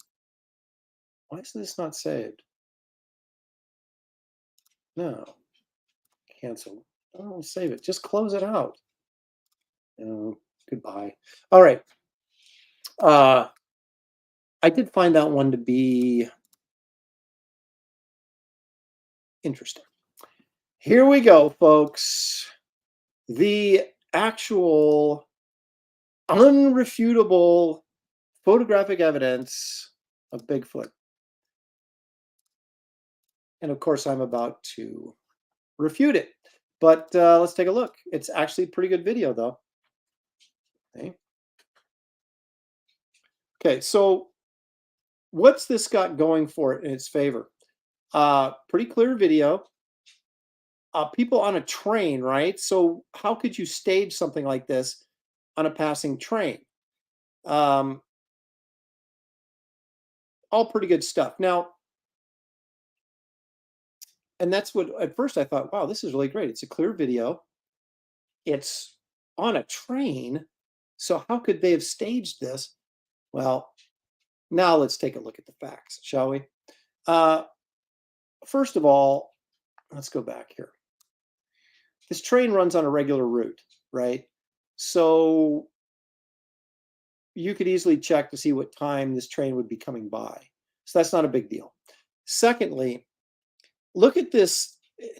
Why is this not saved? No. Cancel. Oh, save it. Just close it out. Oh, goodbye. All right. I did find that one to be interesting. Here we go, folks. The actual unrefutable photographic evidence of Bigfoot. And of course, I'm about to refute it. But let's take a look. It's actually a pretty good video, though. Okay, so what's this got going for it in its favor? Pretty clear video. People on a train, right? So how could you stage something like this on a passing train? All pretty good stuff. Now, and that's what, at first I thought, wow, this is really great. It's a clear video. It's on a train. So how could they have staged this? Well, now let's take a look at the facts, shall we? First of all, let's go back here. This train runs on a regular route, right? So you could easily check to see what time this train would be coming by. So that's not a big deal. Secondly, look at this.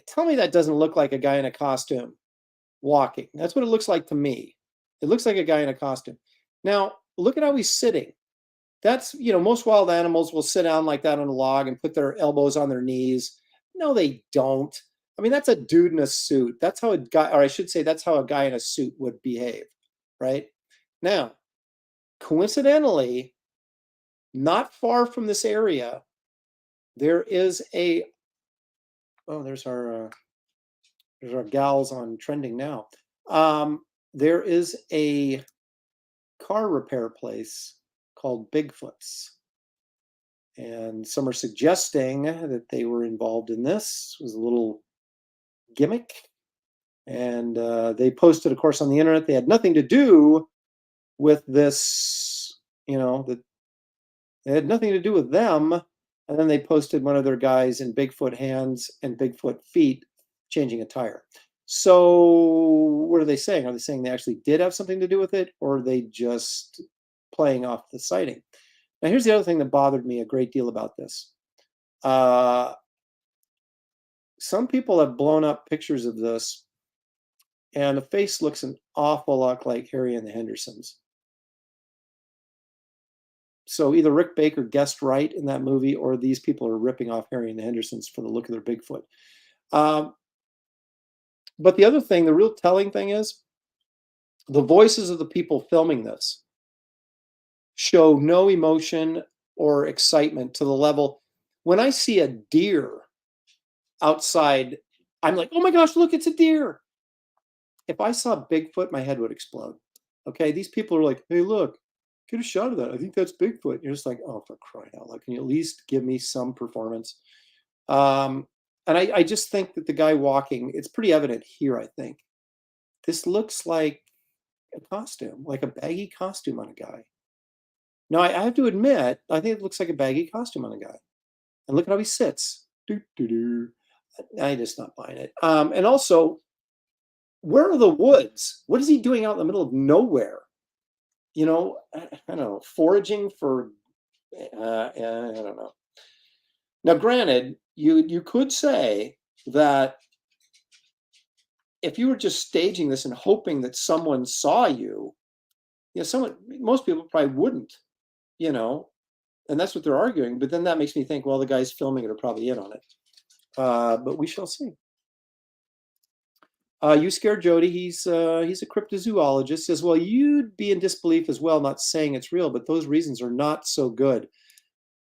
Tell me that doesn't look like a guy in a costume walking. That's what it looks like to me. It looks like a guy in a costume. Now, look at how he's sitting. That's, most wild animals will sit down like that on a log and put their elbows on their knees. No, they don't. I mean, that's a dude in a suit. That's how a guy, or I should say, that's how a guy in a suit would behave, right? Now, coincidentally, not far from this area, there is there's our gals on trending now. There is a car repair place called Bigfoot's. And some are suggesting that they were involved in this. It was a little gimmick. And they posted, of course, on the internet. They had nothing to do with this, that it had nothing to do with them. And then they posted one of their guys in Bigfoot hands and Bigfoot feet changing a tire. So what are they saying? Are they saying they actually did have something to do with it, or are they just playing off the sighting? Now, here's the other thing that bothered me a great deal about this. Some people have blown up pictures of this, and the face looks an awful lot like Harry and the Hendersons. So either Rick Baker guessed right in that movie, or these people are ripping off Harry and the Hendersons for the look of their Bigfoot. But the other thing, the real telling thing is, the voices of the people filming this show no emotion or excitement to the level. When I see a deer outside, I'm like, oh my gosh, look, it's a deer. If I saw Bigfoot, my head would explode. Okay, these people are like, hey, look, get a shot of that. I think that's Bigfoot. You're just like, oh, for crying out loud, can you at least give me some performance? And I just think that the guy walking, it's pretty evident here, I think. This looks like a costume, like a baggy costume on a guy. Now, I have to admit, I think it looks like a baggy costume on a guy. And look at how he sits. I'm just not buying it. And also, where are the woods? What is he doing out in the middle of nowhere? I don't know, foraging for, I don't know. Now, granted, you could say that if you were just staging this and hoping that someone saw you, most people probably wouldn't, and that's what they're arguing. But then that makes me think, well, the guys filming it are probably in on it. But we shall see. You Scared Jody, he's a cryptozoologist, says, well, you'd be in disbelief as well, not saying it's real, but those reasons are not so good.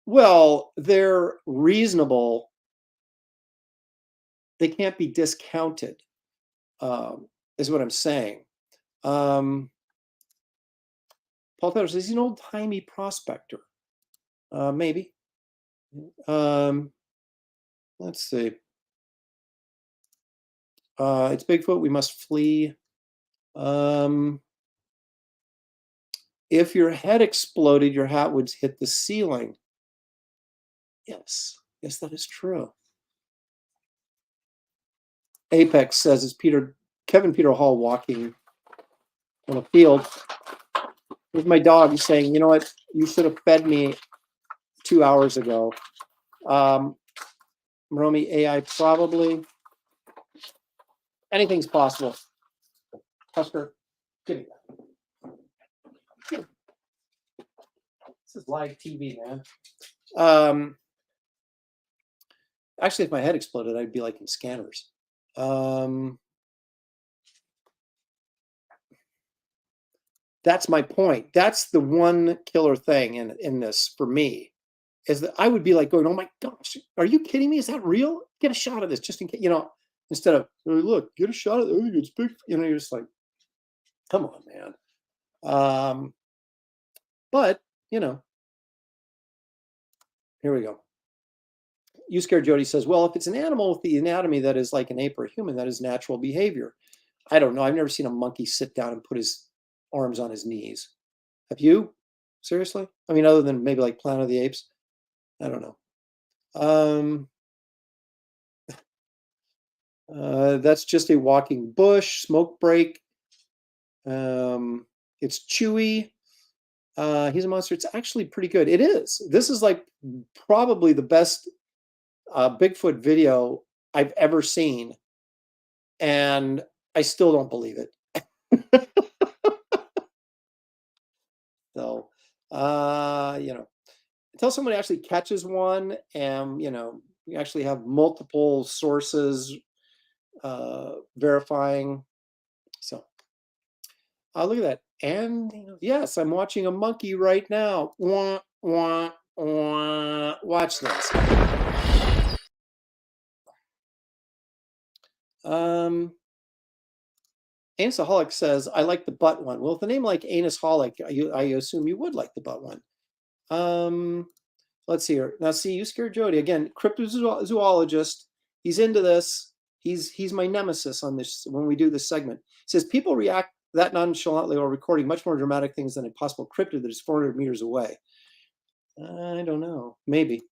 Well, they're reasonable. They can't be discounted, is what I'm saying. Paul Taylor says he's an old-timey prospector. Maybe. Let's see. It's Bigfoot. We must flee. If your head exploded, your hat would hit the ceiling. Yes, that is true. Apex says it's Kevin Peter Hall walking on a field with my dog. He's saying, you know what? You should have fed me 2 hours ago. Romy, AI, probably. Anything's possible. Husker, give me that. This is live TV, man. Actually, if my head exploded, I'd be like in Scanners. That's my point. That's the one killer thing in this for me, is that I would be like going, oh my gosh, are you kidding me? Is that real? Get a shot of this just in case, instead of, oh, look, get a shot of it. Oh, it's big. You're just like, come on, man. But, here we go. You Scared Jody says, well, if it's an animal with the anatomy that is like an ape or a human, that is natural behavior. I don't know. I've never seen a monkey sit down and put his arms on his knees. Have you? Seriously? I mean, other than maybe like Planet of the Apes? I don't know. That's just a walking bush, smoke break. It's chewy. He's a Monster. It's actually pretty good. It is. This is like probably the best Bigfoot video I've ever seen. And I still don't believe it. So, you know, until somebody actually catches one and, you know, you actually have multiple sources verifying. So, look at that. And you know, yes, I'm watching a monkey right now. Wah, wah, wah. Watch this. Anusaholic says, I like the butt one. Well, with a name like Anusaholic, I assume you would like the butt one. Let's see here. Now, see, you scared Jody. Again, cryptozoologist. He's into this. He's my nemesis on this when we do this segment. He says, people react that nonchalantly while recording much more dramatic things than a possible cryptid that is 400 meters away. I don't know. Maybe.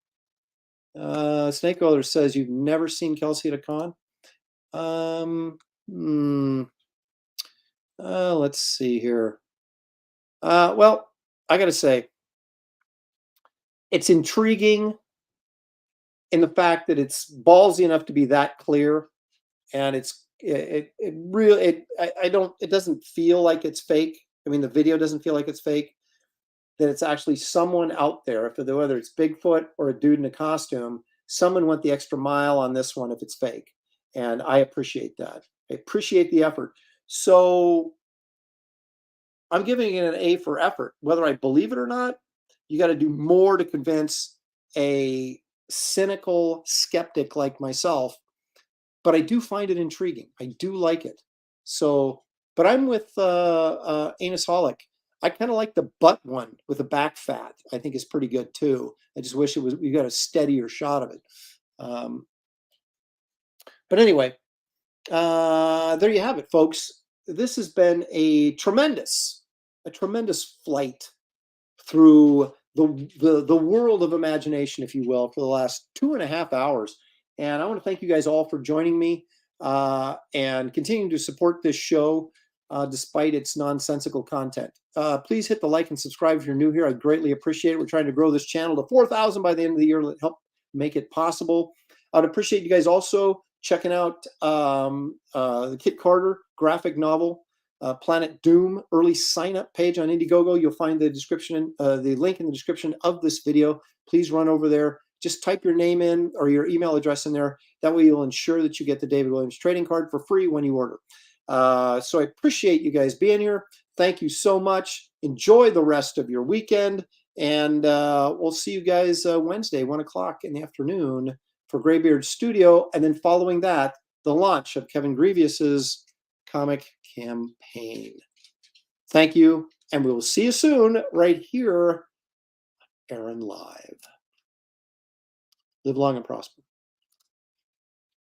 Snake Oiler says, you've never seen Kelsey at a con? Let's see here. Well, I got to say, it's intriguing in the fact that it's ballsy enough to be that clear, and it doesn't feel like it's fake. I mean, the video doesn't feel like it's fake. That it's actually someone out there, whether it's Bigfoot or a dude in a costume, someone went the extra mile on this one if it's fake, and I appreciate that. I appreciate the effort. So I'm giving it an A for effort. Whether I believe it or not, you got to do more to convince a cynical skeptic like myself. But I do find it intriguing. I do like it. So, but I'm with Anusaholic. I kind of like the butt one with the back fat. I think is pretty good too. I just wish we got a steadier shot of it. But anyway, there you have it, folks. This has been a tremendous flight through the world of imagination, if you will, for the last 2.5 hours. And I want to thank you guys all for joining me and continuing to support this show despite its nonsensical content. Please hit the like and subscribe if you're new here. I greatly appreciate it. We're trying to grow this channel to 4,000 by the end of the year to help make it possible. I'd appreciate you guys also checking out the Kit Carter graphic novel, Planet Doom early sign-up page on Indiegogo. You'll find the description, the link in the description of this video. Please run over there. Just type your name in or your email address in there. That way you'll ensure that you get the David Williams trading card for free when you order. So I appreciate you guys being here. Thank you so much. Enjoy the rest of your weekend. And we'll see you guys Wednesday, 1 o'clock in the afternoon for Graybeard Studio. And then following that, the launch of Kevin Grevious's comic campaign. Thank you. And we will see you soon right here, Aaron Live. Live long and prosper.